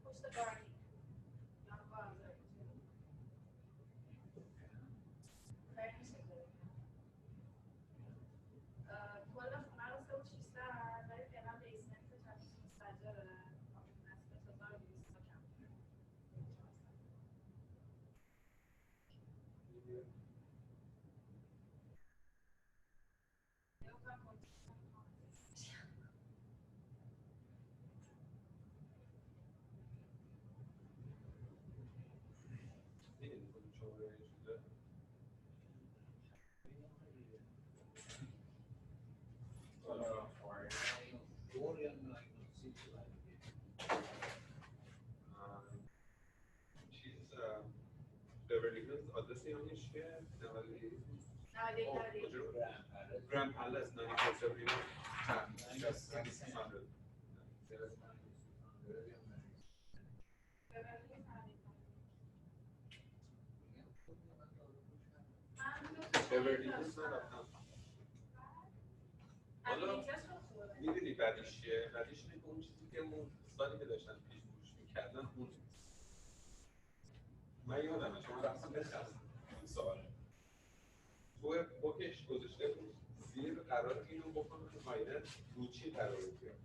پشت بارنی یا بازه خیلی میشه کل خونه رو 3600 ولی فعلا بیسمنتش هم مستجره نصفش 1200 تا کم چیز بیورلی هیلز آدرس ایرانیش چیه؟ 91 گرند پلس 94 بیورلی هیلز نرفتم. حالا میدونی بعدیش چیه؟ بعدیش اینه که اون چیزی که اون سالی که داشتن پیش بوش میکردن اون من یادمه شما رفتم بخستم این سال تو بوکش گذاشته بود زیر قرار اینو بکنم تو پایینه گوچی قرار بیاد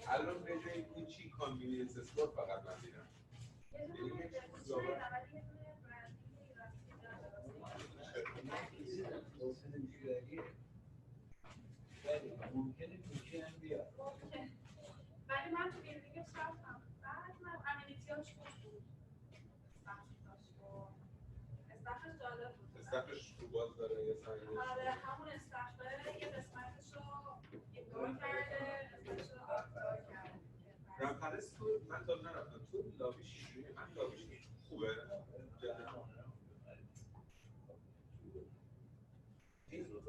الان به جای گوچی کانوینینس استور فقط من میرم ممکنه گوشی هم بیاد ولی من تو بیلدینگش رفتم بعد من امنیتیاش خوب بود استخش جالب بود استخش رو باز داره یه سنگش آره همون استخره یه قسمتش رو ایگنور کرده قسمتش رو آفتار کرده گرند پلس تو من تا نرفتم تو لابیش چجوریه؟ من لابیش خوبه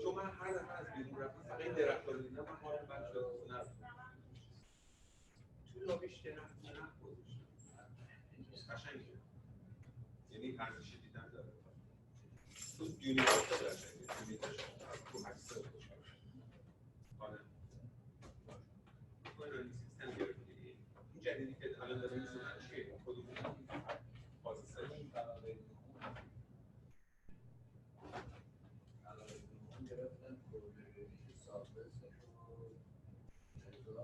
چون من هر دفعه از بیرون رفتم فقط این درخت‌ها رو دیدم من حالم بد شد نرفتم تو لابیش درخت گذاشتن قشنگه یعنی ارزش دیدن داره تو یونیورس قشنگه یونیورس تو عکس‌ها آره تو این سیستم گرفتی این جدیدی که الان داره می‌سازن چیه کدوم فاز 3 گرفتن پروژه ساختش رو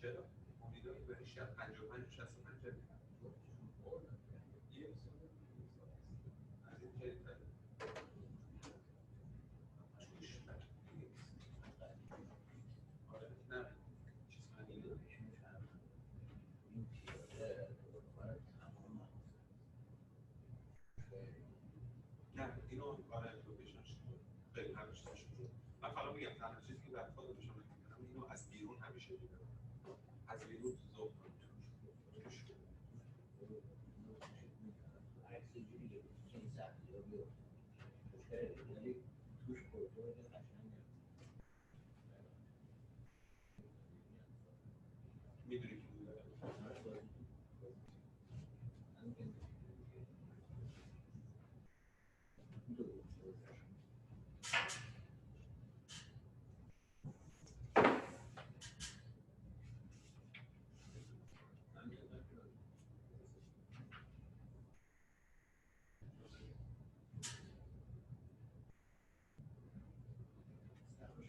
چرا؟ امیدا برای شب 55 و 65 جدید از این جدیدتر توش آره نه چیز کنید نه اینو آره لوکیشن شد خیلی همیشه شد من فقط میگم تنها چیزی که در خودم نشون میدم اینو از بیرون همیشه دیدم از بیرون ذوق کنم توش عکس جوریه این سختی رو بیاد ولی توش پروتئین قشنگه میدونی که بوده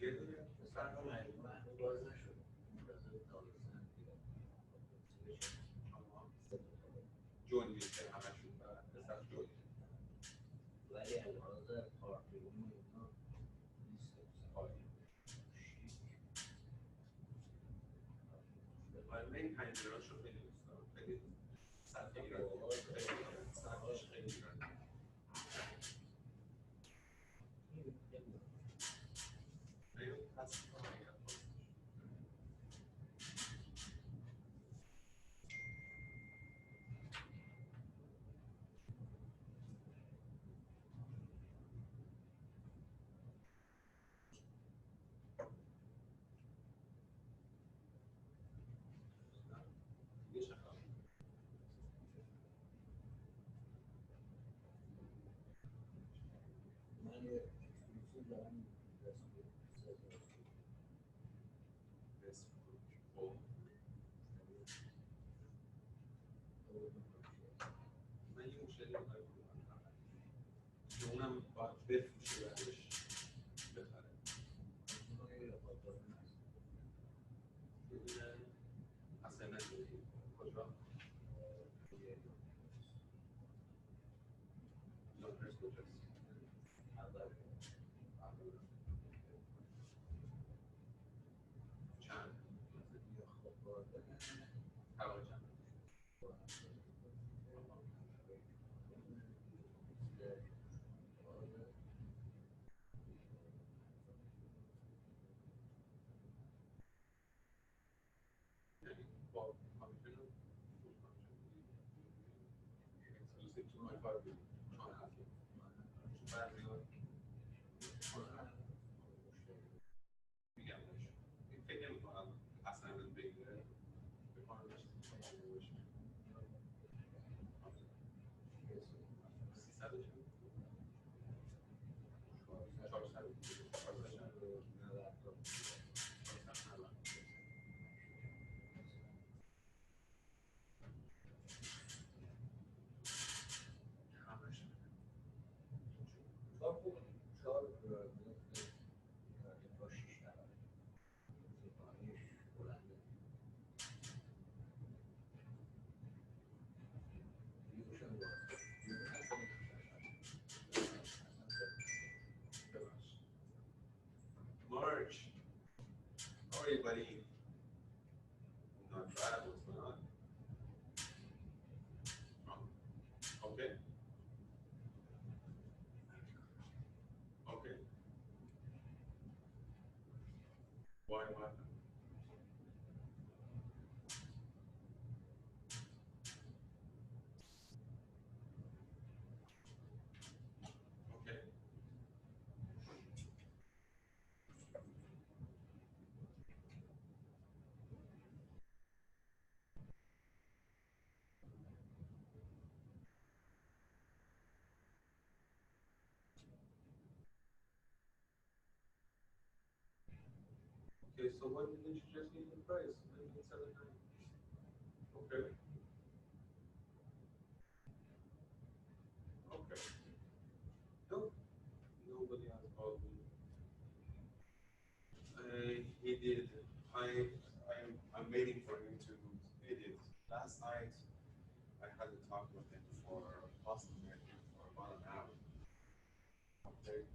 یه دونه سرما باز نشد منتظر تابستان جون میشه همشون پسر جون ولی از لحاظ کارتون و اینا من این پنجره‌هاشو خیلی دوست دارم خیلی سطح ایرانی خیلی سطحش خیلی ایرانی خیلی هست یه شکل من یه اکسکلوسیو دارم بس خب من یه مشکلی رو دارم که اونم باید بفروشه بعدش بخره بدون اصلا نداری کجا لانرز کجاست چند هوا چند یعنی با کامیشن و فول کامیشن اکسکلوسیو تو مای کار بود چون هفته برمیاد میگم بهش فکر نمی‌کنم اصلا رو بگیره بکنم بهش 300 March. How are you, buddy? Not bad. What's going on? Okay. Okay. Why? Okay. Okay, so when did you just need the price? 1979. Okay. Okay. No, nobody has called me. He did. I'm waiting for him to. He did. Last night, I had a talk with him for approximately for about an hour. Okay.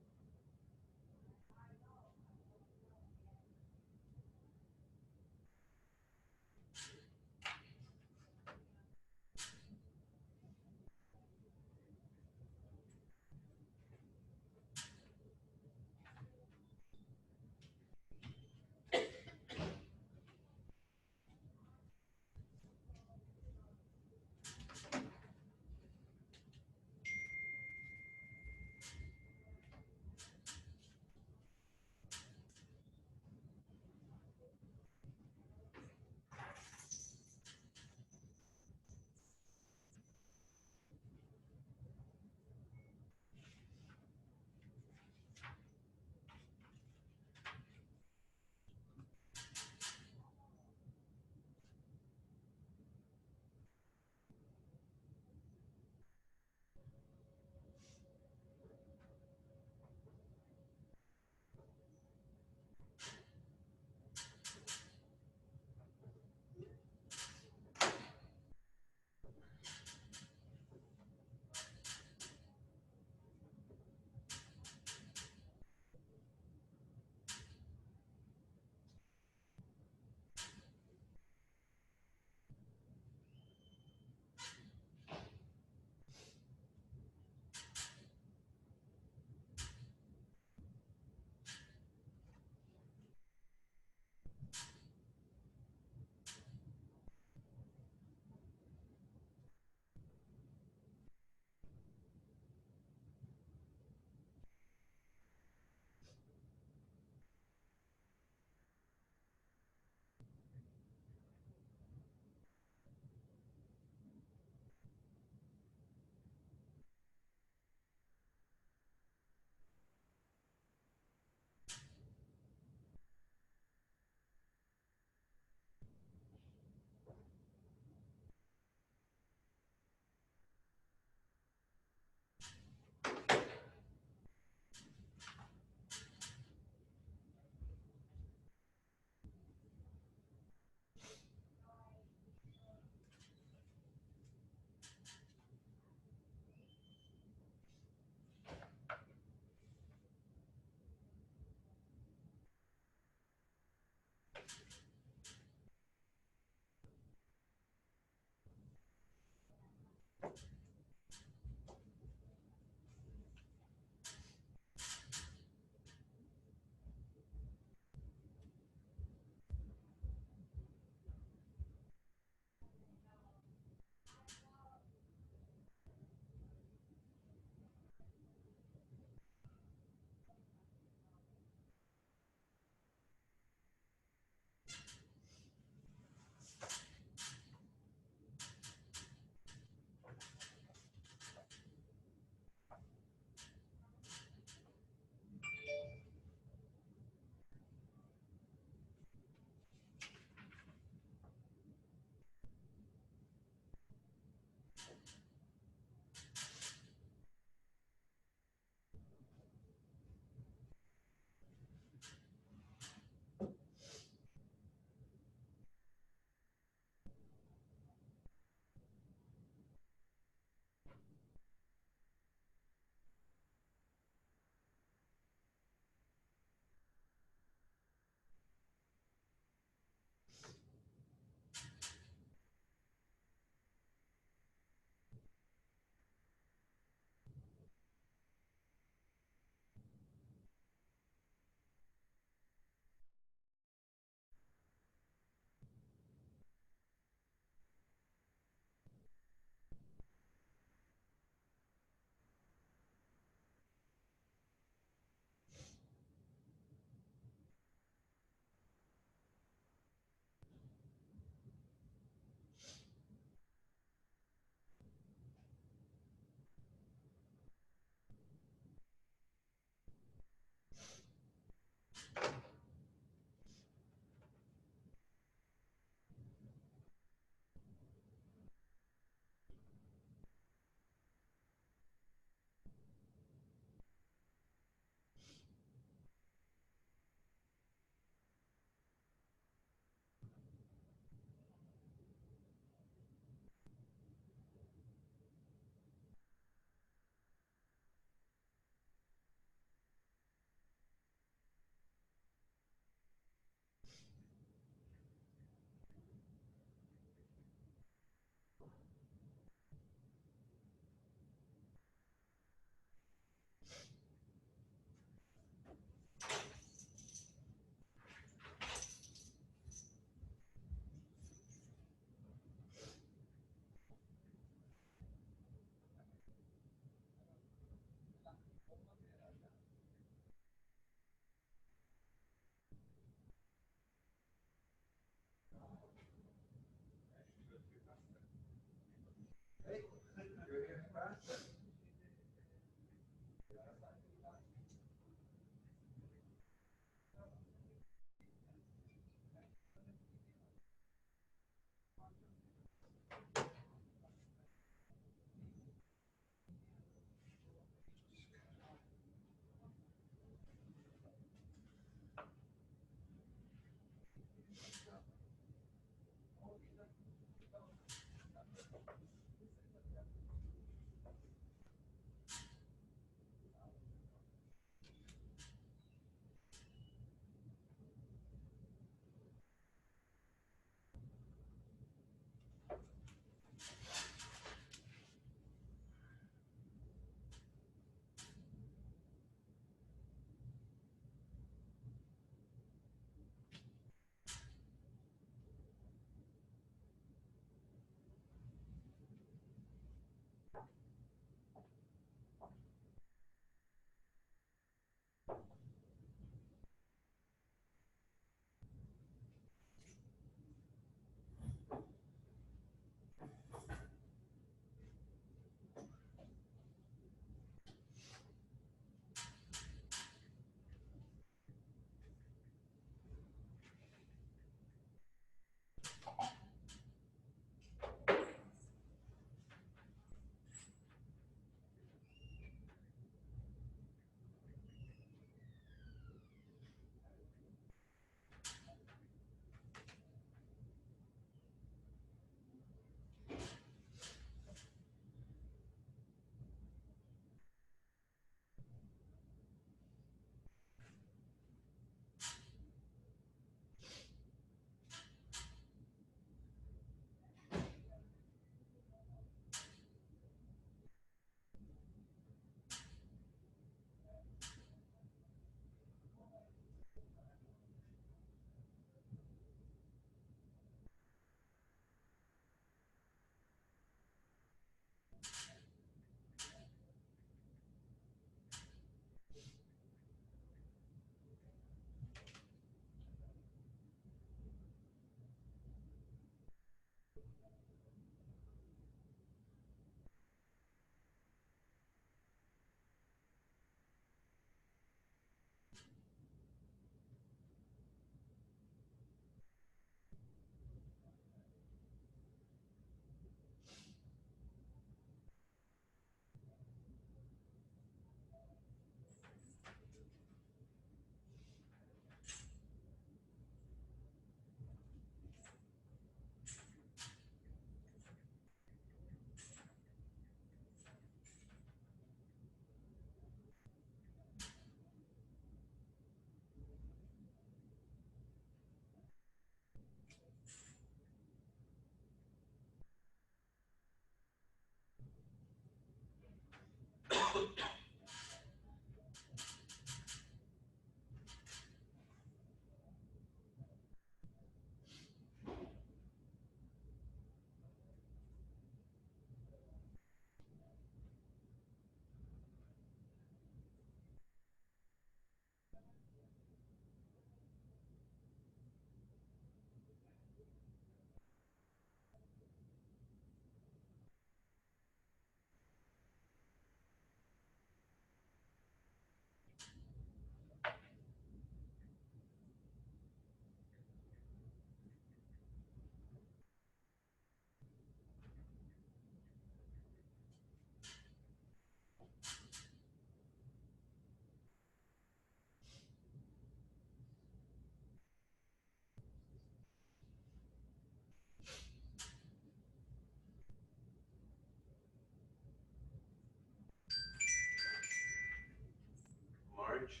March?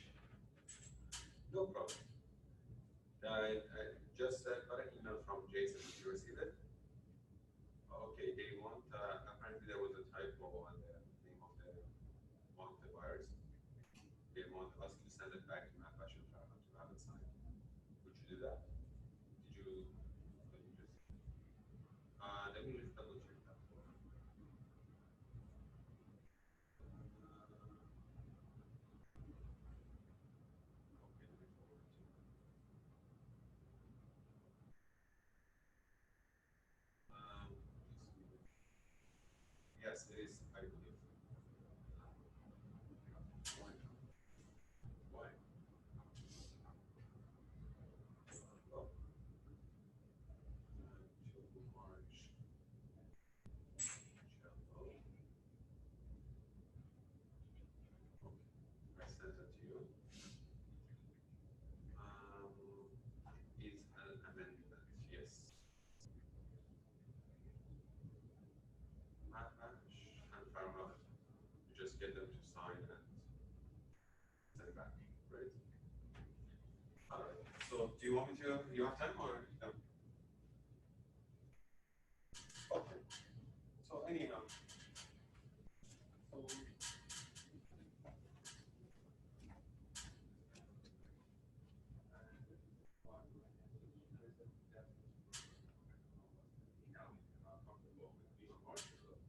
No problem. I just got an email from Jason. Did you receive it? Okay, they want, apparently there was a typo on the name of the, one of the buyers. They want us to send it back to Matt Fashion Travel to have it signed. Would you do that? Did you, let me just, let me just double check that. Okay, let me forward it to you. Yes, it is, I believe. Why? Why? Oh. To March. Jello. Okay, I sent it to you. Is an amendment, yes. Match and Farmel, you just get them to sign and send it back, right? Alright, so do you want me to, you have time or? No? Okay, so anyhow. So, comfortable with being on March, so.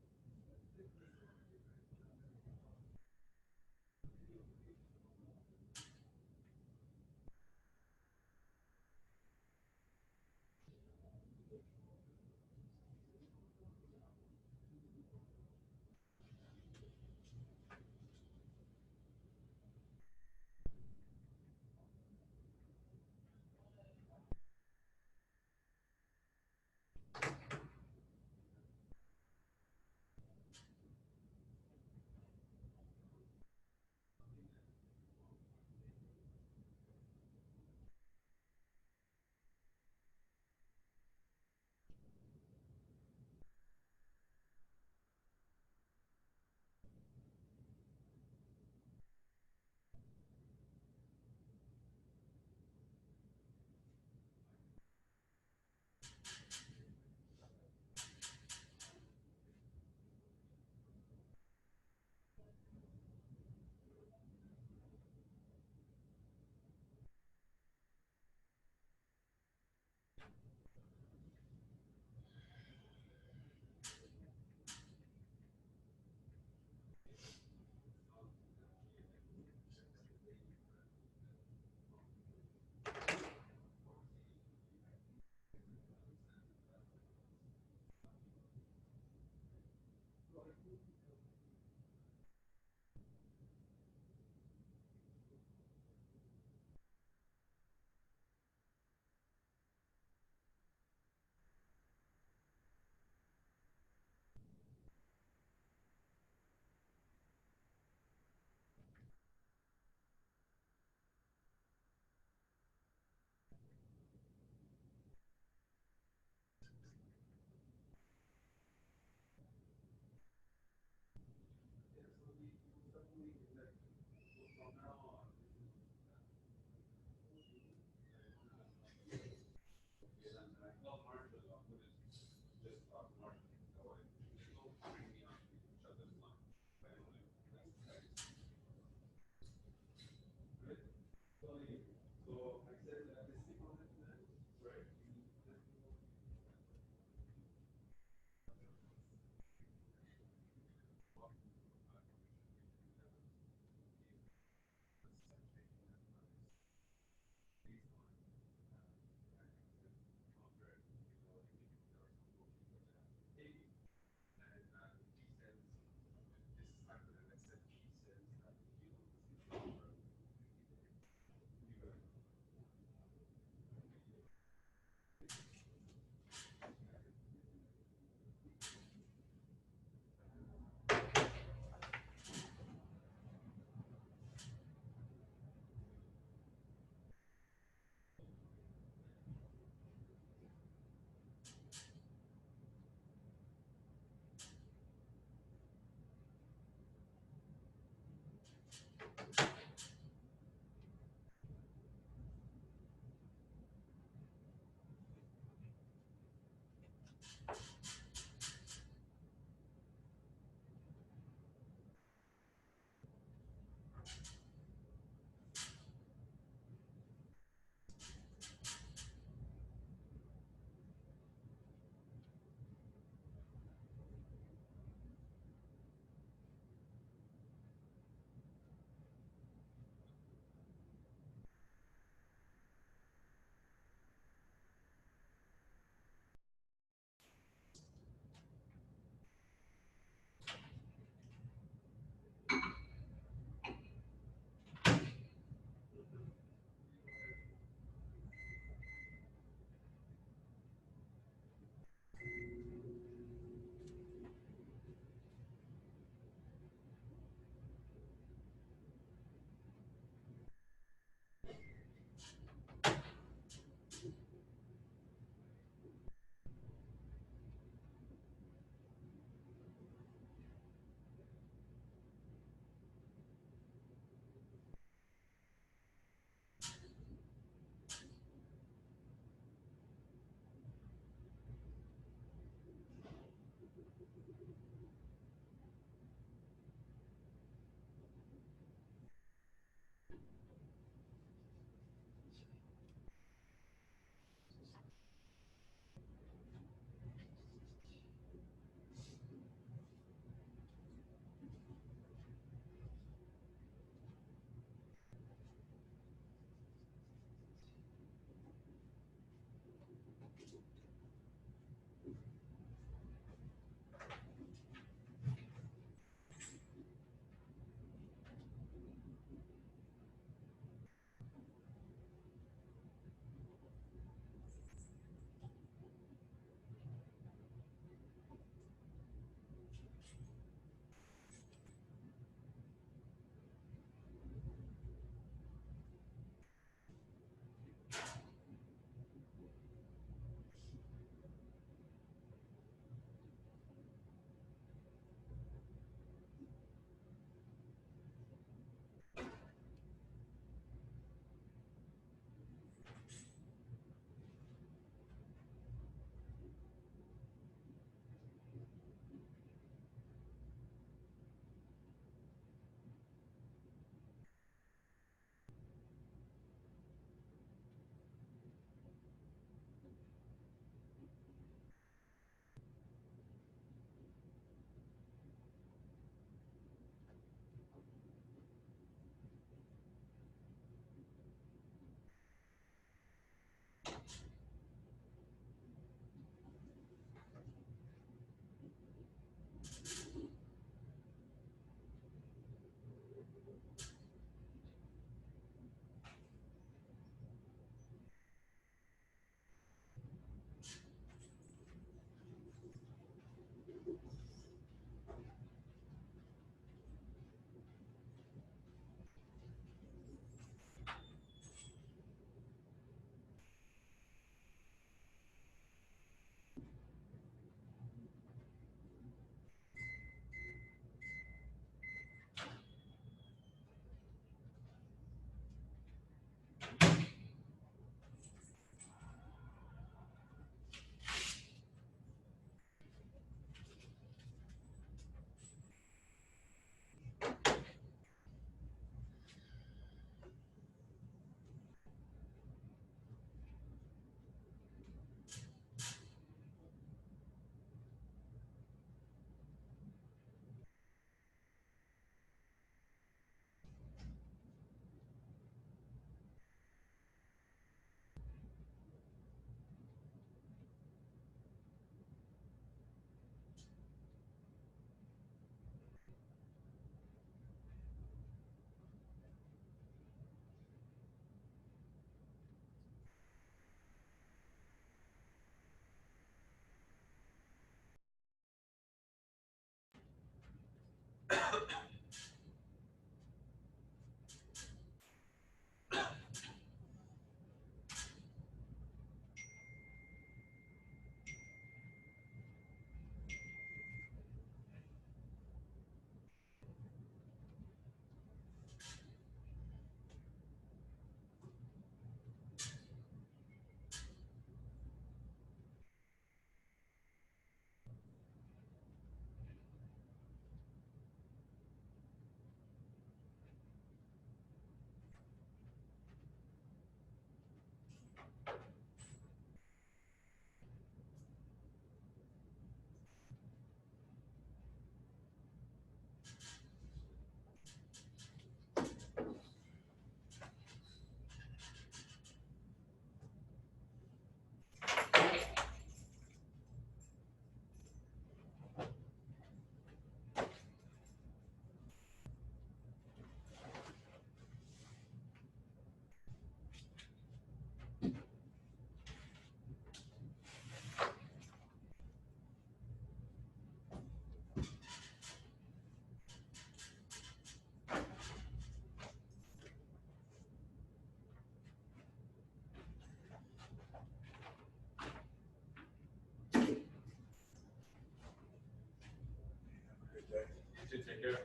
you. Take care.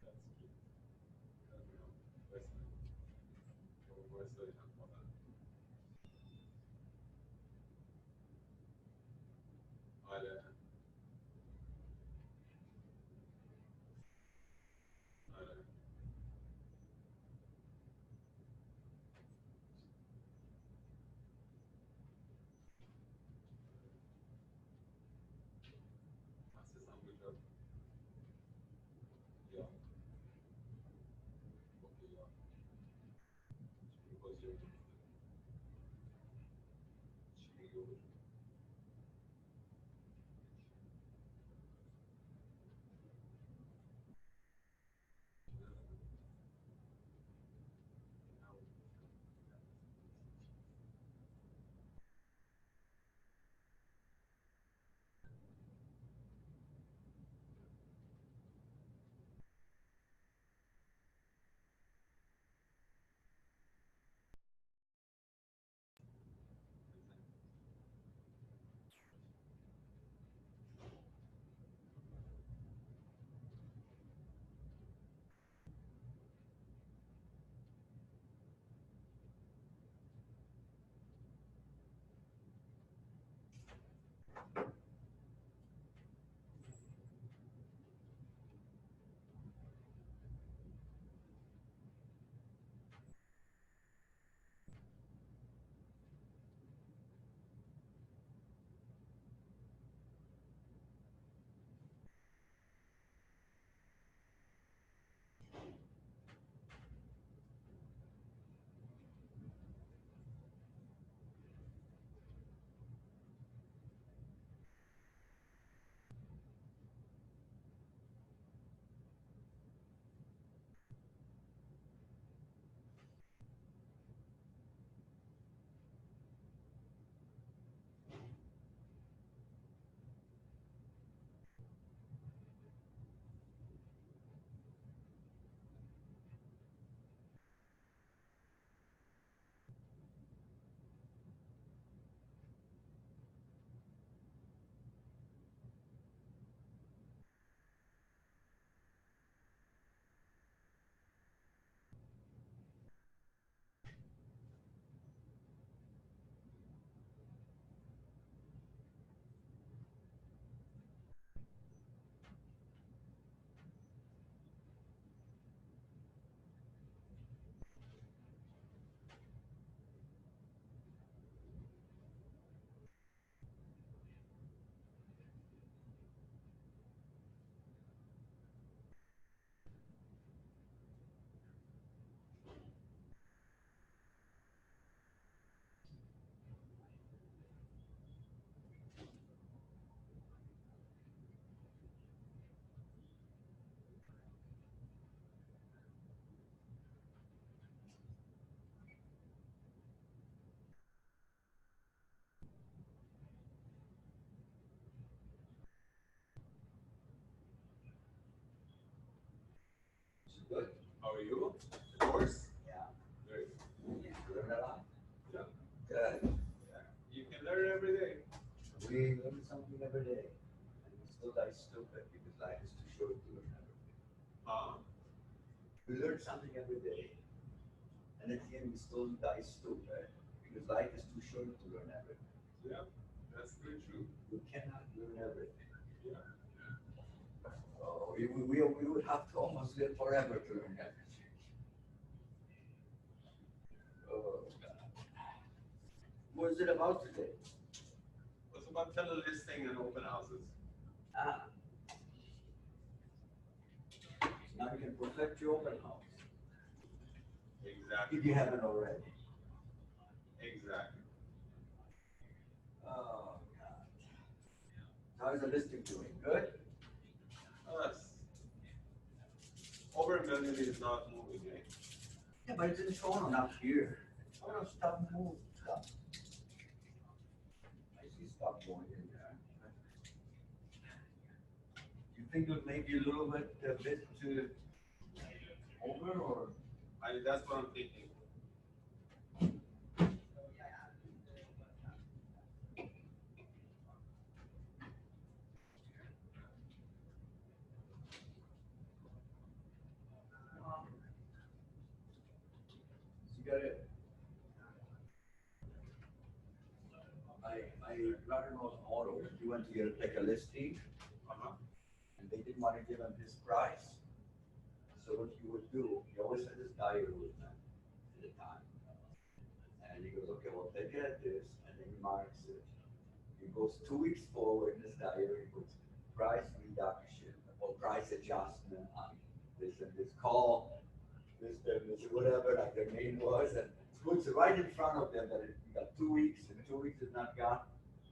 That's cute. That's cute. آره آره حاسسم اونجا یا اوکی یا چی بازی رو چی میگه Good. How are you? Of course. Yeah. Very You learn a lot. Yeah. Good. You can learn every day. We learn something every day. And we still die stupid because life is too short to learn everything. Huh? We learn something every day. And at the end, we still dice too, right? Because life is too short to learn everything. Yeah, that's very true. You cannot learn everything. Yeah. So we would have to almost live forever to learn everything. Oh, God. What is it about today? What's about telelisting and open houses? Ah. Now you can perfect your open house, Exactly. if you haven't already. Exactly. Oh, God. How is the listing doing? Good? Us. Over $1 million is not moving, eh? Yeah, but it's in Toronto, not here. Oh, stop moving, stop. I see stuff going in there. You think it may be a little bit, a bit too over, or? That's what I'm thinking. You got it. My brother-in-law's auto, he went to take a listing, Uh-huh. and they didn't want to give him his price. So what he would do, he always had this diary with him at the time. And he goes, okay, well, take it at this, and then he marks it. He goes 2 weeks forward in his diary, he puts price reduction or price adjustment on this and this call, this, whatever, like their name was, and puts it right in front of them that you got 2 weeks, and 2 weeks is not gone,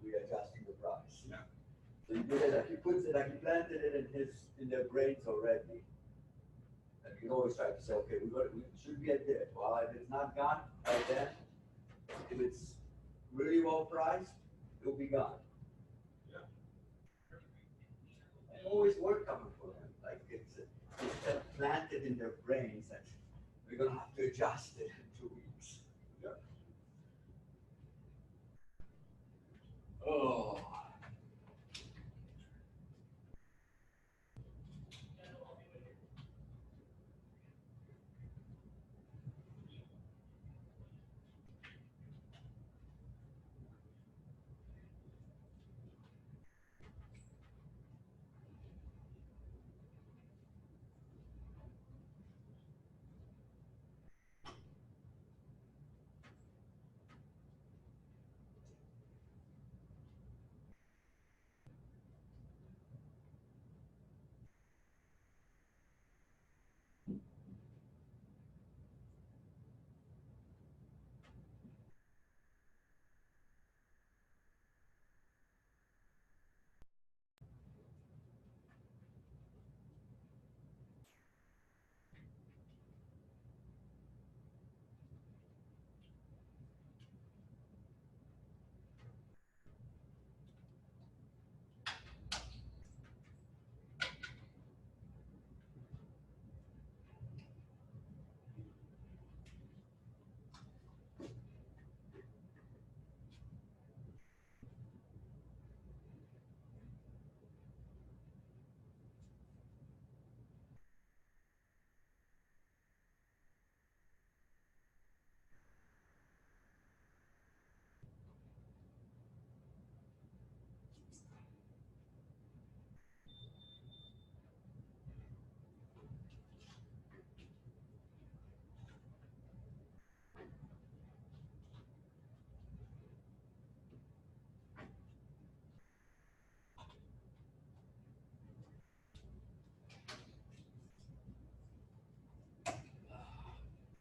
we're adjusting the price. Yeah. So he did it, like he puts it, like he planted it in their brains already. And you can always try to say, okay, we should be at this. Well, if it's not gone by then, if it's really well priced, it'll be gone. Yeah. And always work coming for them. Like it's planted in their brains that we're gonna have to adjust it in 2 weeks. Yeah. Oh.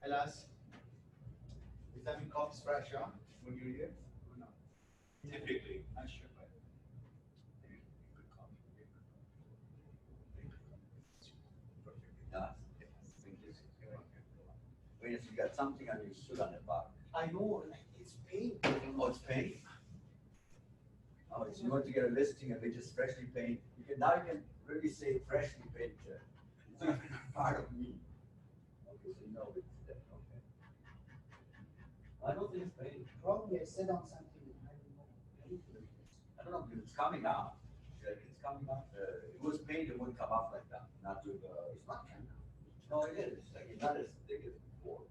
Alas, is that mean coffee's fresh, huh? When you're here? Or not? Typically. Not sure, but. Maybe good coffee. Yeah. Wait, if you got something on your suit on the back. I know, it's paint. Oh, it's paint? Oh, so you want to get a listing and they just freshly paint. Now you can really say freshly painted. It's not even a part of me. Okay, so you know it's that, okay. I don't think it's paint. Probably I said on something, I don't know. I don't know, because it's coming out. Like it's coming out. It was paint, it wouldn't come off like that. Not with, it's not. No, it is. Like not as thick as before.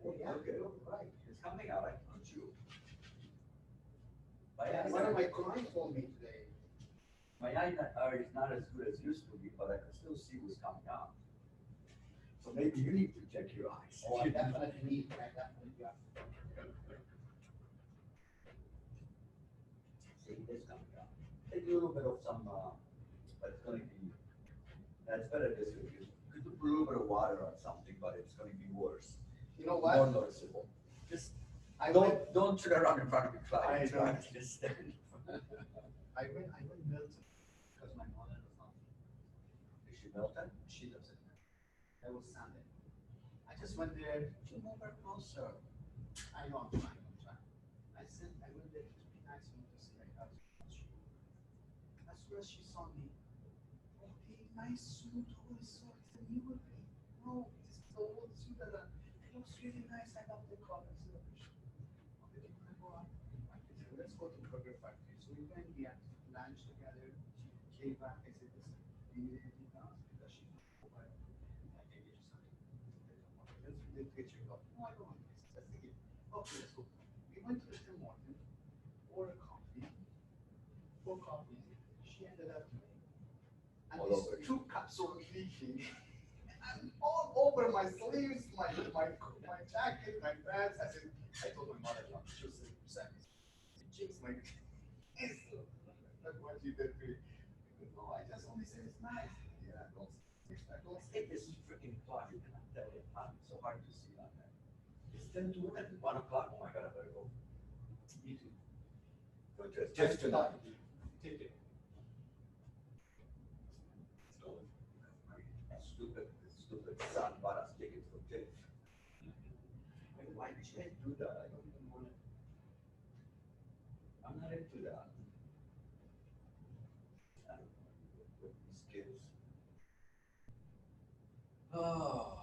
Oh, yeah, Okay, you're right. it's coming out, I told you. My Yeah, eyes one of my are, clients told me today. my eyes are is not as good as used to be, but I can still see what's coming out. So maybe you need to check your eyes. Oh, I definitely need, I definitely, yeah. See, it's coming out. Take a little bit of some, but it's gonna be, that's better this way. You could put a little bit of water on something, but it's gonna be worse. You know More what? noticeable. Just I went, don't turn around in front of your client. I don't. Just stand. I went Milton, because my mother was not, Is she Milton? she doesn't. That was Sunday. I just went there. You move her closer. I know, I'm trying. I said, I went there to be nice and to say, I got you. That's where she saw me. Okay, nice suit, holy so it's a new one. No, it's the old suit that it looks really nice. I love the color. I said, okay, do you wanna go out? I said, let's go to Burger Factory. So we went, we had lunch together. She came back. I said, listen, do you need anything else? Because she's not mobile. I can get you something. Let's get you up. No, I don't want this. That's the gift. Okay, let's go. We went to the Tim Hortons, ordered coffee, 4 coffees. She ended up and All these over. 2 cups are leaking. And all over my sleeves, my jacket, my pants. I told my mother, no, she was upset. Jinx, my that's what she did to me. No, I just only said it's nice. Yeah, don't say Hey, this is freaking clock. You cannot tell the time. It's so hard to see on that. It's 10 to 1. 1 o'clock. Oh my God, I better go. you too. No, just tonight. Take it. Stupid son bought us tickets for Tiff. Why did you do that? I don't even want to. I'm not into that. I don't know, with these kids. Oh.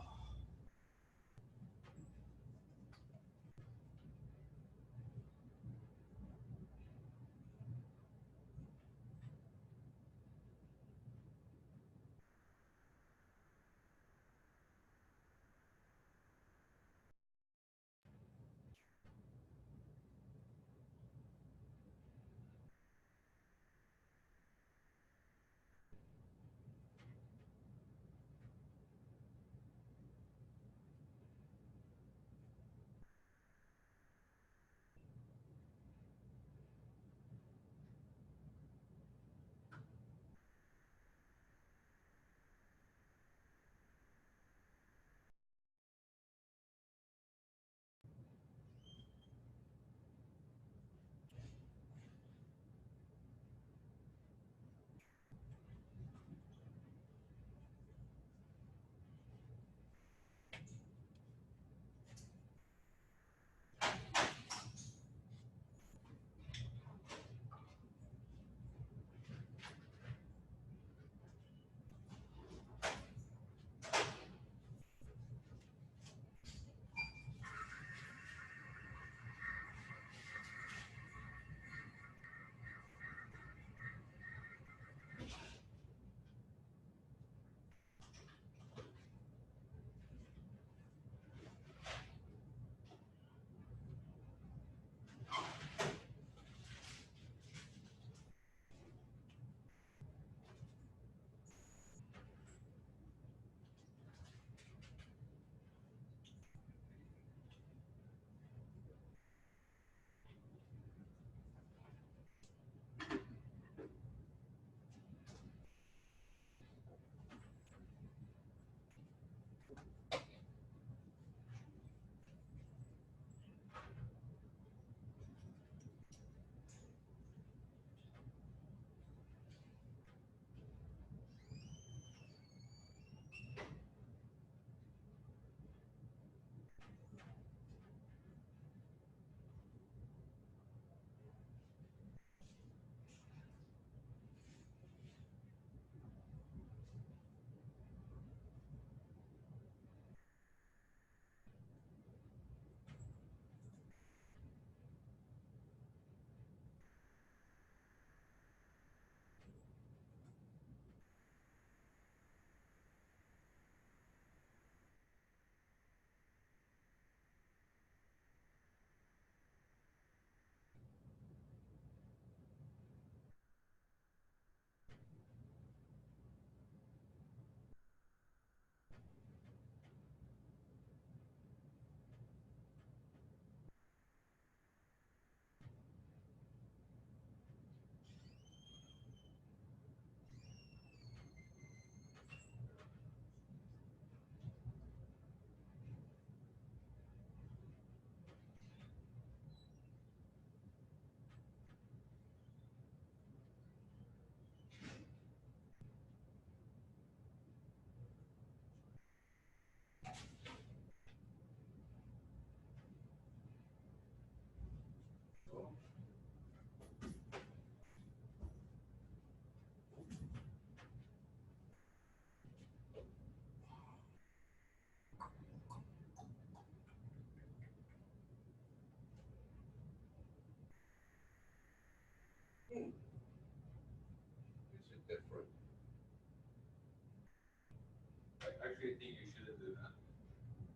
actually think you shouldn't do that.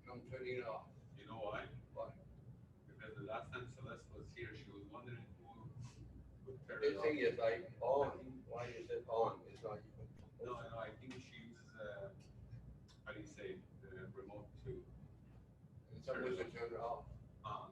I'm turning it off. You know why? Why? Because the last time Celeste was here, she was wondering who would turn This it off. thing is like on, why is it on? It's not even. No, I think she uses how do you say, the remote to, Someone should turn it off. um,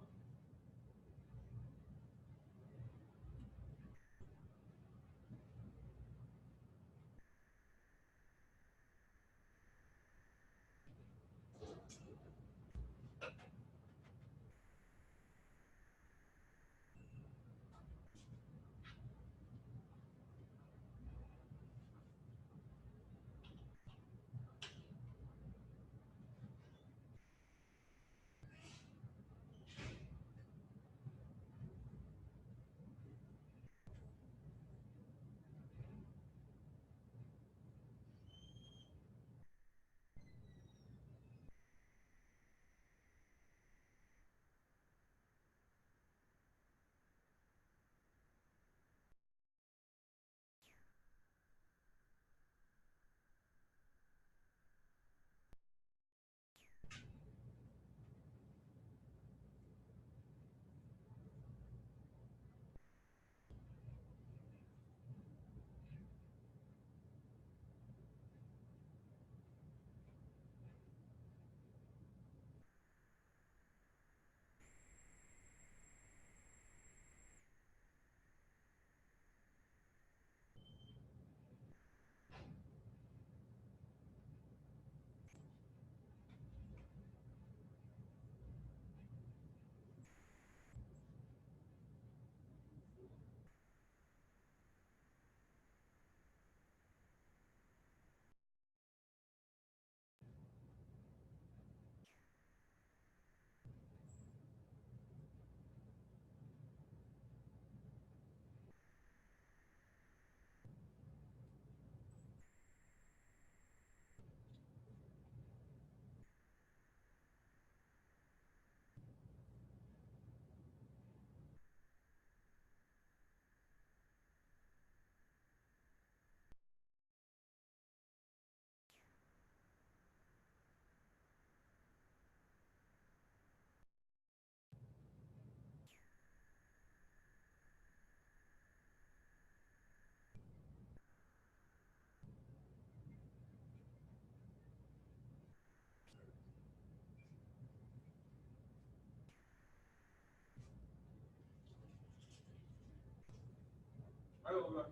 I don't know.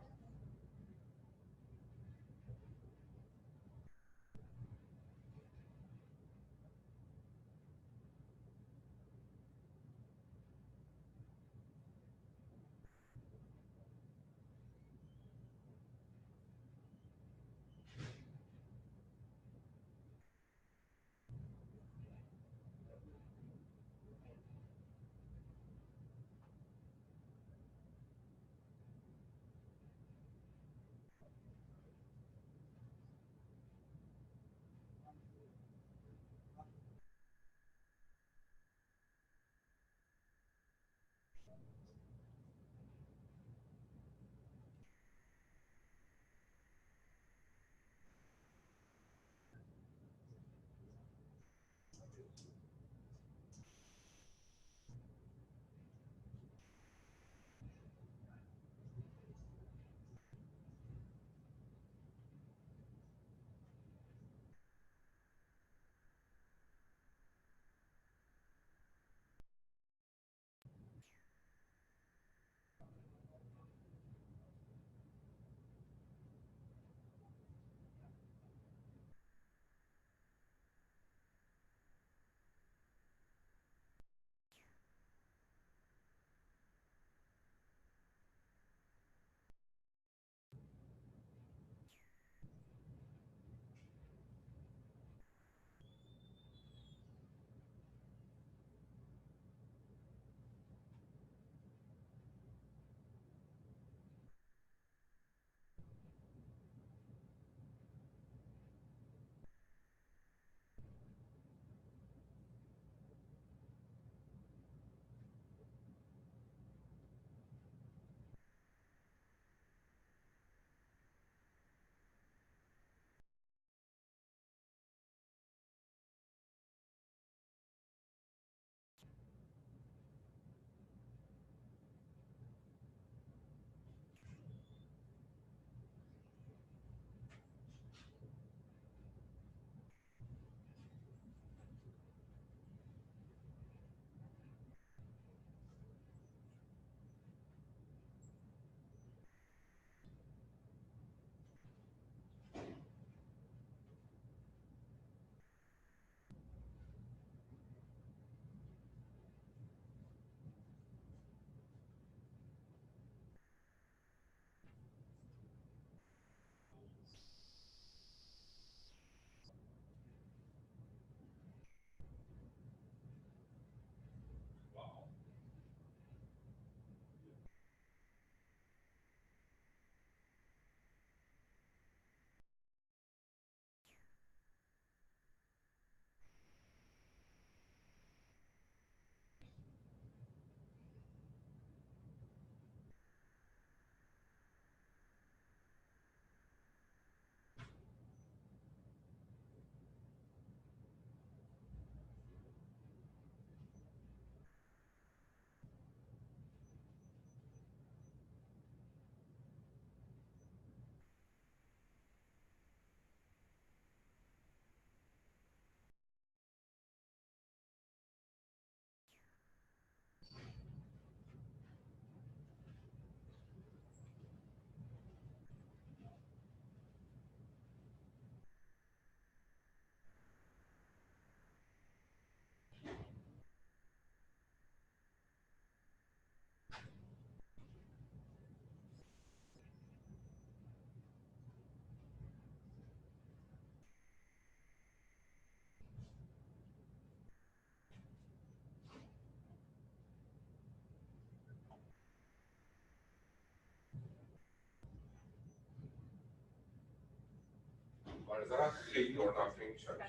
بارزارم خیلی ornaffing شد.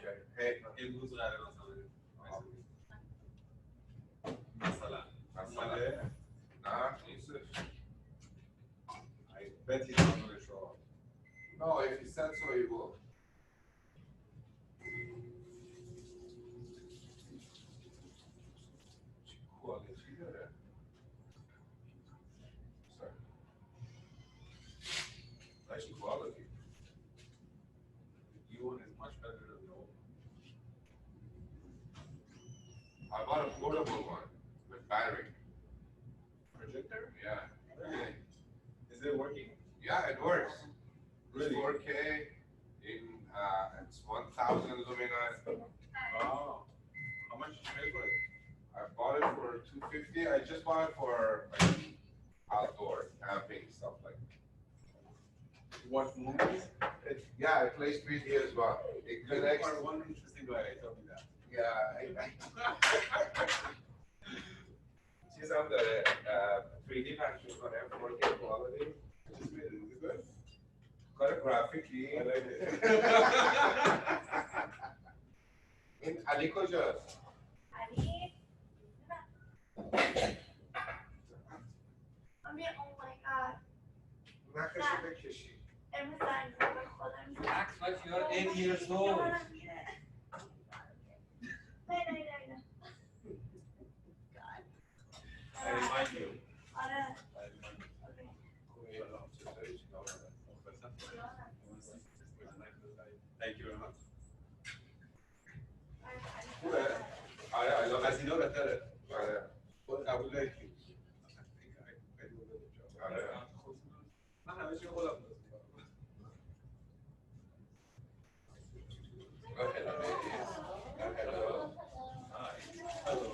امروز قراره مثلا نه نیستش. I bet he's not gonna show up. No, if he said so, he will. Quality داره. Sorry. Nice quality. The one is much better than the old one. I bought a portable one with battery. Projector? Yeah. Really? Is it working? Yeah, it works. Really? 4K in it's 1,000 luminance. Oh. How much did you pay for it? I bought it for 250. I just bought it for like outdoor camping stuff like that. What movies? Yeah, it plays 3D as well. It connects. You are one interesting guy. Tell me that. Yeah. چیزم داره 3D پخش میکنه 4K quality. Is it good? کار گرافیکی. این علی کجاست؟ علی امیر oh my god نخشو بکشی. امروز زنگ زد به خودم Acts like you're 8 years old. نه I remind you. آره Thank you very much. خوبه؟ از اینا بهتره. آره. خود قبول داری که من همه چی خودم درست می‌کنم. Go ahead, ladies. Go ahead, hello. Hi. Hello.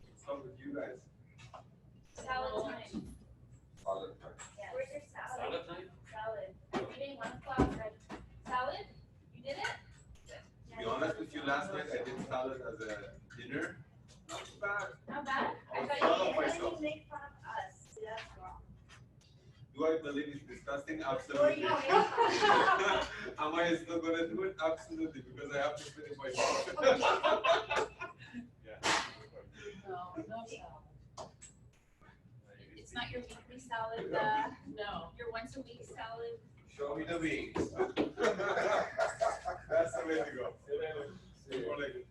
What's up with you guys? salad time Solid time. yeah where's your salad Salad time? salad every day 1 o'clock salad you did it To be honest with you, last night I did salad as a dinner. Not too bad. not bad I was I proud thought of you myself. make fun of us that's wrong Do I believe it's disgusting? Absolutely. Am I still gonna do it? Absolutely, because I have to finish my salad. Yeah. No salad. It's not your weekly salad, no your once a week salad. Show me the wings. That's the way to go.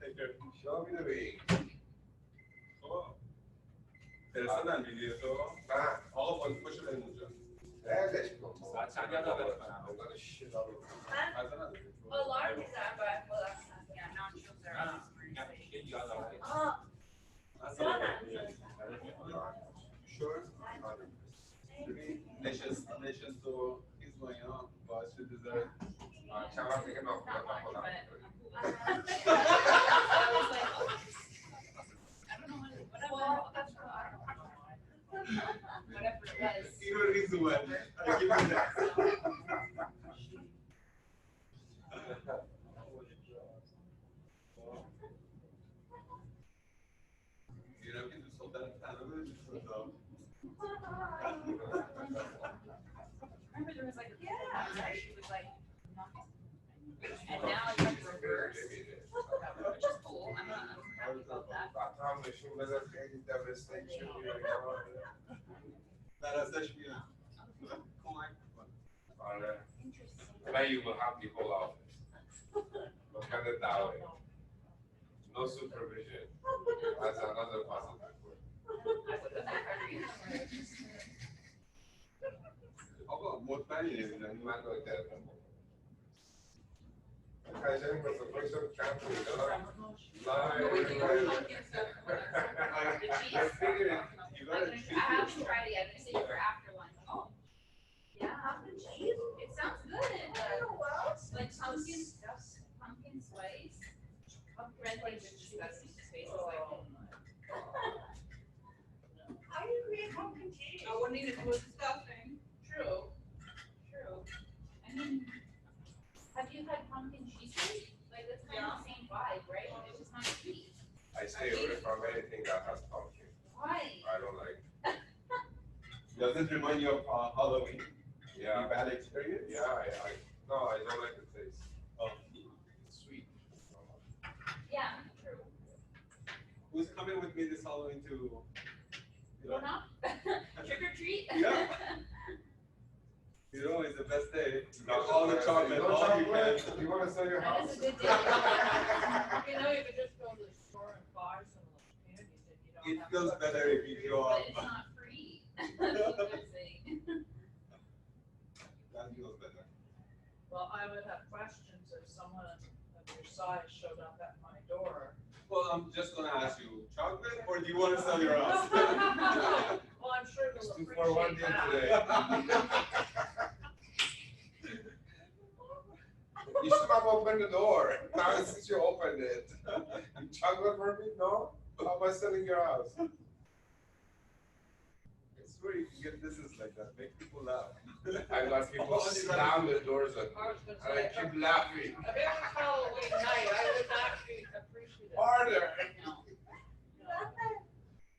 Take care. Show me the wings. Oh. فرستادن ویدیو تو؟ نه. آقا بازی باشه بریم اونجا. ولش کن. ساعت چند یاد آورد کنم؟ alarm is on but well that's not Yeah, non-shows are always Wednesday. میگه یاد آورد. Sure. ببین نشست و خیز و اینا باعث شد بذاره چند وقت دیگه ناخونم خودم Whatever it was. اینو ریز اومد دیرم که دوست دخترم تنها بده دوست دخترم Remember there was like a she was like, and now it's like reverse, which is cool. I'm happy about that. هم نشون بده خیلی devastation درستش میاد کمک میکنه آره Then you will have the whole office. Look at it that way. No supervision. That's another positive word. آقا مطمئنی نمیدونی من رو کردم قشنگ مثل خودشون کم I haven't tried it yet. I'm gonna say for after lunch. Oh. Yeah. It sounds good. Like pumpkin spice. Red things are disgusting. His face is like, how do you create pumpkin cheese I wouldn't even know it's disgusting. True. I mean, have you had pumpkin cheesecake? Like that's kind of the same vibe, right? It's just not sweet. I stay away from anything that has pumpkin. Why? I don't like. Doesn't remind you of Halloween? Yeah. Any bad experience? Yeah, no, I don't like the taste. Oh. It's sweet. Yeah, true. Who's coming with me this Halloween to, Going up? Trick or treat? Yeah. It's the best day. You got all the chocolate, No all you chocolate? can. You wanna sell your That house? is a good day. You know, you could just go to the store and buy some of those candies and you don't It have. feels to- better if you show But up. it's not free. That's what they're saying. That feels better. Well, I would have questions if someone of your size showed up at my door. Well, I'm just gonna ask you, chocolate or do you wanna sell your house? Well, I'm sure It's they'll 2 for 1 appreciate deal that. today. You should have opened the door. Now since you opened it. You chocolate for me? No? How am I selling your house? It's where you can get business like that, make people laugh. I got people slam the doors at me. I was gonna And I say, keep laughing. if it was Halloween night, I would actually appreciate it. Harder. No.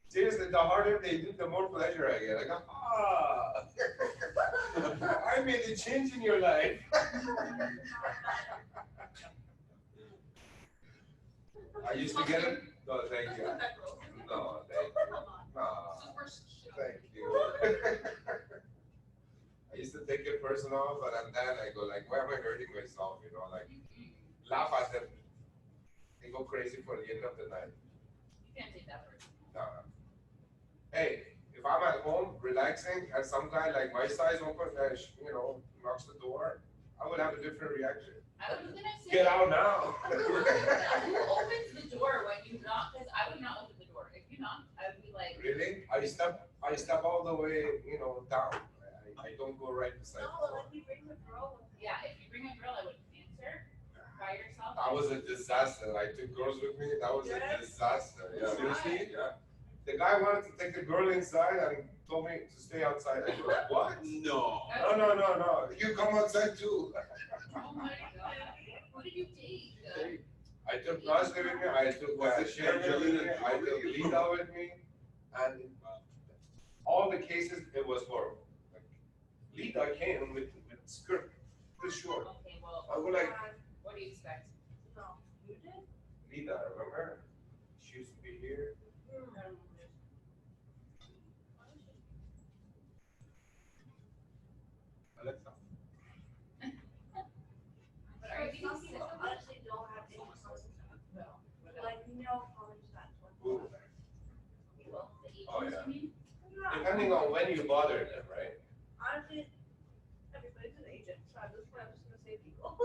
Seriously, the harder they do, the more pleasure I get. I go, ah. I made a change in your life. I used to get it. No, thank you. No, thank you. No, thank you. I used to take it personal, but then I go like, why am I hurting myself? You know, like laugh at them. They go crazy for the end of the night. You can't take that person. No. Hey, if I'm at home relaxing and some guy like my size open, knocks the door, I would have a different reaction. I was gonna say. Get out now. Who opens the door when you knock? Because I would not open the door. If you knock, I would be like. Really? I step all the way, down. I don't go right beside the No, door. like you bring the girl with you. Yeah, if you bring a girl, I would answer by yourself. That was a disaster. I took girls with me. That was a disaster. Yeah. Seriously? Yeah. The guy wanted to take the girl inside and told me to stay outside. I go, what? No. No. You come outside too. Oh my god. Who did you take? I took Nasri with me. I took Sharon with me. I took Lisa with me. And all the cases, it was horrible. Like, Lisa came with skirt, this short. Okay, well, I was like, what do you expect? No, you did? Lisa, remember? She used to be here. Alexa. But are you Some being people sick? honestly don't have any concept. No. Like, no college that Ooh. Well, the Oh, agents, yeah. you mean? Depending on when you bother them, right? Honestly, everybody's an agent, so at this point, I'm just gonna say people.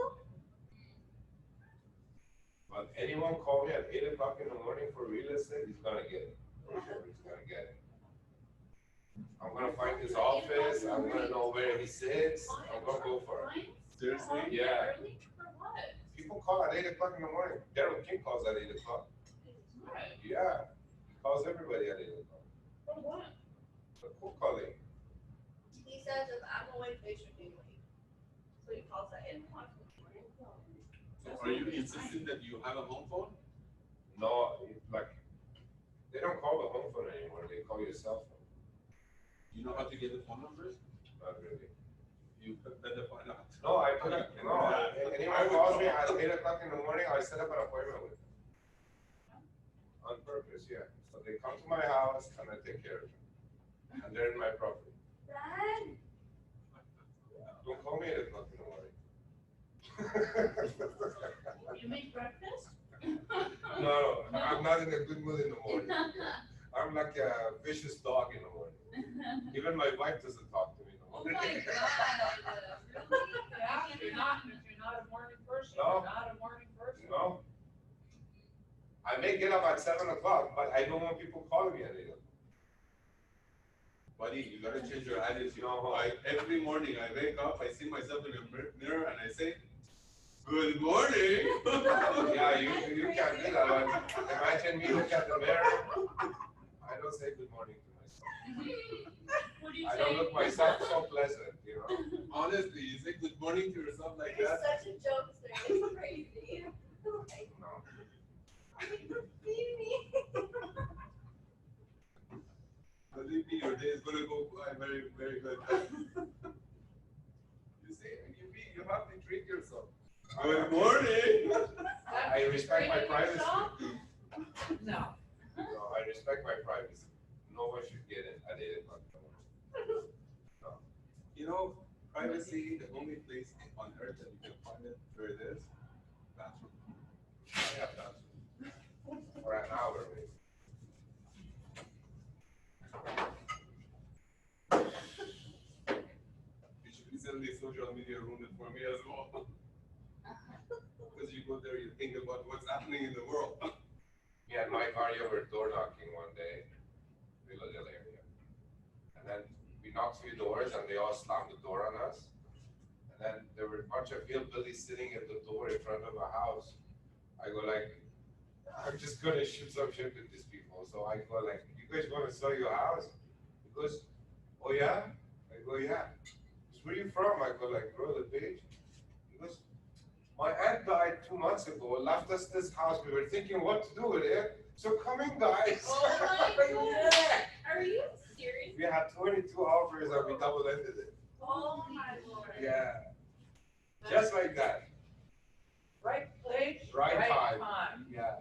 But anyone call me at 8 o'clock in the morning for real estate, he's gonna get it. For sure, he's gonna get it. I'm gonna find his office, I'm gonna know where he sits, I'm gonna go for it. Seriously? Yeah. Early for what? People call at 8 o'clock in the morning. Daryl King calls at 8 o'clock. What? Yeah, he calls everybody at 8 o'clock. For what? The cold calling. He says if I'm awake, they should be awake. So he calls at 8 o'clock in the morning. So are you insisting that you have a home phone? No, like, they don't call the home phone anymore, they call your cell phone. You know how to get the phone numbers? Not really. You better find out. No, anyone calls me at 8 o'clock in the morning, I set up an appointment with them. On purpose, yeah. So they come to my house and I take care of them. And they're in my property. Dad? Don't call me at 8 o'clock in the morning. You make breakfast? No, I'm not in a good mood in the morning. I'm like a vicious dog in the morning. Even my wife doesn't talk to me in the Oh morning. my god, really? Yeah, if you're not a morning person, No. you're not a morning person. No. I may get up at 7 o'clock, but I don't want people calling me at 8 o'clock. Buddy, you gotta change your attitude. No. Every morning I wake up, I see myself in the mirror and I say, good morning. Yeah, you can't do that. But imagine me look at the mirror. I don't say good morning to myself. What do you I say? don't look myself so pleasant, you know. Honestly, you say good morning to yourself like You're that? such a jokester, it's crazy. Like, No. you see me. Believe me, you're day is gonna go very, very good. You see, you have to treat yourself. Good morning. I respect my privacy. No. No, I respect my privacy. No one should get in at 8 o'clock. No. You know, privacy, the only place on earth that you can find it where it is, bathroom. I have that. For an hour, maybe. You should recently social media ruined it for me as well. Because you go there, you think about what's happening in the world. Me and Mike Aria were door knocking one day, Villadale area. And then we knocked 3 doors and they all slammed the door on us. And then there were a bunch of hillbillies sitting at the door in front of a house. I go like, I'm just gonna shoot some shit with these people. So I go like, you guys wanna sell your house? He goes, oh yeah? I go, yeah. He goes, where are you from? I go like, bro, the page. He goes, my aunt died 2 months ago, left us this house. We were thinking what to do with it. So come in, guys. Oh my God. Yeah. Are you serious? We had 22 offers and we double-ended it. Oh my Lord. Yeah. Just like that. Right place, Right right time. time. Yeah.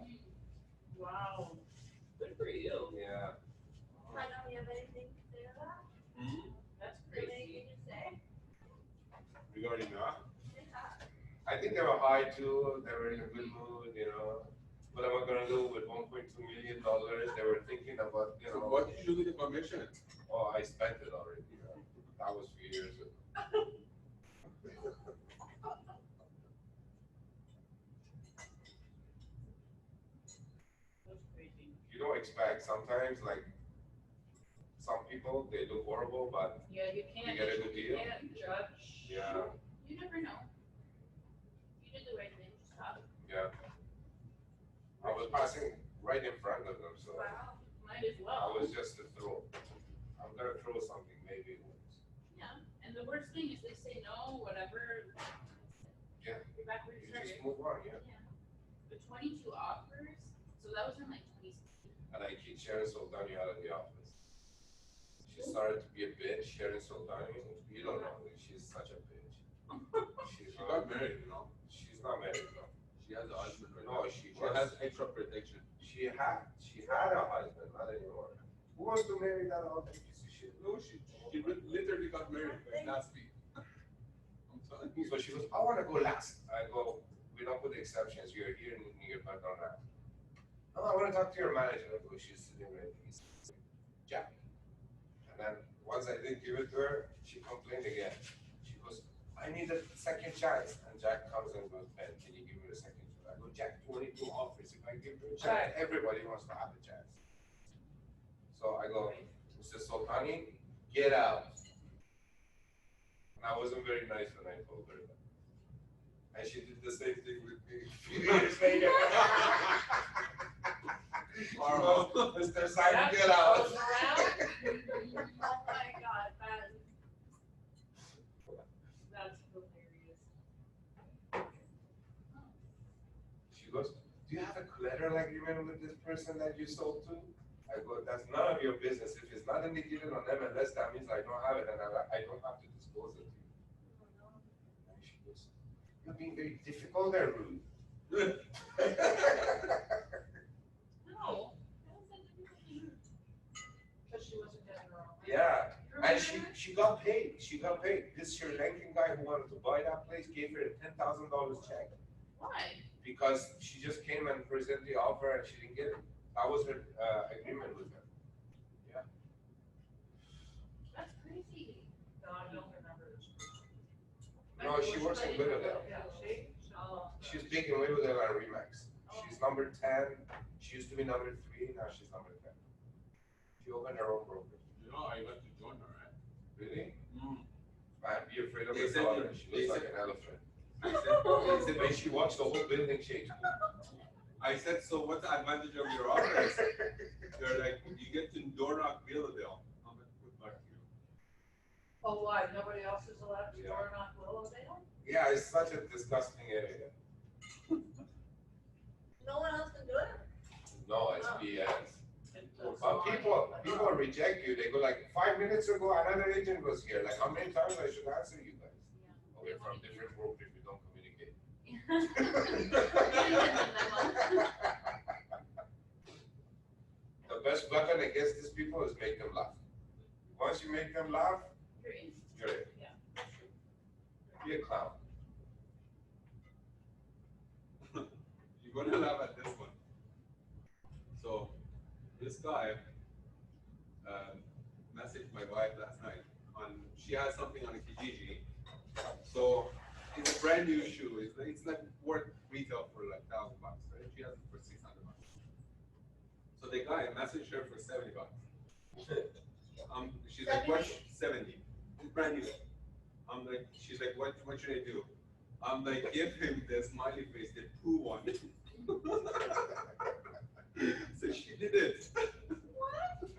Wow. Good for you. Yeah. I don't have anything to say about That's it. crazy. Anything to say? Regarding that, Yeah. I think they were high too. They were in a good mood, you know. What am I gonna do with $1.2 million? They were thinking about, you So know. what did you do with the commission? Oh, I spent it already. You know. That was a few years ago. That's crazy. You don't expect. Sometimes, like, some people, they look horrible, but Yeah, you can't, get a good you deal. can't judge. yeah, You never know. You did the right thing, just stop. yeah. I was passing right in front of them, so Wow, might as I well. was just a throw. I'm gonna throw something, maybe it works. Yeah, and the worst thing is they say no, whatever. Yeah. You're back where you You started. just move on, yeah. Yeah. The 22 offers, so that was in like 2016. And I kicked Sharon Soldani out of the office. She started to be a bitch, Sharon Soldani. You don't know, she's such a bitch. She's She got married, you know. She's not married, no. She has a husband right No, now. she She has just, extra protection. she had a husband, not anymore. Who wants to marry that ugly piece of shit? No, she literally got married like last week. I'm telling you. So she goes, I wanna go last. I go, we don't put the exceptions, you're here in your background now. Oh, I wanna talk to your manager. I go, she's sitting right there. Jack. And then once I didn't give it to her, she complained again. She goes, I need a second chance. And Jack comes and goes, Ben, can you give me a second chance? I go, Jack, 22 offers. If I give her a chance, everybody wants to have a chance. So I go, Mr. Sultani, get out. And I wasn't very nice when I told her that. And she did the same thing with me a few years later. Horrible. Mr. Simon, get out. Goes around. Oh my God, That's hilarious. She goes, do you have a collateral agreement with this person that you sold to? I go, that's none of your business. If it's not indicated on MLS, that means I don't have it and I don't have to disclose it to you. And she goes, you're being very difficult there, Ruth. No. Because she wasn't getting her own. Yeah, and she got paid. She got paid. This Sri Lankan guy who wanted to buy that place gave her a $10,000 check Why? because she just came and presented the offer and she didn't get it. That was her agreement with her. That's crazy. No, I don't remember this. No, she works in Willowdale. Yeah, she? Oh. She's big in Willowdale and Remax. She's number 10. She used to be number 3. Now she's number 10. She opened her own brokerage. You know, I got to join her, right? Really? Mm. Man, be afraid of They her said daughter. it- She they looks like said- an elephant. They said, When she walks, the whole building shakes. I said, so what's the advantage of your offers? They're like, you get to door knock Villadale. I'm like, good luck to you. Oh, why? Nobody else is allowed to Yeah. door knock Willowdale? Yeah, it's such a disgusting area. no one else can do it? No, it's BS. It's, But people reject you. They go like, 5 minutes ago, another agent was here. Like, how many times I should answer you guys? Oh, we're from different groups if we don't communicate. The best weapon against these people is make them laugh. Once you make them laugh, you're in. Be a clown. You're gonna laugh at this one. So, this guy messaged my wife last night she had something on Kijiji. So, it's a brand new shoe. It's like worth retail for like $1,000, right? She has it for $600. So the guy messaged her for $70. She's like, what? 70. It's brand new. She's like, what should I do? I'm like, give him the smiley face, the poo one. So she did it. What?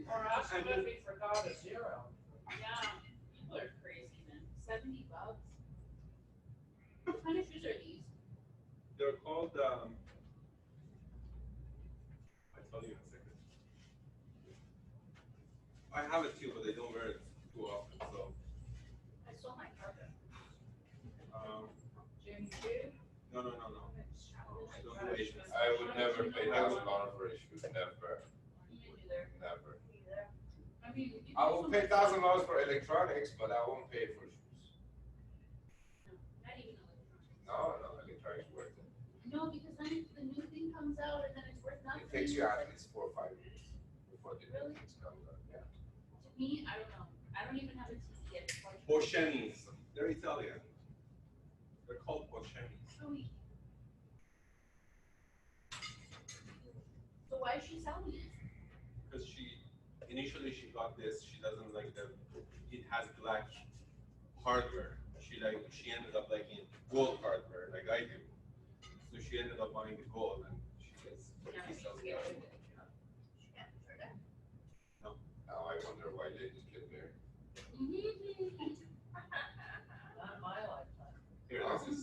Or ask him if he forgot a zero. Yeah, people are crazy, man. $70. What kind of shoes are these? They're called, I'll tell you in a second. I have it too, but they don't wear it too often, so. I saw my carpet. Jimmy Choo? No. I don't do Asians. I would never pay $1,000 for a shoe. Never. Me neither. Never. I mean, I will pay $1,000 for electronics, but I won't pay for shoes. Not even electronics. No, electronics worth it. No, because then the new thing comes out and then it's worth nothing. It takes you at least 4 or 5 years before the new Really? things come out. Yeah. To me, I don't know. I don't even have a TV yet. Boscenis. They're Italian. They're called Boscenis. Sweet. So why is she selling it? Because initially she got this, she doesn't like it has black hardware. She ended up liking gold hardware, like I do. So she ended up buying the gold and she sells it. Now I wonder why ladies get married. Not in my lifetime. Here, this is.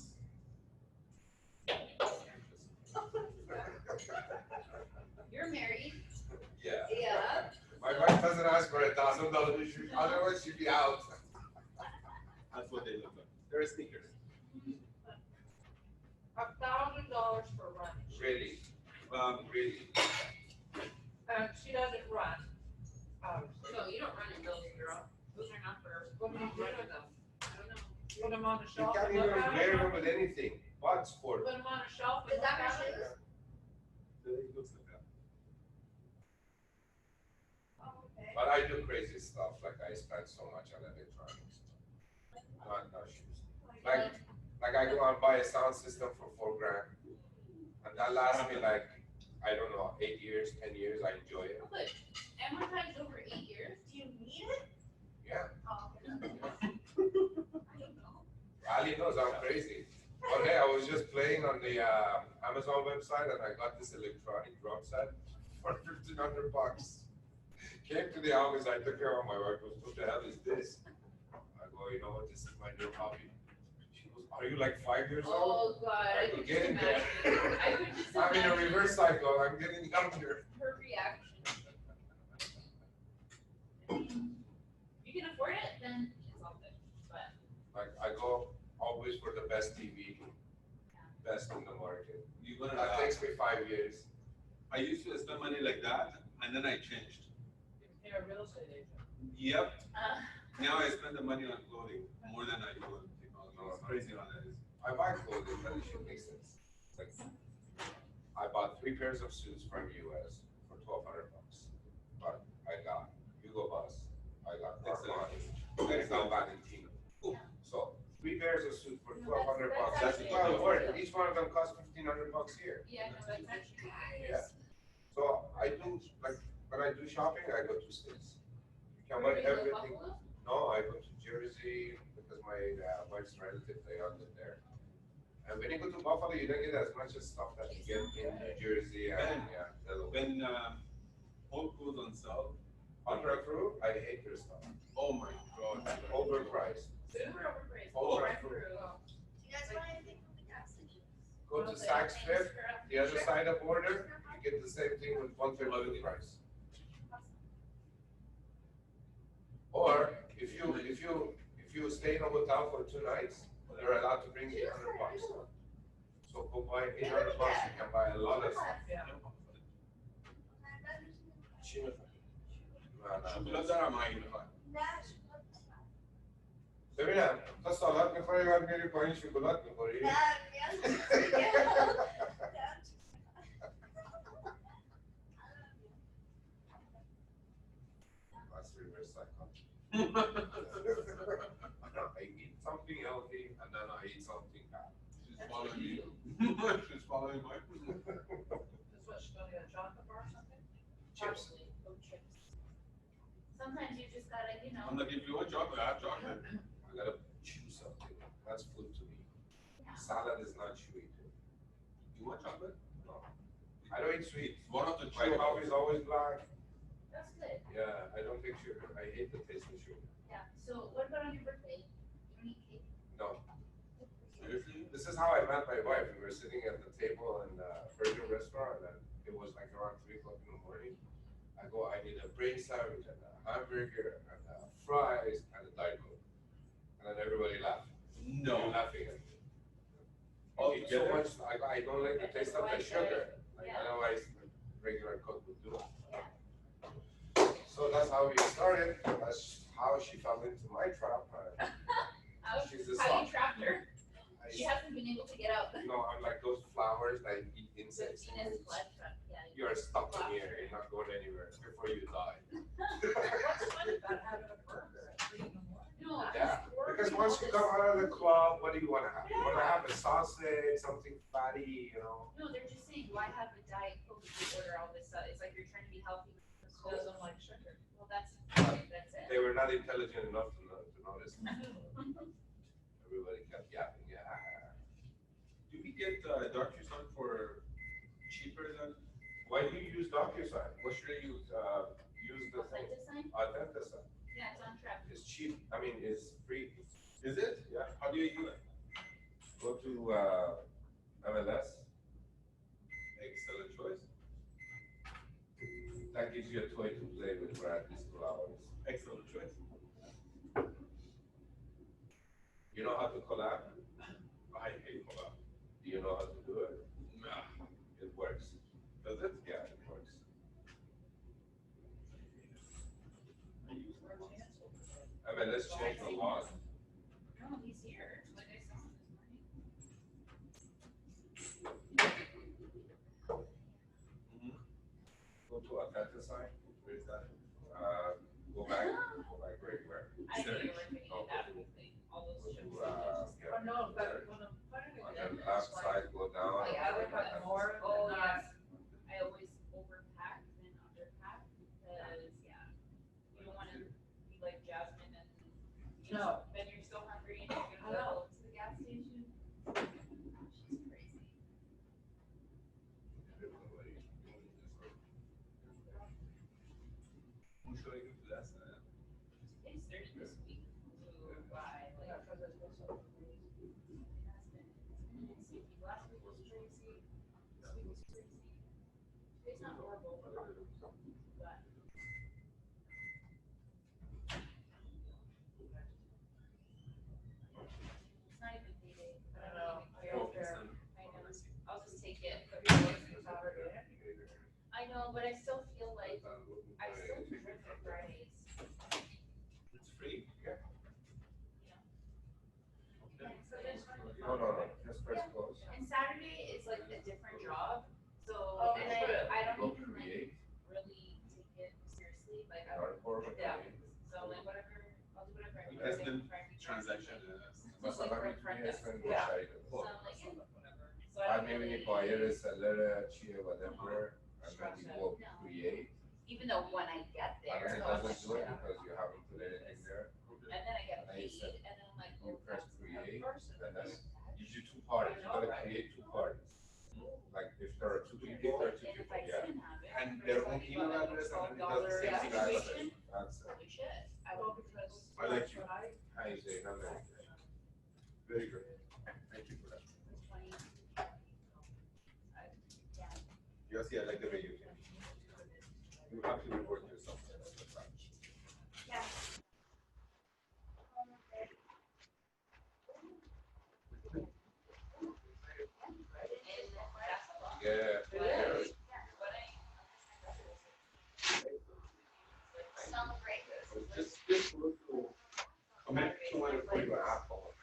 You're married. Yeah. Yeah. My wife doesn't ask for $1,000 shoes, otherwise she'd be out. That's what they look like. They're sneakers. $1,000 for running. Really? Really? And she doesn't run. No, you don't run in those, girl. Those are not for running them. I don't know. Put them on the You shelf can't and even look at wear them. them with anything, but sport. Put them on a shelf and Is look that at her them. shoes? It looks like that. Oh, okay. But I do crazy stuff, like I spend so much on electronics. Not shoes. Like I go and buy a sound system for $4,000. And that lasts me like, I don't know, 8 years, 10 years, I enjoy it. But amortized over 8 years? Do you need it? Yeah. Oh, okay. I don't know. Ali knows I'm crazy. One day I was just playing on the Amazon website and I got this electronic drum set for $1,500. Came to the office, I took care of my wife, goes, what the hell is this? I go, you know what, this is my new hobby. She goes, are you like 5 years old? Oh, God. I I could could just get in there. imagine. I could just I'm in a imagine reverse cycle, I'm getting younger. her reaction. You can afford it, then it's all good. But Like I go always for the best TV, best in the market. You're gonna That laugh. takes me 5 years. I used to spend money like that, and then I changed. You're a real estate agent. Yep. uh, Now I spend the money on clothing more than I do on technology. It's crazy how that is. I buy clothing, but it should make sense. Like, I bought 3 pairs of suits from US for $1,200. But I got Hugo Boss, I got Armani, I got Valentino. So 3 pairs of suits for $1,200. That's actually well good. worth it. Each one of them costs $1,500 here. yeah, no, that's actually Yeah. So I do, like, when I do shopping, I go to states. You can Where buy do you go, everything. Buffalo? No, I go to Jersey because my wife's relative, they all live there. And when you go to Buffalo, you don't get as much as stuff that you get in New Jersey and, yeah. When Whole Foods on sale, Ultra Crew, I hate their stuff. oh my god. Overpriced. Super overpriced. Over- Overpriced. Do you guys buy anything from the gas station? Go to Saks Fifth, the other side of the border, you get the same thing with 1/3 of the price. Or if you stay in a hotel for 2 nights, you're allowed to bring $800. So go buy $800, you can buy a lot of stuff. شکلات دارم هایی میخواد. ببینم تا سالاد میخوری بعد میری پایین شکلات میخوری؟ That's reverse psychology. I eat something healthy and then I eat something bad. She's following me. She's following my Is what, she's gonna get a chocolate bar or something? Chips. Probably, oh, chips. Sometimes you just gotta, you know. I'm like, if you want chocolate, I have chocolate. I gotta chew something. That's food to me. Yeah. Salad is not chewy. You want chocolate? No. I don't eat sweet. It's one of the My coffee is always black. That's good. Yeah, I don't take sugar. I hate the taste of sugar. Yeah, so what about on your birthday? You don't eat cake? No. Seriously? This is how I met my wife. We were sitting at the table in a burger restaurant and it was like around 3 o'clock in the morning. I go, I need a brain sandwich and a hamburger and fries and a Diet Coke. And then everybody laughed. No. You're laughing at me. All I eat so together? much, I don't like the taste of the sugar. Like Yeah. otherwise, regular Coke would do it. So that's how we started. That's how she fell into my trap. She's a How you soft. trapped her? I- She hasn't been able to get out. No, I'm like those flowers that eat The insects. Tina's blood trap, yeah. You're stuck in here. You're not going anywhere before you die. What's fun about having a burger at 3 in the morning? No, Yeah, we're because doing once all you this- come out of the club, what do you want to have? You want to have a sausage, something fatty, you know? No, they're just saying, why have a Diet Coke if you order all this stuff? It's like you're trying to be healthy. She doesn't like sugar. Well, that's it. They were not intelligent enough to notice. Everybody kept yapping. Yeah. Do we get DocuSign for cheaper than? Why do you use DocuSign? What should I use? Use the thing. Authenticine? Authenticine. Yeah, it's on track. It's cheap. I mean, it's free. Is it? Yeah. How do you do it? Go to MLS. Excellent choice. That gives you a toy to play with for at least 2 hours. Excellent choice. You know how to collab? I hate collab. Do you know how to do it? Nah. It works. Does it? Yeah, it works. MLS changed a lot. No, he's here. Like I saw him this morning. Go to Authenticine. Where is that? Go back where? I think you're looking at that quickly. All those Go chips. to, Oh, no, but when I'm putting on it in, the left it's like, side, go down. Oh, yeah, I would put more Oh, than yes. that. I always overpack than underpack because, yeah, you don't wanna be like Jasmine and, you know, No. then you're still hungry and you're gonna go to the gas station. She's crazy. Who should I give to that? They started this week to buy Yeah, like, 'cause it's been so crazy. last week was crazy, this week was crazy. It's not horrible, but. It's not even payday, but I don't even care. I don't care. I know, I'll just take it. Have you worked for Saturday? I know, but I still feel like I still drink on Fridays. It's free? Yeah. Okay. So there's No. Just press close. And Saturday is like a different job, so, Oh, and good. I Go don't even like create. really take it seriously, like I, Hardcore. yeah. So like whatever, I'll do whatever I can. Because like, the Friday, transaction Vas a la vitrina es en Yeah. So Bushaido. I'm like, yeah, whatever. So I I don't mean, really, if I eat a letter, chia, whatever, and then you go create, even though when I get and there, then it I'm doesn't like, do it yeah. because you haven't put anything there. And then I get And then you paid, said, and then I'm like, you oh, press that's create, Person. and then gives you 2 parties. You gotta create 2 parties. Like if there are 2 people, there are 2 And if people, I yeah. didn't have it. And their own email address and then it does the same thing as That's others. it. That's it. Holy shit. I Well, will because. I like you. when I How you say, not that. Very good. Thank you for that. 20. You guys yeah, like the way you can. You have to report yourself. Yeah. Just commit to one for your apple.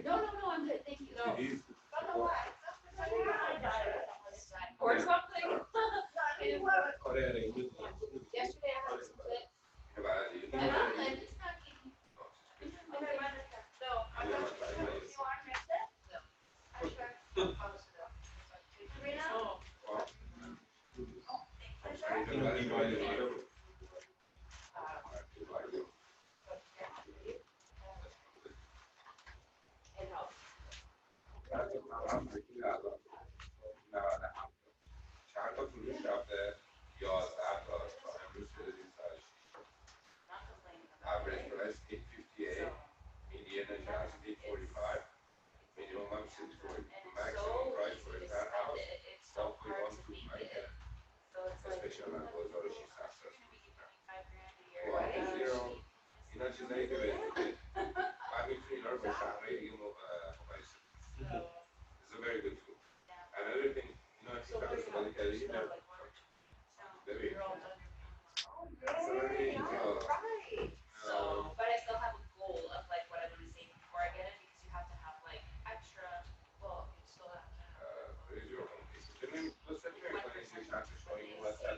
No, I'm good, thank you. Or something. Yesterday I had some clips. And I'm like, it's not getting. No, I'm not. You want it? No. I tried. Sabrina? It helps. چند تا فروش رفته 11 تا امروز شده 306 average price 858 median adjust 845 minimum 640 maximum price for a penthouse 12.12 million especially on 2600 اینا چیزایی که بهتون من میتونی اینا رو با شهرهای دیگه مقایسه کنم It's a very good tool. Another thing, you know, if you have somebody that you know, maybe. So, but I still have a goal of like what I want to save before I get it because you have to have like extra. Well, you still have to have. Let's say you're going to say something showing you what's that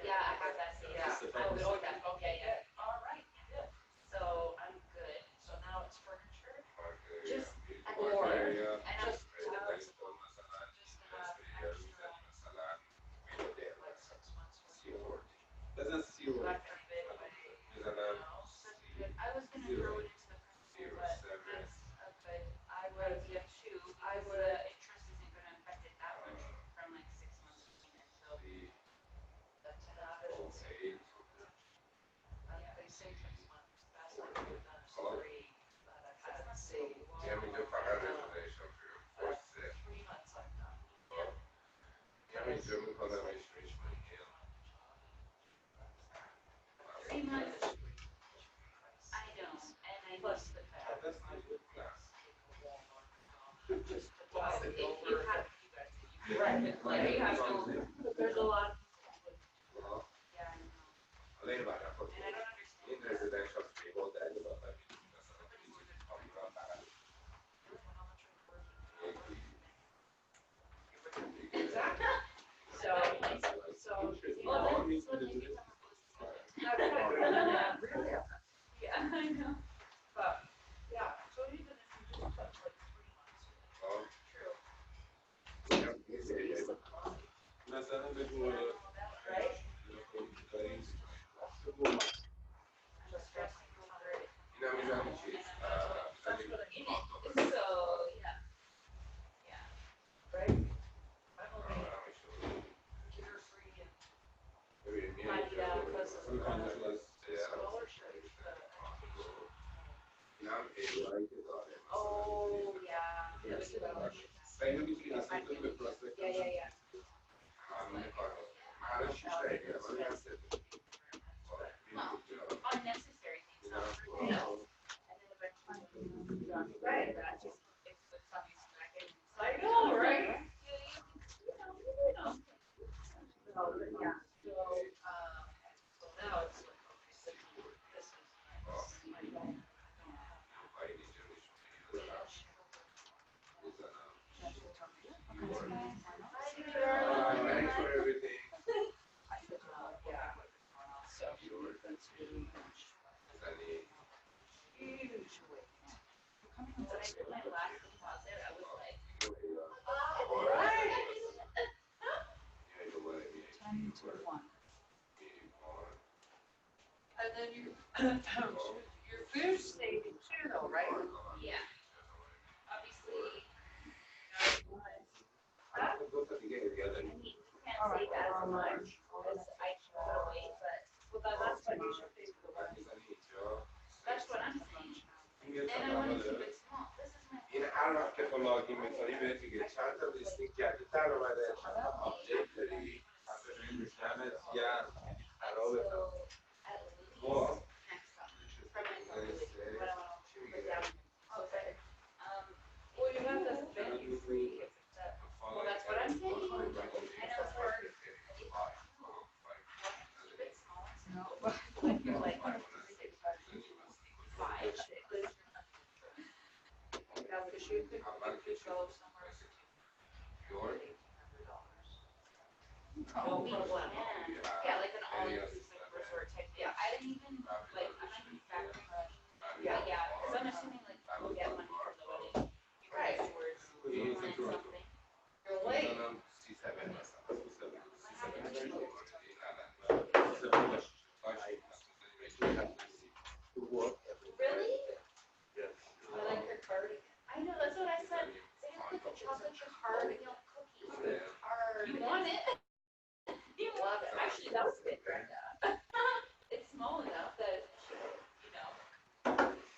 Yeah, I have that. Yeah. Oh, that. Okay, yeah. All right. Good. So I'm good. So now it's furniture. Just or and I'm just to have extra. Like 6 months. Doesn't see you. Not very big, but I was gonna throw it into the principal, but that's good. I would get two. I would. Interest isn't gonna affect it that much from like 6 months payment. So that's not. They say 6 months. That's like three. But I had to say. Yeah, we do find out reservation for 3 months I'm done. Can we do it for the Richmond Hill? 3 months. I know, and I plus the fact. That's not good. Just the plastic over. You have, you guys, like you have to. There's a lot. Yeah, I know. Alleen maar dat And I don't understand. in residential people that do that. Exactly. So, well, All then, needs so to then do you this. become a Really? Yeah, I know. But, yeah, so even if you just put like 3 months. True. مثلا بگو Right? داریم I'm stressing over it. اینا میزنی چیز That's what I mean. So, yeah. Yeah. Right? I'm okay. You're free and find out because of the scholarship. اینا هم ایرانی که داره Oh, yeah. Yeah, اینو میتونی اصلا کنی به پروسپکت yeah. همین کار هر 6 دقیقه ولی هست Unnecessary things, not for you know. And then eventually, right, that just, it's the tummy smacking. I know, right? So, yeah, so, so now it's like, okay, so this is nice. I don't Thanks for everything. yeah. So, that's really much. Zani. Huge weight. When I did my last One. And then your food stayed too, though, right? Yeah. Obviously, All right, how much? I can put away, but Well, that's what you should pay for the rent. that's what I'm saying. And I want to keep it small. This is my. این هر وقت که تو لاگین میکنی بهت میگه چند تا لیستینگ کردی در اومده چند تا آپدیت داری چند تا روی دمت گرم خرابه At least خب next summer. From my company. What I want to چی میگه Okay. Well, you have the venue free if it's that. Well, that's what I'm saying. I know it's hard. Keep it small. No. You're like, five, six. Yeah, because you could go somewhere for Your Oh, we can. Yeah, like an all-inclusive resort type thing. I didn't even, like, I'm not even factoring much. Yeah. But yeah, because I'm assuming like we'll get money from the wedding. You guys towards plan something. You're late. Really? Yes. I like your cardigan. I know, that's what I said. They have like a chocolate chip cardigan cookie. You want it? You love it. Actually, that was a bit Brenda. It's small enough that she could, you know,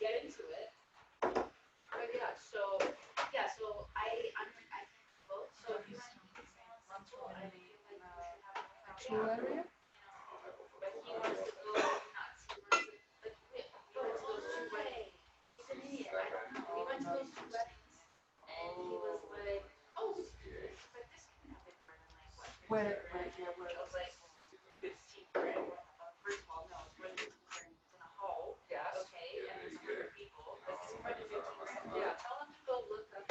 get into it. But yeah, so I'm both. So if you want to keep it small and simple, I feel like you should have a Two area? But he wants to go nuts. He wants to, like, he went to those two weddings. He's an idiot. I don't know. He went to those two weddings and he was like, oh, but this can happen for him. Like, what? Where, I was like, 15 grand. First of all, no, it's more than 15 grand. It's in a hall. Yes. Okay, and there's 100 people. This is more than 15 grand. Yeah. Tell him to go look up.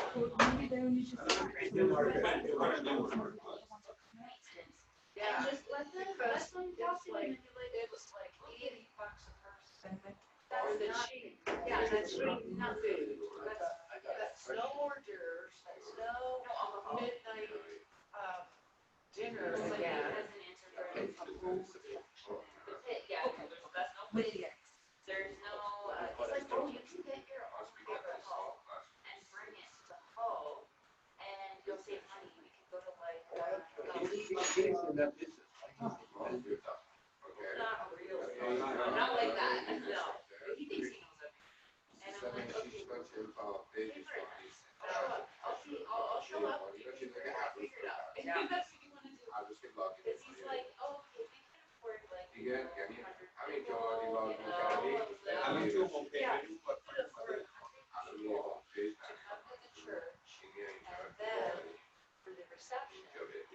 Yeah. And just let them talk to him and be like, It's like $80 a person. that's Or the not, cheap. yeah, that's not food. That's no hors d'oeuvres, that's no midnight, dinner It's like, he again. hasn't answered very the pit, yeah, that's no pit. There's no, it's like, oh, you can get your own paper hull and bring it to the hull and you'll save money. We can go to like, not really. Not like that, no. But he thinks he knows everything. And I'm like, okay, figure it out. I'll show up. You can figure it out. If that's what you wanna do. Cause he's like, oh, okay, we can afford like. دیگه یعنی همین که اومدی people, لاگین you کردی know, همین تو هوم Yeah, پیج we could afford 100 people پیج to come to the church چینی اینجا and then for the reception,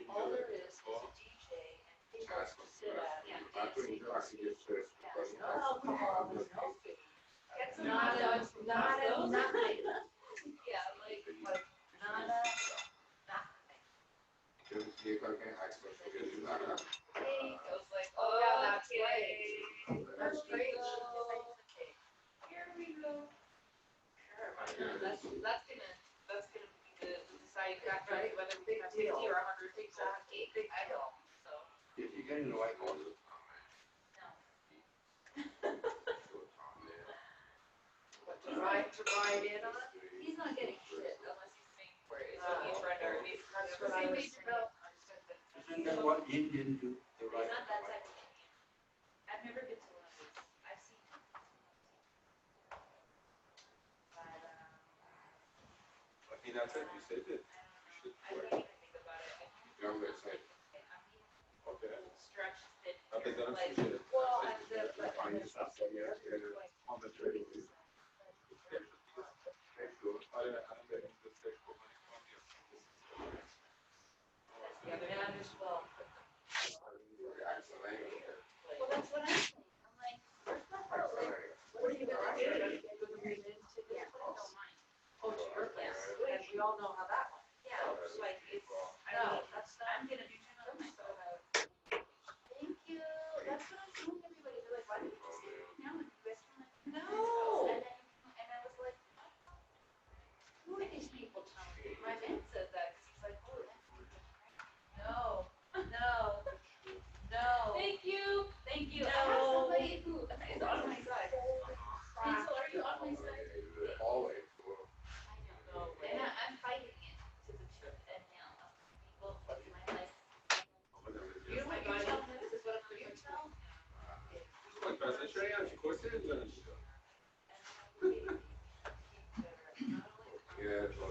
all there is a DJ and tables to sit at. Yeah, بعد تو اینجا وقتی یه سرچ There's می‌کنی no alcohol, there's no food. Get some Not hot dogs, a- nothing. Yeah, like, nada, nothing. یه کار کنی عکس باشه بگیری برام Cake, I was like, Oh, yeah, that's okay. right. That's great. Here we go. Sure, why not? That's gonna be the deciding factor, Right. whether we have 50 or 100 people at cake, I don't, so, If you get in the white ones, no. What, to ride in on it? He's not getting shit unless he's paying for it, so he's right there, he's. That's what I was saying. Isn't that what Indians do? They He's ride not the that white type of Indian. I've never been to one of these. I've seen them. But, I mean, that's it, you said it. You I should don't even think about it. Yeah, I'm gonna say. I'm being Okay. stretched thin I've been here, done like, some shit. Well, and the, Find yourself somewhere, get it on the trade. the other hand as well. well, that's what I'm saying. I'm like, where's my heart? Like, What are you gonna do? Are you gonna move into this yeah, place? no, mine. Oh, to your place, and we all know how that went. Yeah, it's like, it's, No, that's I'm gonna do too much myself. Thank you. That's what I'm telling everybody. They're like, why don't you just say it now and you guys can like. No. And I was like, who are these people telling me? My man said that because he's like, oh, that's no, no.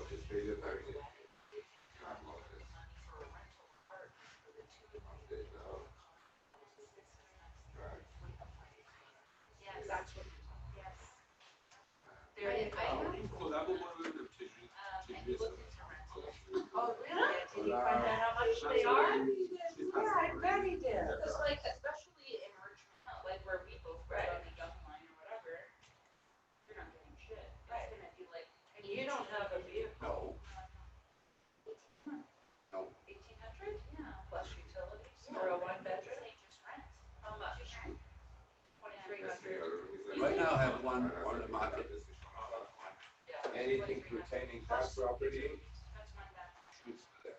just pay the 30. That's what, yes. There you go. خدا بکنم چجوری Oh, really? Did you find out how much they are? Yeah, I bet he did. Cause like, especially in Richmond, like where we both ride on the Young Line or whatever, you're not getting shit. It's Right. gonna be like. And you don't have a vehicle. No. 1,800? Yeah. Plus utilities Yeah. for a one bedroom? Say just rent. How much? 2,300. Right now I have one on the market. Yeah. Anything pertaining to that property, That's one bedroom. shoots to them.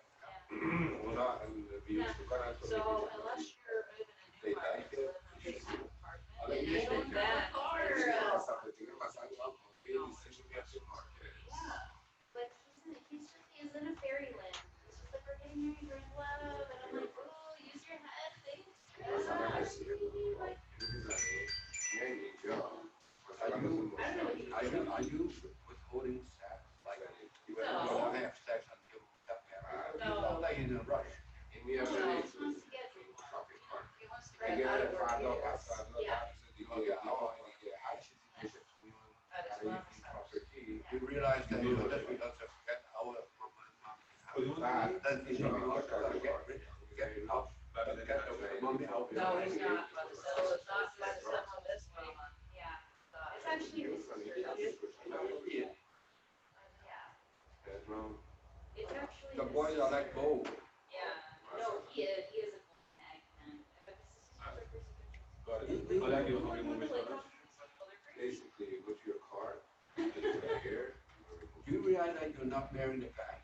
Una, el views to Canal So unless you're moving a new They house, like it. live in a big apartment, Other you than don't that, then. But he's in a fairyland. He's just like, we're getting married, we're in love, and I'm like, oh, use your head, thanks. Are you withholding tax? Like, you don't have tax until September? No. Like in a rush. He wants to get, he wants to get out of work. You realize that you just because of get our then you get out, get the money out. No, he's not, but still, it's not by the time of this week. Yeah, it's actually his sister's house. Yeah. Yeah, it's actually. The his boys are like sister. gold. Yeah, no, he is a golden egg, man, but this is his sister. Basically, with your car, right here. Do you realize that you're not marrying the guy?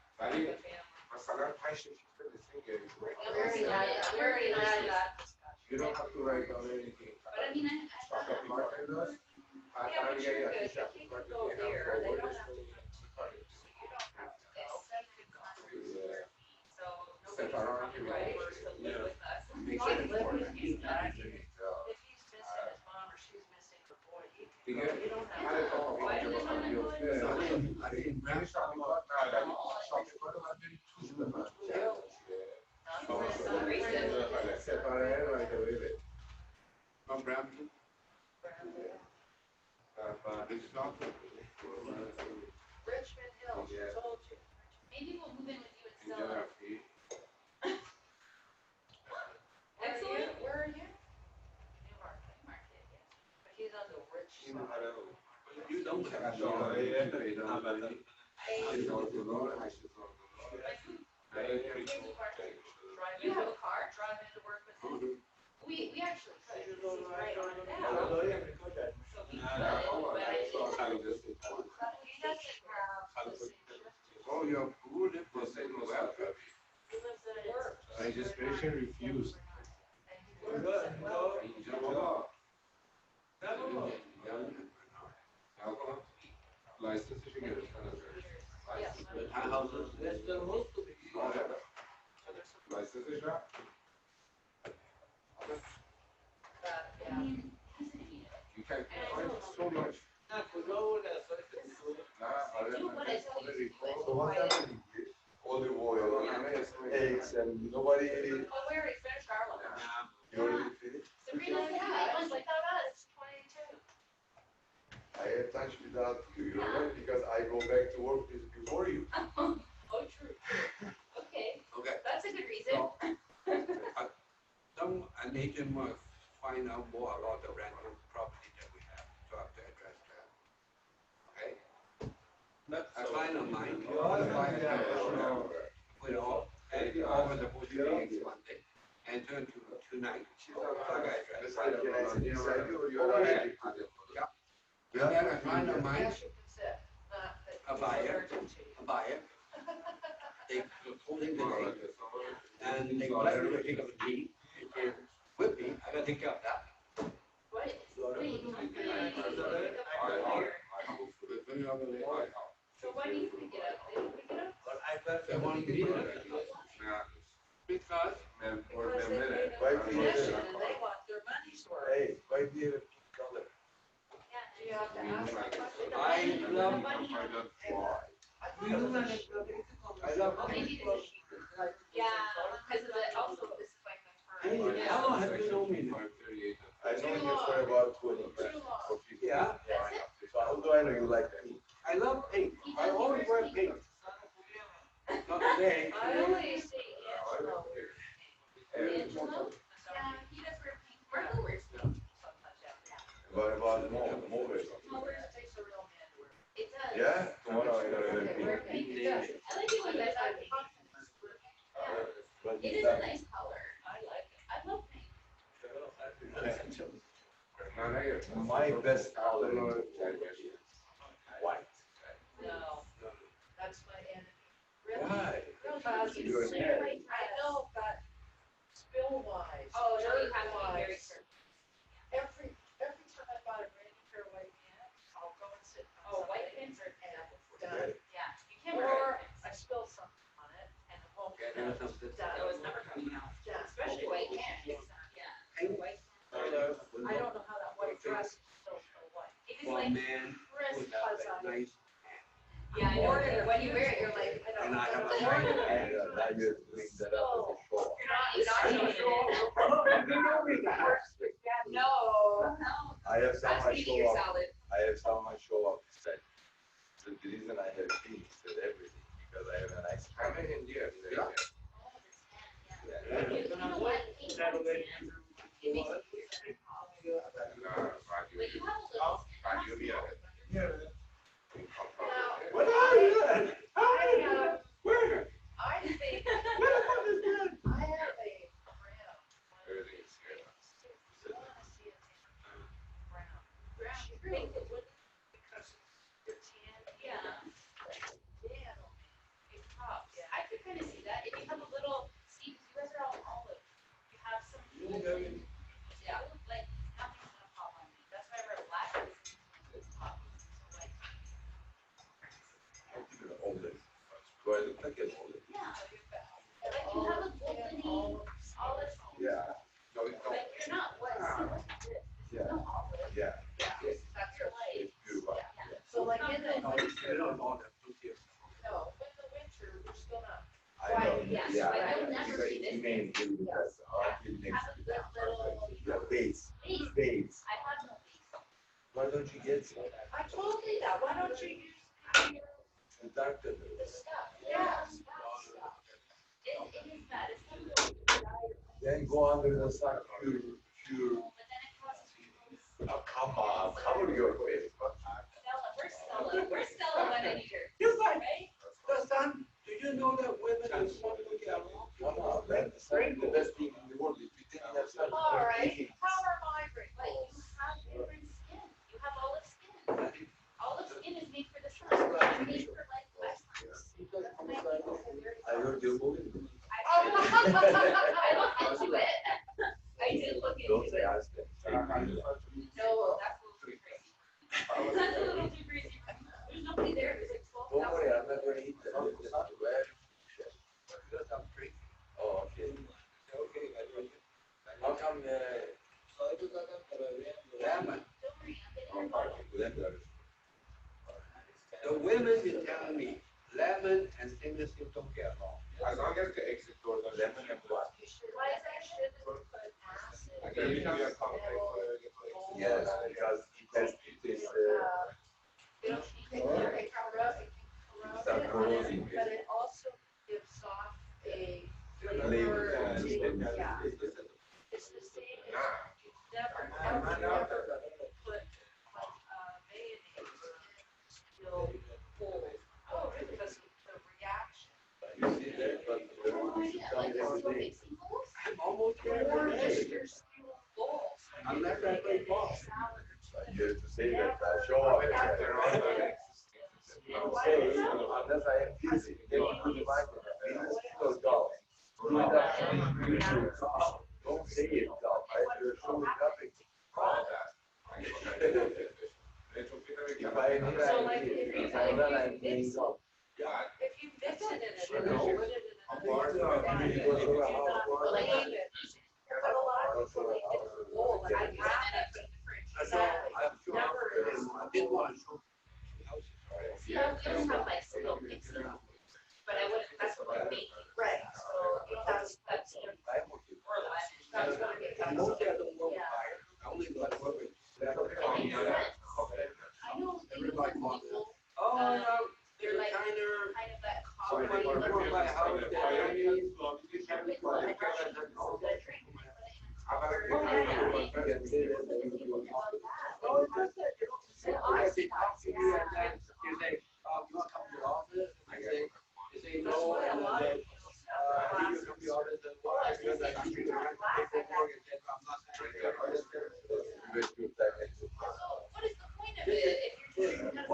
You don't have to write down anything. But I mean, Stock up market does. Yeah, but you're good, but he can go there, they don't have to. So Separar. Right, or to live with us. Makes Not it live with important. you, but if he's missing his mom or she's missing her boy, you You can go, get- you don't have I to. don't know. Why do they wanna go in? I didn't from Brampton. Richmond Hills, I told you. maybe we'll move in with you and Yeah. sell it. Excellent. Where are you? Newmarket, Market, yes. But he's on the rich side. You don't have. You have a car? Drive into work with him. We actually could. You This go is right right on on it it now. now. So we could, but I He doesn't have the same shift. Oh, you're good at the same well. He lives in work. Registration refused. License if you get it. The townhouses. License is not. I mean, hasn't he? You can't find so much. So what's happening? Olive oil, eggs, and nobody ate it. Oh, we already finished our one. You already finished? Sabrina, yeah, I was like, It's 22. I have touch without you, you know, because I go back to work before you. oh, true. Okay, Okay. that's a good reason. Some, I need to find out more about the rental property that we have, so I have to address that. Okay? A client of mine, put all, over the bush next Monday, and turn to tonight. It's like, you know, you're already. And then a client of mine, Yes, you can sit, not that a he's buyer, urgency. they holding the date, and they would like me to pick up a deed, with me, I gotta take care of that. What? Wait, don't be- So why do you pick it up? They don't pick it up? They want me to, because Because they paid Why them do you- commission and they want their money's worth. Hey, why do you have a pink color? Do you have to ask that question? I love, I thought I love Maybe paint. this- Yeah, because of the, also this is like the Hey, term. how long have you known me now? 5:38. I know you for about 20 years. or 15. Yeah. That's it? So how do I know you like paint? I love paint. I always wear paint. Not today. I only see Angelo. Angelo? Yeah, he does wear pink. Marco wears pink sometimes, yeah. What about mowers? Mowers takes a real man to wear. It does. Yeah, tomorrow I gotta Okay, wear wear pink. pink. I like it when guys wear pink. But It is a nice color. I like it. I love pink. My best color is white. No, that's my enemy. Really? Why? Because Your it's, hair. I know, but spill wise. Oh, no, you have to be very certain. Every time I buy a brand new pair of white pants, I'll go and sit. Oh, white pants are done. Yeah, you can't wear Or white I pants. spill something on it and the whole. No, it's never coming out. Done. Especially white pants. Yeah. White. I don't know how that white dress is still so white. It is Well, like, man, Chris with that has on. nice. yeah, I know, and when you wear it, you're like, I don't And I have a know. white And now you're doing that as a show. You're not showing it. No, no. I have some That's I eating show your up. salad. I have some I show up set. So the reason I have pink is everything because I have a nice. How many Indians? Yeah. You know what? Pink ones, it makes you weird. But you have a little. What are you doing? Where? I think, What about this man? I have a brown. Everything is here. I wanna see it in brown. Brown, She pink, really would, because the tan. yeah, Yeah. it pops. I could kind of see that. If you have a little, see, 'cause you guys are all olive. You have some. Yeah, like, nothing's gonna pop on me. That's why I wear black. It's pop. So like, I'm keeping it all this. Do I look like an old? yeah. Like you have a goldeny olive. Yeah. No, it's Like you're not what? See, look at this. Yeah. No olive. Yeah. Yeah, that's your light. It's beautiful. Yeah. So like in the, No, it's still on all that. no, in the winter, we're still not. I know. Yes, Yeah. but you'll never Because see this he made it because our kid makes Have a good little. the base. Base. Base. I have no base. Why don't you get some? I told you that, why don't you use The doctor. the stuff? Yeah. It is bad. It's not. Then go under the sun. Pure. But then it causes you. Oh, come on. Cover your face. Stella, where's Stella when I need her? Yes, I, Right? Son, do you know that women are supposed to get along? No, man, the sun is the best thing in the world. If you didn't have sun. All right, how are my But you wrinkles? have different skin. You have olive skin. Olive skin is made for the sun. It's made for like lifetimes. I heard you're moving. I looked into it. I did look Don't into say it. ask them. No, that's a little too crazy. That's a little too crazy. There's nobody there. There's like 12,000. Don't worry, I'm not gonna eat that. Where? Because I'm drinking. Oh, okay. Okay, I drink it. How come, Lemon. Don't worry, I'm getting her. The women been telling me, lemon and stainless steel don't get along. As long as the exit door doesn't. Lemon and what? Why is that shit put acid? I can give you a complex. Yes, because it has, it is, You know, it can corrode it, Start corroding. but it also gives off a flavor. flavor And to, it's- yeah, it's- it's the same as Nah. never, ever put mayonnaise in still cold. Oh, really? Because of the reaction. You see that, but the one you Yeah, tell like me this every is what day. makes you full. I'm almost there Or every just day. your steel balls. like Unless if I you play make ball. salad or something. You have to say that, show up. They're all the Say, unless I am busy, get on the microphone, those golf. Don't say it, golf, you're showing nothing. If I need, So I like need, if you, if I don't, I'm playing golf. if you mix it in it, You and know, you put it in I'm a. bored, I need to go to the house. But a lot of people, they get the bowl, and I grab it. I know, I'm sure. I didn't want to show. Yeah, we don't have like still mixing What is the point of it if you're just gonna pass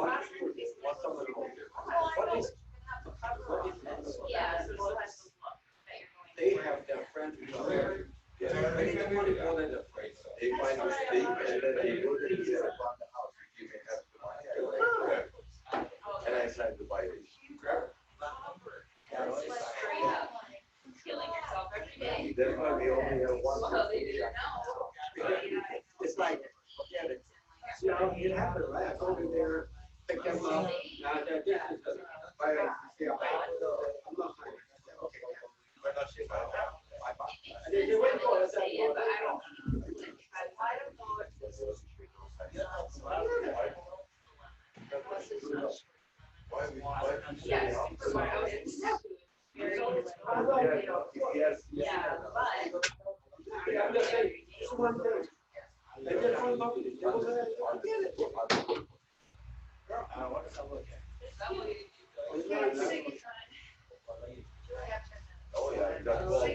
it? Yeah. They have their friends who are there. Yeah, but it's money more than the price. They find a mistake and then they go to the around the house, you give me half the money, I go, and I decide to buy it. That's just straight up killing yourself every day. That's why we only have one. Well, they didn't know. It's like, forget it. You know, it happened, right? I go in there, pick them up. Now, this is the, I'm not saying, okay, we're not saying, I buy. And then they went for it, Say it, but I don't. Yes. Yes. Yeah, but. I'm just saying, it's one thing. I just want to it. There was a, I get it. What is that look at? Oh, yeah, you got well. I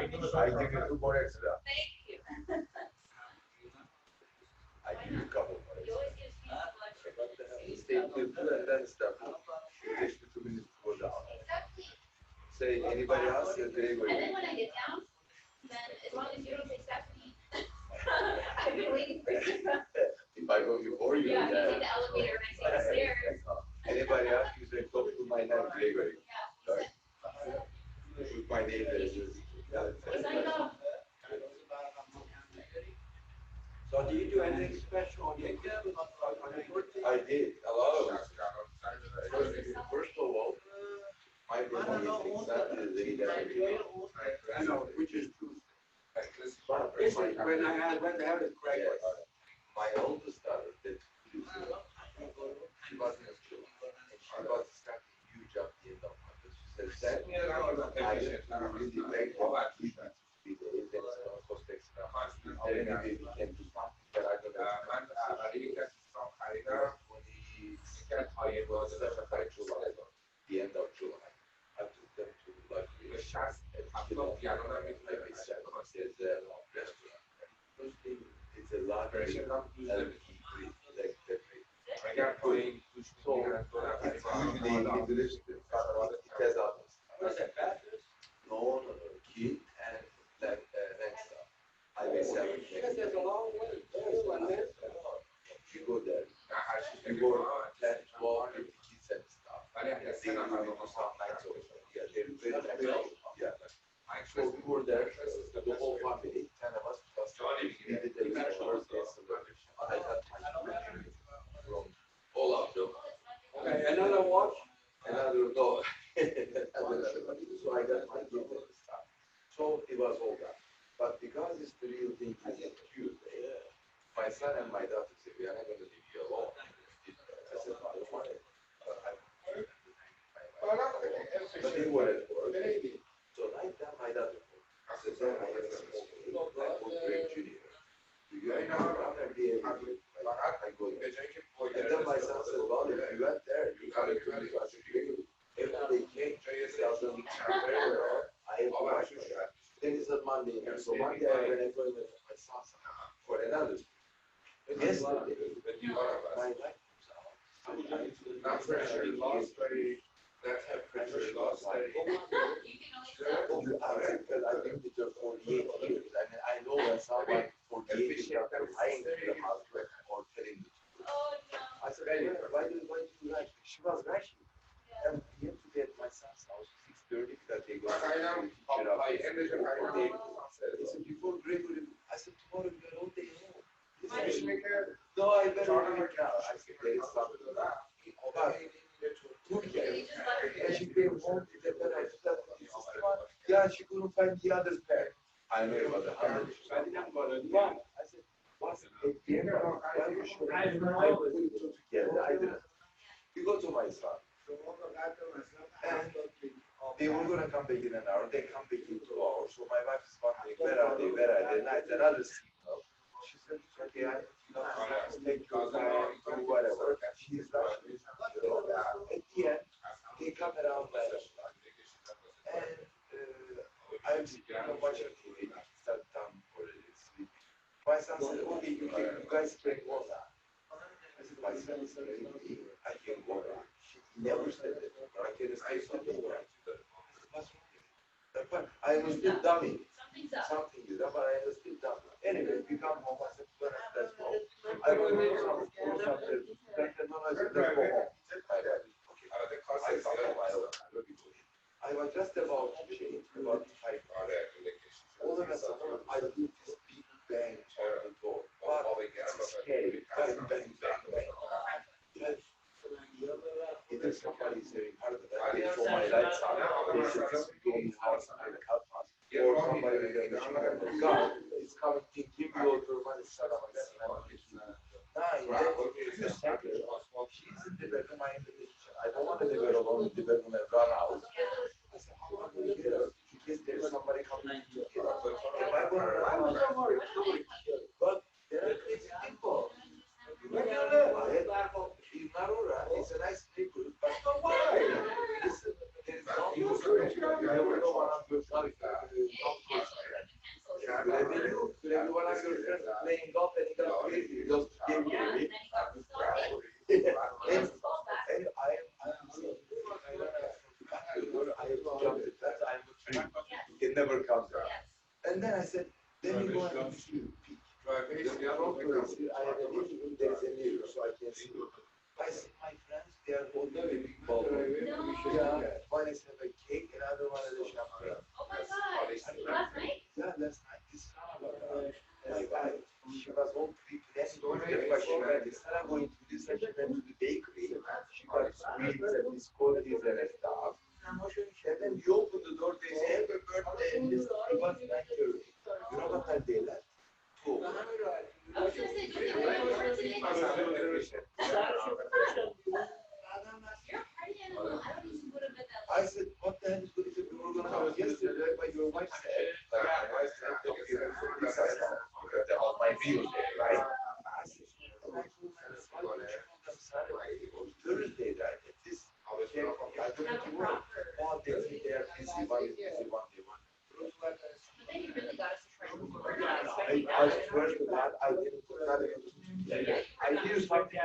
give you 2 more extra. Thank you. I give you a couple more extra. Stay tuned and then stuff. It takes me 2 minutes to go down. Say, anybody else? And then when I get down, then as long as you don't say Stephanie. I've been waiting for you. If I go before you. Yeah, you take the elevator and I take the stairs. Anybody else? You say, talk to my name, Gregory. Sorry. With my name, there is. So do you do anything special on your birthday? I did, a lot of it. First of all, my birthday is exactly the day that I know, which is true. When I went to have it, Greg, my oldest daughter did. She wasn't as chill. And she was starting huge up the end of Monday. She said, send me around. I didn't really make all that. Be there, then it's going to cost extra. Then maybe we can do something, but I don't know. It was by July, the end of July. I took them to like it's a lot of it has others. No, kid and then next up. I will sell it. There's a long way. You go there. You go 10, 12, 50 kids and stuff. They will do some nights over. Yeah, they're very nice. Yeah. So we were there, the whole family, 10 of us, plus we did the birthday celebration. I got my from all of them. Okay, another watch, another dog. So I got my gift and stuff. So it was all done. But because it's the real thing is Tuesday, my son and my daughter said, we are not going to leave you alone. I said, no, I don't want it. But they were at work. So night time, my daughter called. I said, Dad, I have a small Greg Jr. Do you know how to be able to? I go there. And then my son said, well, if you went there, you got to do it. I said, if they came, tell them, I have to watch it. Then it's a Monday. So Monday, I went and put my son for another. Yesterday, my wife comes out. Not pressure, lost very. That's have pressure, lost very. I've been with her 48 years. I mean, I know when someone 48 years after lying to the husband or telling the truth. I said, why do you rush? She was rushing. And we have to get my son's house 6:30 because they go to I said, before Gregory, I said, tomorrow we are all day home. No, I better work out. I said, there is something. And she came home, yeah, she couldn't find the other pair. I know about the hundred. I said, what's it? Why you should I put it together? I didn't. You go to my son. They were gonna come back in an hour, they come back in 2 hours, so my wife is wondering, where are they, and I had another signal. She said, it's okay, take your time, do whatever, she's rushing, at the end, they come around 9 o'clock, and, I'm watching TV, sat down already, sleeping. My son said, okay, you guys can go now. I said, my son is ready, I can go now. She never said that, I can stay something. But I was still dummy. Something is up, but I was still dummy. Anyway, we come home, I said, let's go. I will do something. I said, no, let's go home. Okay. I was just about to change, about 5 minutes. All of a sudden, I hear this big bang on the door. But it's scary. Bang, bang, bang, bang. Either somebody is having heart attack, they throw my lights on, they said this will go in house and cut us. Or somebody with a machine gun, God, it's coming, give me your money, shut up, and then few seconds, she's in the bedroom, I'm in the kitchen. I don't want to leave her alone in the bedroom and run out. I said, how am I going to get her? In case there's somebody coming to get her. If I want to run out, but there are crazy people. Where do you live? In Narura, it's a nice neighborhood, but why? Listen, there's no you never know what I'm doing. Maybe one of your friends playing golf and he got crazy, he just gave me a week. And I it never comes out. And then I said, then you go and see. I have a living, there is a mirror, so I can see. I see my friends, they are all very big ballroom. Yeah, one is have a cake, another one is a champagne. Oh my God, last night? Yeah, last night, this my wife, she was all pre-planned. But she went, instead of going to this, she went to the bakery. She got sweets and biscuits and stuff. And then you open the door, they say, happy birthday, and this, it was 9:30. You know what time they left? 2. I was gonna say, do you have a birthday today? You're a party animal, I don't even go to bed that I late. said, what the hell is good? He said, we were gonna have yesterday, but your wife said. I said, okay, that was my view, right? I said, Thursday, right? At this, I don't know to work. Oh, they think they are busy, one is busy, one day, one. But then you really got us to try and move forward. I swear to God, I didn't put that in. I hear something,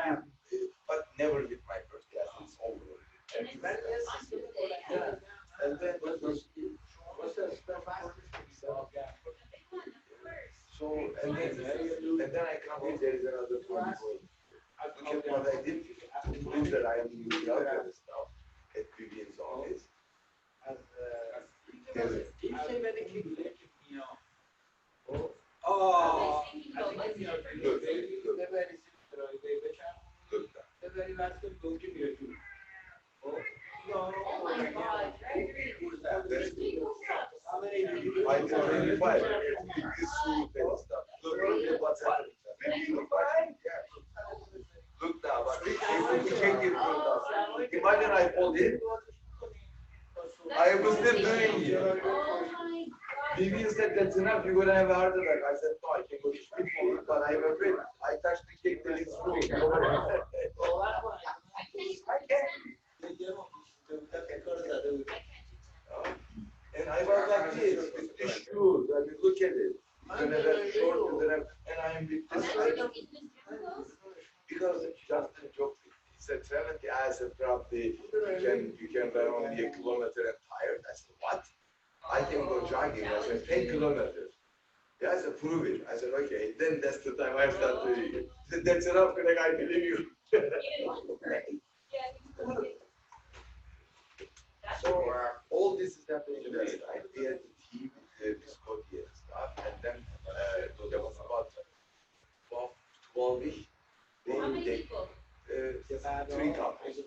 but never with my birthday. I said, it's over already. And it's on Tuesday. Yeah. And then what was so and then I come in, there is another one going. Look at what I did to prove that I am in New York and stuff at Vivian's office. Oh. Thinking about oh my God. I can verify this suit and stuff. Look what's happening. Look now, but we check it with imagine I pulled in. I was still doing it. Oh my God. Vivian said that's enough, you're gonna have a heart attack. I said, no, I can go to sleep for it, but I'm afraid. I touched the cake till it's through. I can't. And I was like this, with this shoes, I mean, look at it. You're gonna have short, and I'm with this. Because Justin joked, he said 70, I said probably you can run only a kilometer and tired. I said, what? I can go jogging. I said, 10 kilometers. Yeah, I said, prove it. I said, okay, then that's the time I start doing it. He said, that's enough, Greg, I believe you. So all this is happening last night. We had the tea with the biscotti and stuff, and then there was about 12-ish. How many people? 3 couples.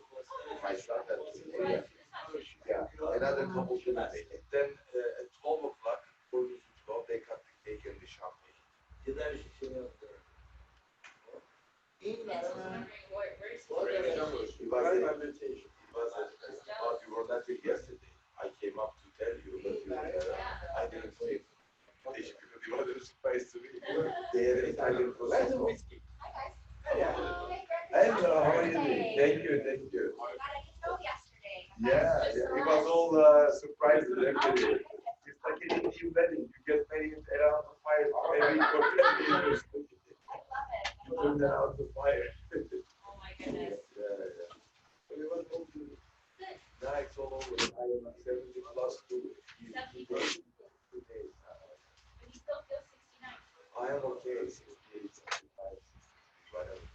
My son and yeah, another couple should have made it. Then at 12 o'clock, 12, they cut the cake and the champagne. It was we were not here yesterday. I came up Thank you, thank you. I got a email yesterday. Yeah, it was all surprises every day. It's like an Indian wedding. You get married around the fire every for 10 years. I love it. You turn that out the fire. Oh my goodness. Yeah. But it was all good. Now it's all over. I am 70 plus 2. 70 plus 2 days. But you still feel 69. I am okay. 68, 75, whatever.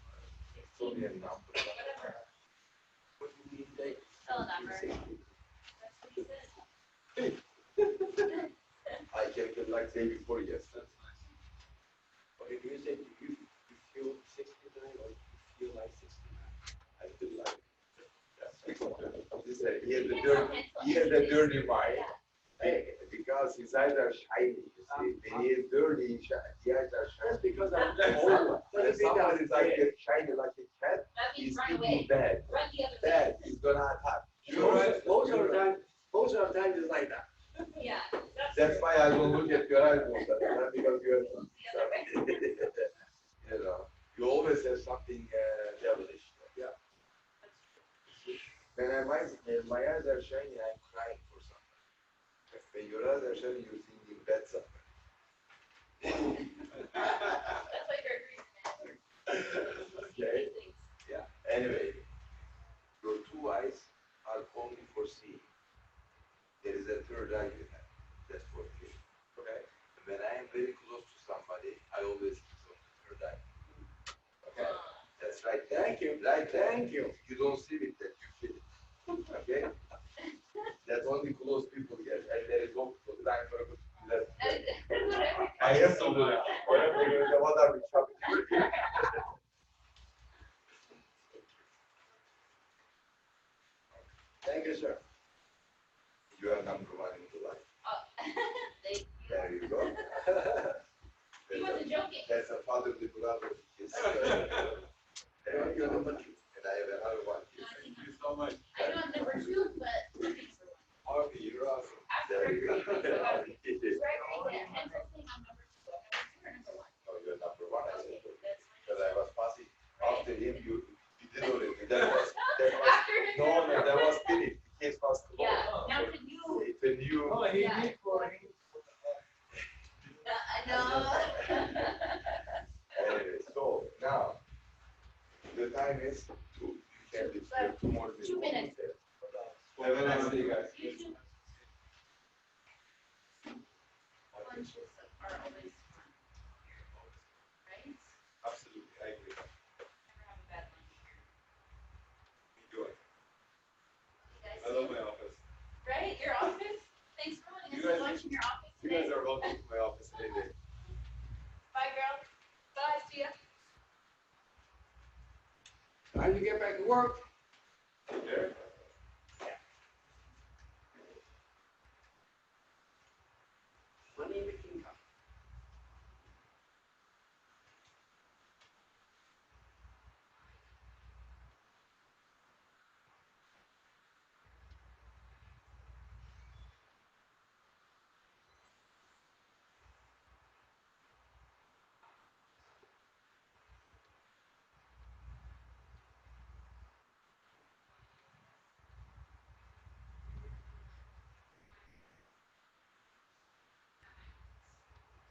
It's only a number. Whatever. What do you mean, like? Still a number. 60? That's what he said. I calculate like day before yesterday. But if you say you feel 69 or you feel like 69, I feel like he has a dirty mind. Hey, because his eyes are shiny. You see, when he is dirty, the eyes are shiny. Because I'm old. When somebody's eyes get shiny like a cat, That he's means run thinking away. bad. Run the other way. Bad. He's gonna attack. Most of the time is like that. Yeah. That's why I don't look at your eyes most of the time because you're, The other way. you know, you always have something devilish. Yeah. When my eyes are shiny, I'm crying for something. When your eyes are shiny, you're thinking bad something. That's why you're agreeing. Okay. Yeah. Anyway, your two eyes are only for seeing. There is a third eye you have. That's for feeling. Okay. When I am very close to somebody, I always kiss on the third eye. Okay. That's right. Thank you. Right. Thank you. You don't see it, that you feel it. Okay. That's only close people get. And there is no time for a good. I have to do that. What are we shopping? Thank you, sir. You are number one in the life. Thank you. There you go. He wasn't joking. That's a fatherly brother. Yes. There you go. And I have another one. Thank you so much. I know I'm number 2, but thanks for one. Okay, you're awesome. There you go. Right, right there. Hence I'm saying I'm number 2. I'm number 2 or number 1? Oh, you're number one. I Okay, said. that's Because I was passing after him, you did already. That was After him. no, that was finished. The case was closed. Yeah, now it's a new. It's a new. Oh, he Yeah. did for him. I know. Anyway, so now the time is 2. You can do 2 more minutes. 2 minutes. Have a nice day, guys. You too. Lunches are always fun. Right? Absolutely, I agree. Never have a bad lunch here. Enjoy. You guys I love see? my office. Right? Your office? Thanks for letting You us guys- lunch in your office You today. guys are welcome to my office any day. Bye, girl. Bye, see ya. Time to get back to work. There. Money in the kingdom.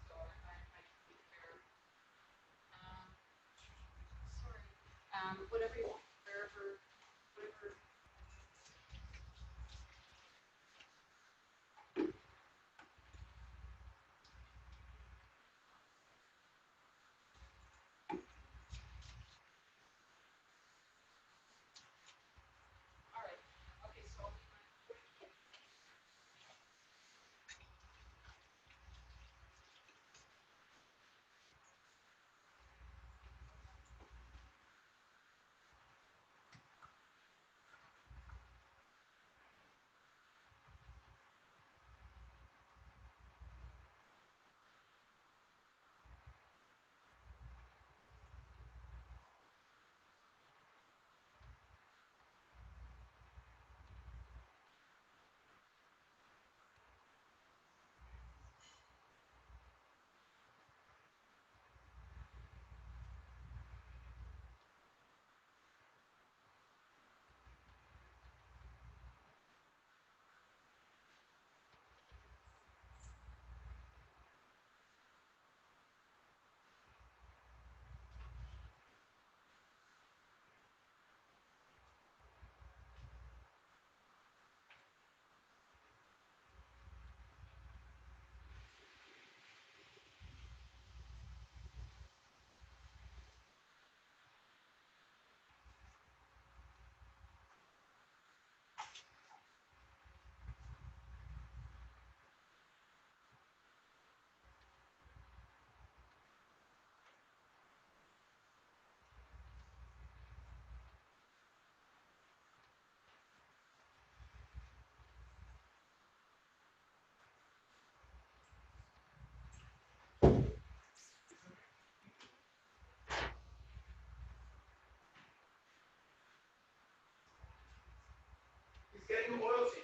So I can take care of, sorry, whatever you want, wherever, whatever. All right, okay, so I'll be my. He's getting the oil change.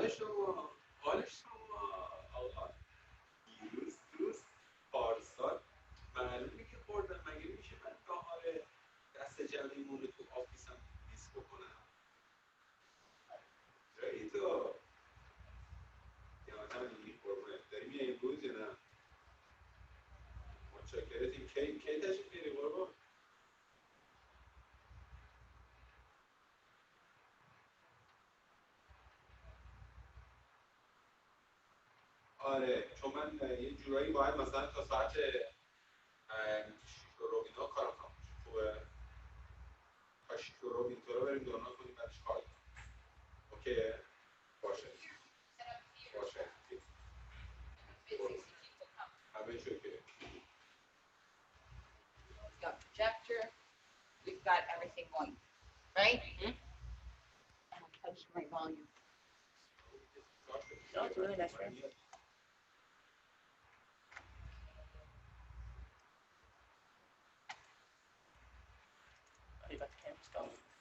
حال شما آقا دیروز پارسال معلومه که خوردم مگه میشه من تا حال دست جمعیمون رو تو آفیسم دیس بکنم جایی تو یادم میگی قربونت داری میای امروز یا نه متشکرتیم کی تشریف میاری قربون آره چون من یه جورایی باید مثلا تا ساعت 6 رو اینا کارم تموم شه خوبه تا 6 رو اینطورا بریم دنیا کنیم بعدش کار کنیم اوکیه باشه باشه همه شکر We've got projector, we've got everything going, right? And I'll touch my volume. No, it's really nice, right? You got the cameras going.